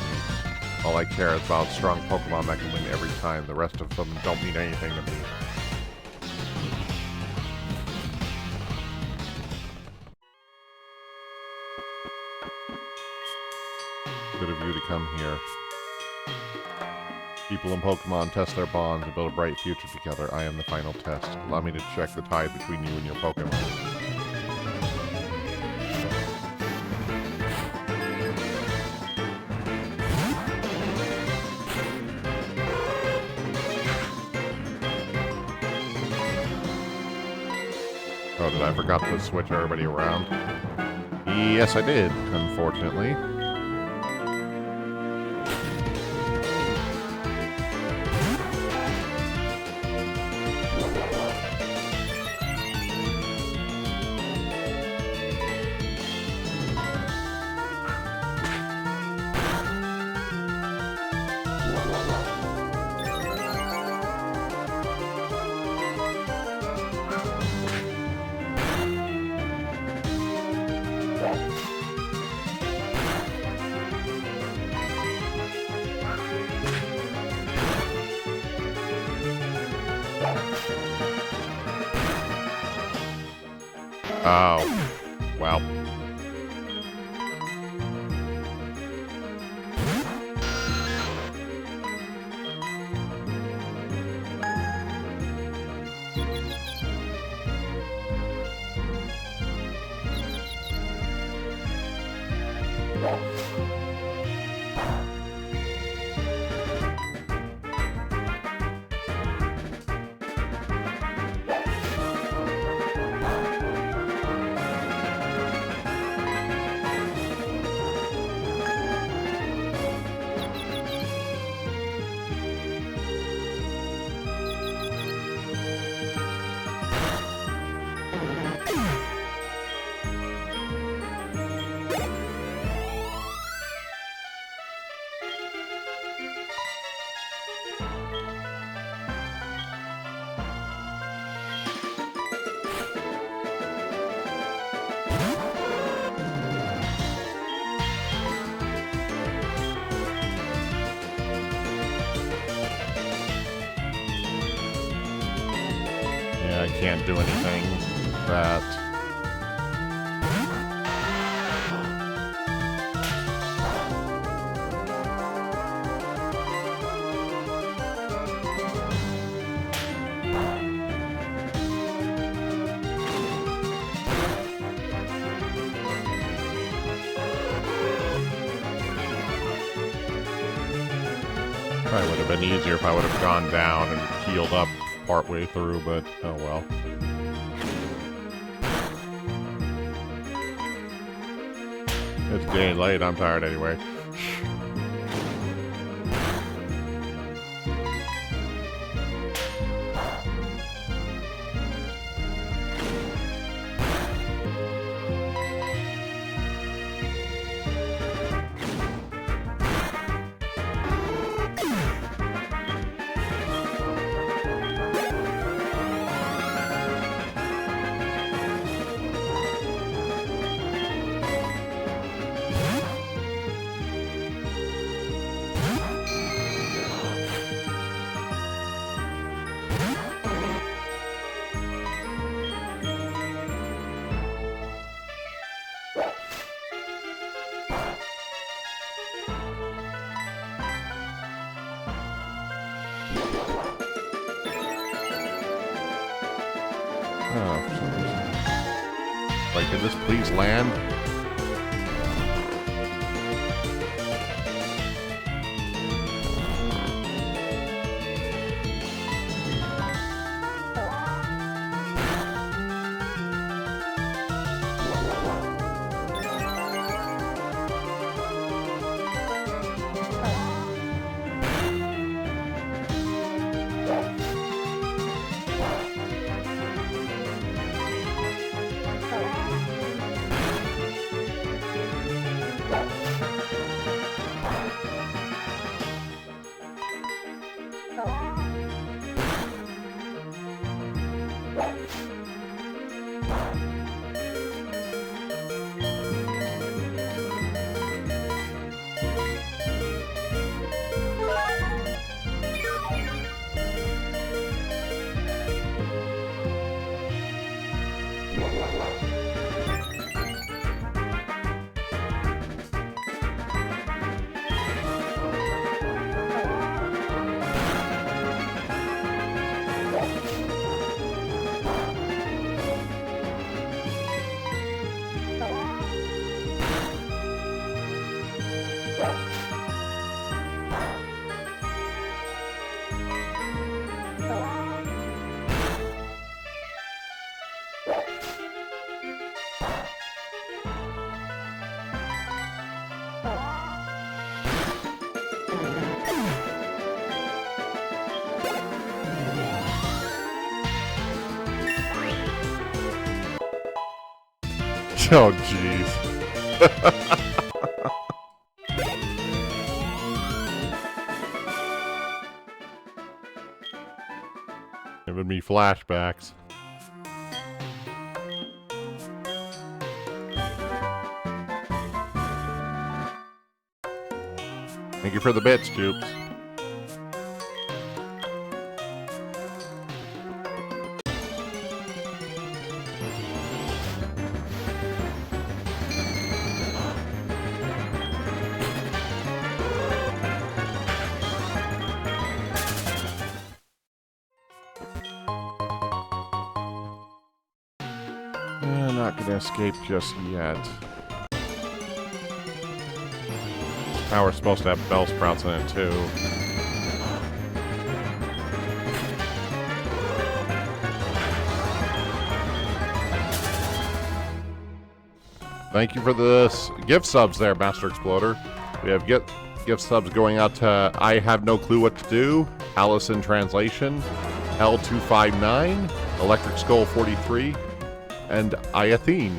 All I care is about strong Pokemon that can win every time. The rest of them don't mean anything to me. Good of you to come here. People in Pokemon test their bonds and build a bright future together. I am the final test. Allow me to check the tie between you and your Pokemon. Oh, did I forgot to switch everybody around? Yes, I did, unfortunately. Oh, well. Can't do anything that Probably would have been easier if I would have gone down and healed up partway through, but oh well. It's getting late. I'm tired anyway. Oh, for some reason. Like, did this please land? Oh, jeez. Giving me flashbacks. Thank you for the bits, Jupes. Not gonna escape just yet. Power's supposed to have bell sprouts in it too. Thank you for the gift subs there, Master Exploder. We have gift subs going out to I Have No Clue What to Do, Alice in Translation, L259, Electric Skull 43, and Iathene.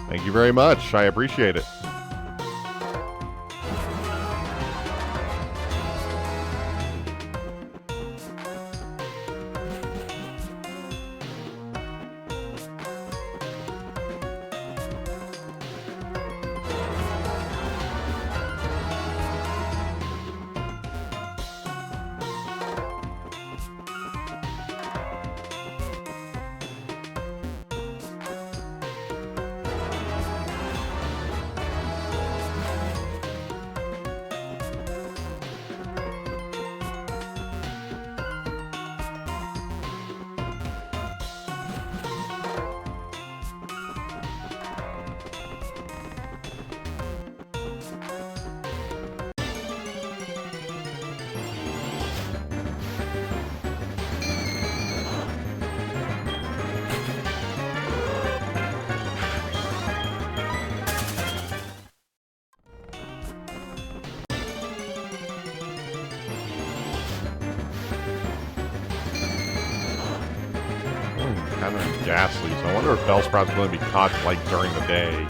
Thank you very much. I appreciate it. kind of ghastly, so I wonder if Bellsprout's going to be caught, like, during the day.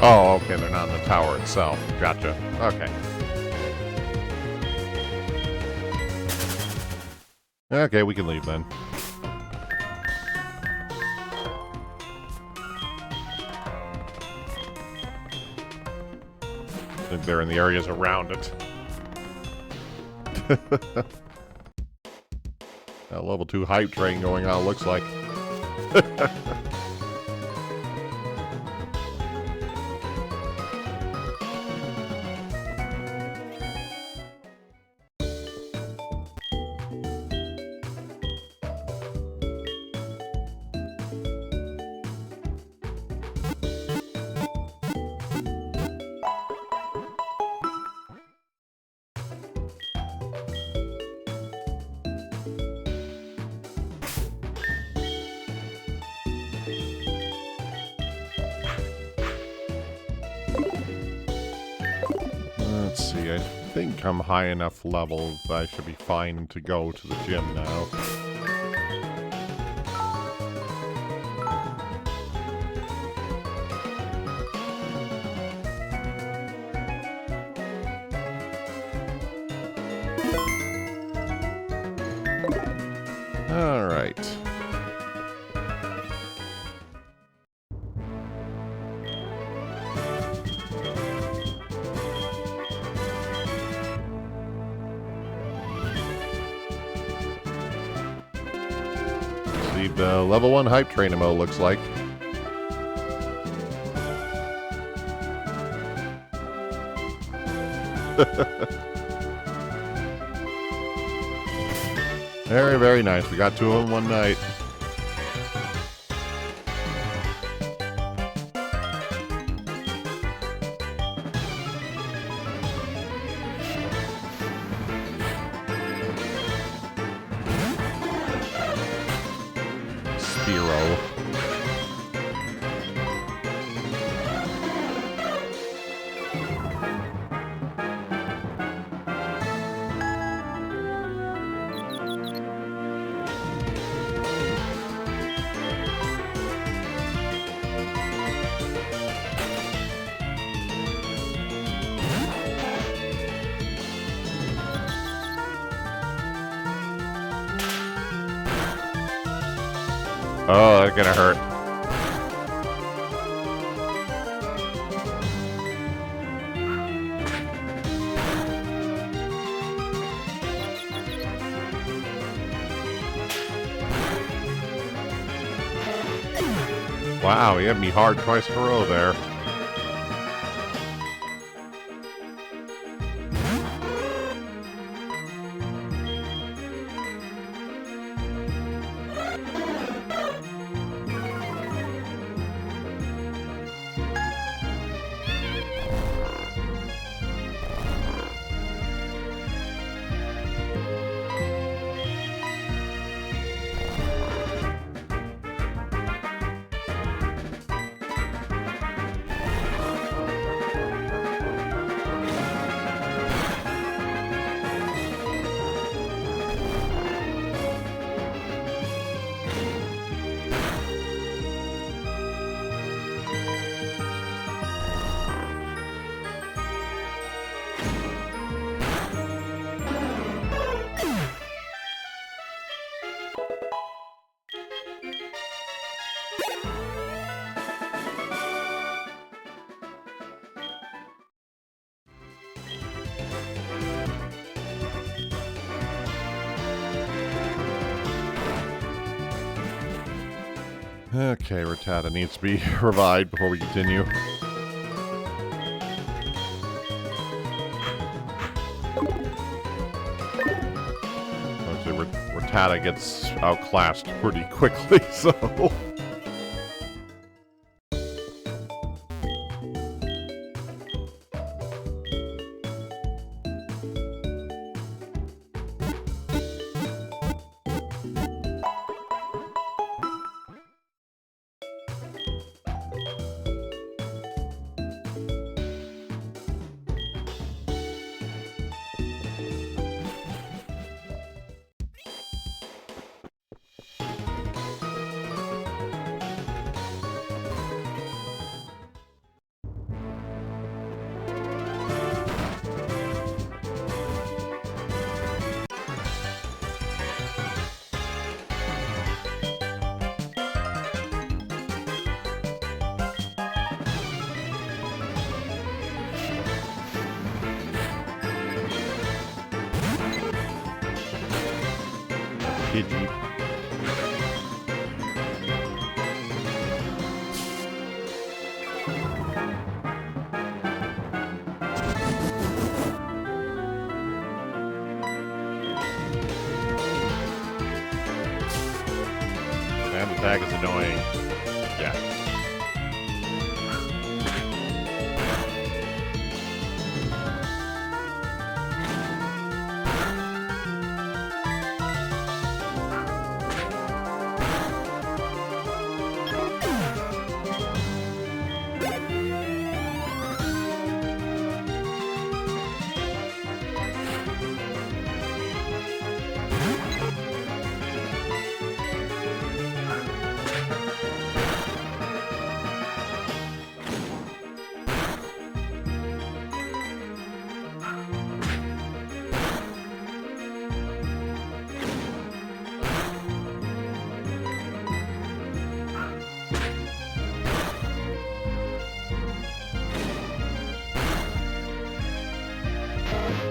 Oh, okay, they're not in the tower itself. Gotcha. Okay. Okay, we can leave then. I think they're in the areas around it. A level 2 hype train going on, looks like. Let's see, I think I'm high enough level that I should be fine to go to the gym now. All right. See the level 1 hype train MO looks like. Very, very nice. We got 2 of them one night. Spiro. Oh, that's gonna hurt. Wow, he hit me hard twice in a row there. Okay, Rattata needs to be revived before we continue. Obviously, Rattata gets outclassed pretty quickly, so... Pidgey. Sand attack is annoying. Yeah.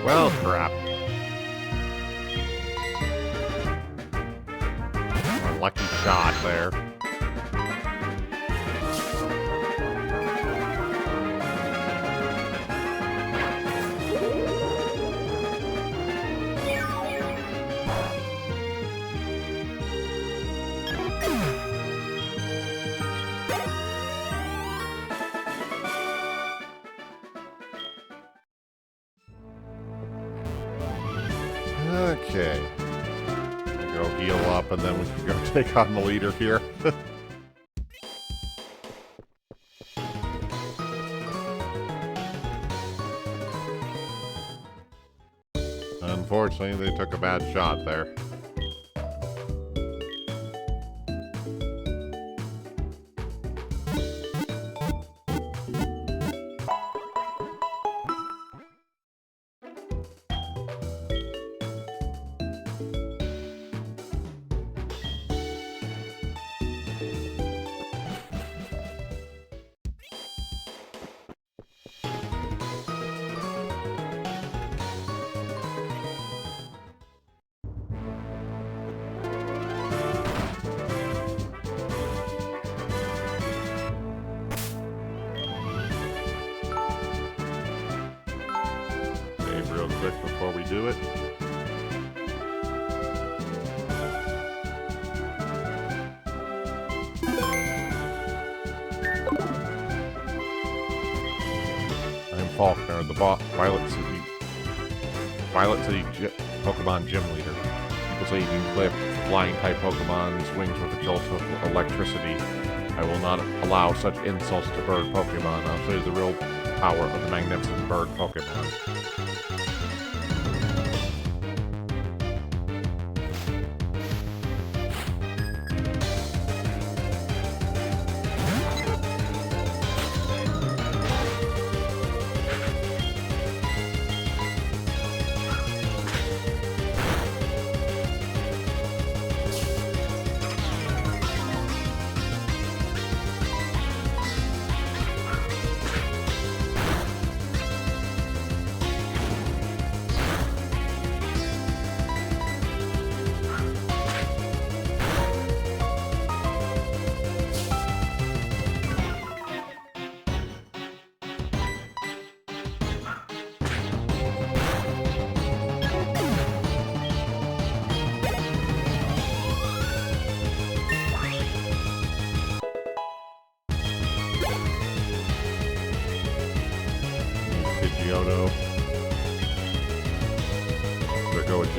Well, crap. A lucky shot there. Okay. Go heal up, and then we can go take on the leader here. Unfortunately, they took a bad shot there. Save real quick before we do it. I'm Faulkner, the Violet City Pokemon Gym Leader. People say you can clip flying type Pokemon's wings with a jolt of electricity. I will not allow such insults to bird Pokemon. I'll show you the real power of the magnificent bird Pokemon.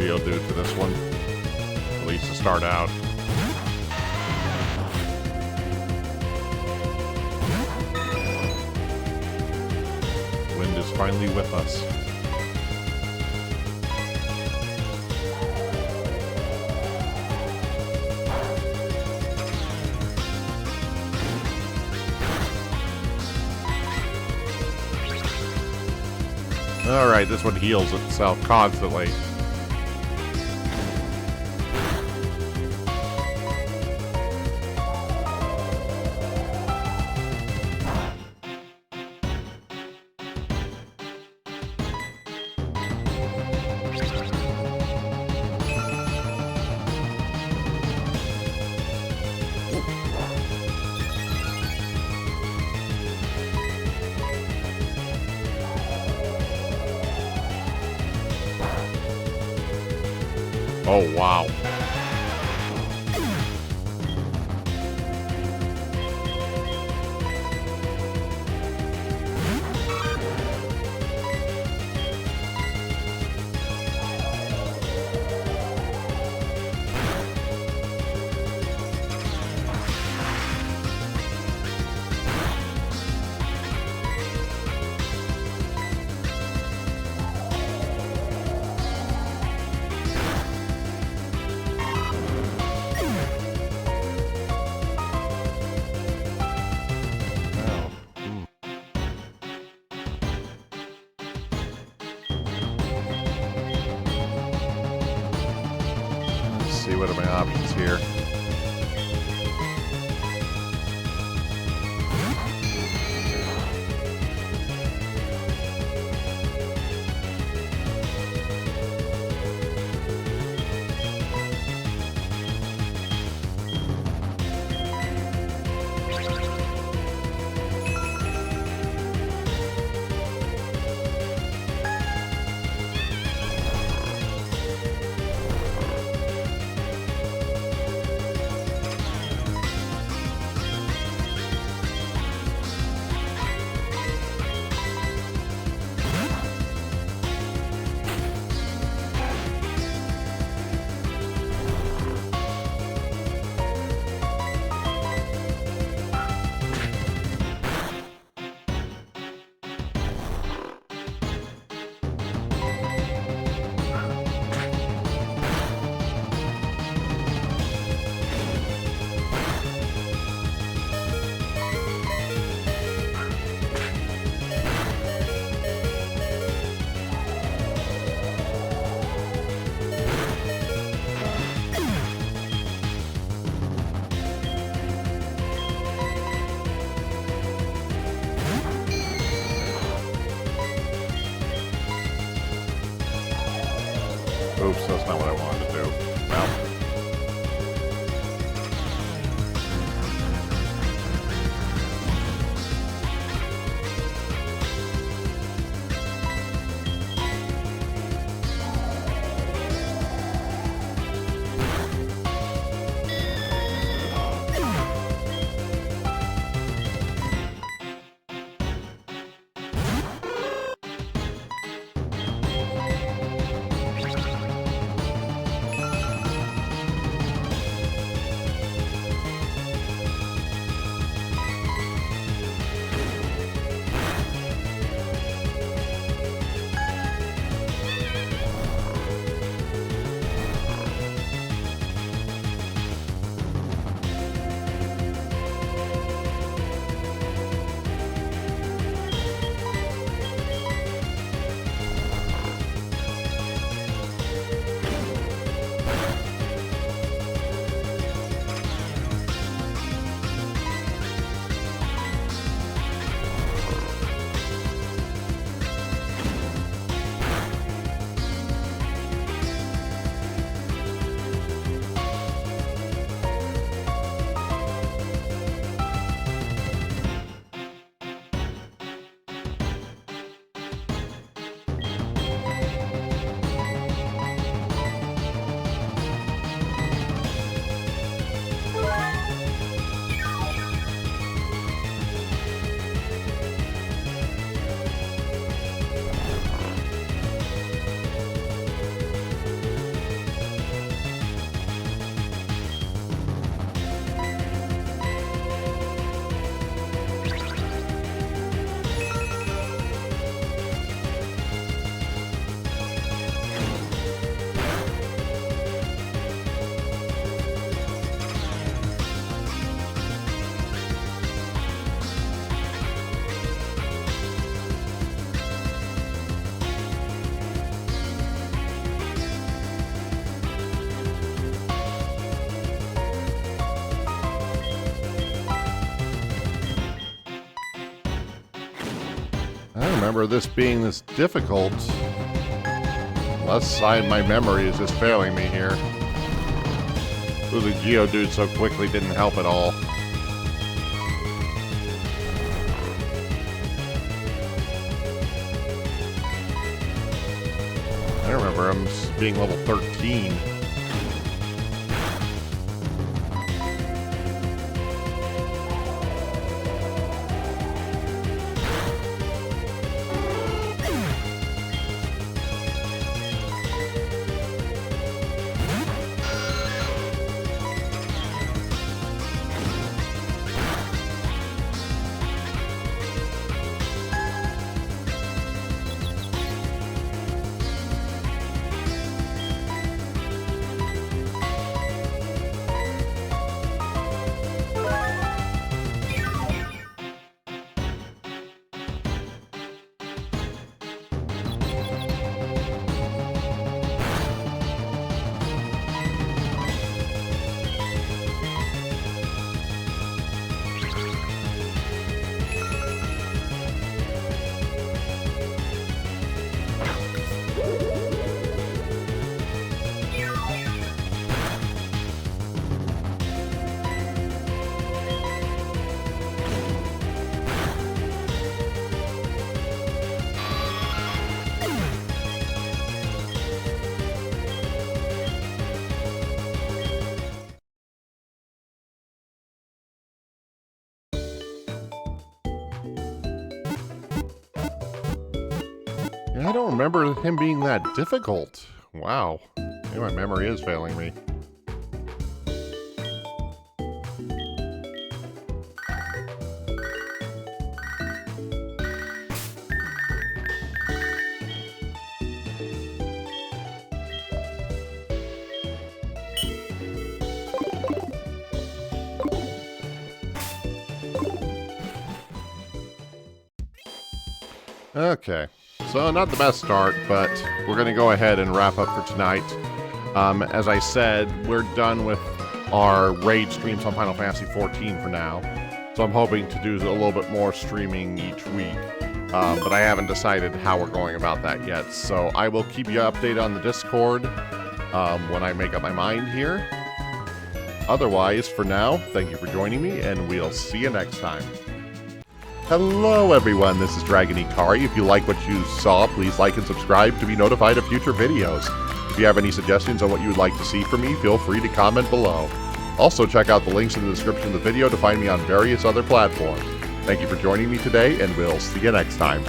Geodude for this one. At least to start out. Wind is finally with us. Alright, this one heals itself constantly. Oh, wow. See what are my options here. remember this being this difficult. Unless my memory is just failing me here. Losing Geodude so quickly didn't help at all. I remember him being level 13. I don't remember him being that difficult. Wow. Maybe my memory is failing me. Okay. So not the best start, but we're going to go ahead and wrap up for tonight. As I said, we're done with our raid streams on Final Fantasy XIV for now. So I'm hoping to do a little bit more streaming each week. But I haven't decided how we're going about that yet. So I will keep you updated on the Discord when I make up my mind here. Otherwise, for now, thank you for joining me, and we'll see you next time. Hello everyone, this is Dragon Ikari. If you like what you saw, please like and subscribe to be notified of future videos. If you have any suggestions on what you would like to see from me, feel free to comment below. Also check out the links in the description of the video to find me on various other platforms. Thank you for joining me today, and we'll see you next time.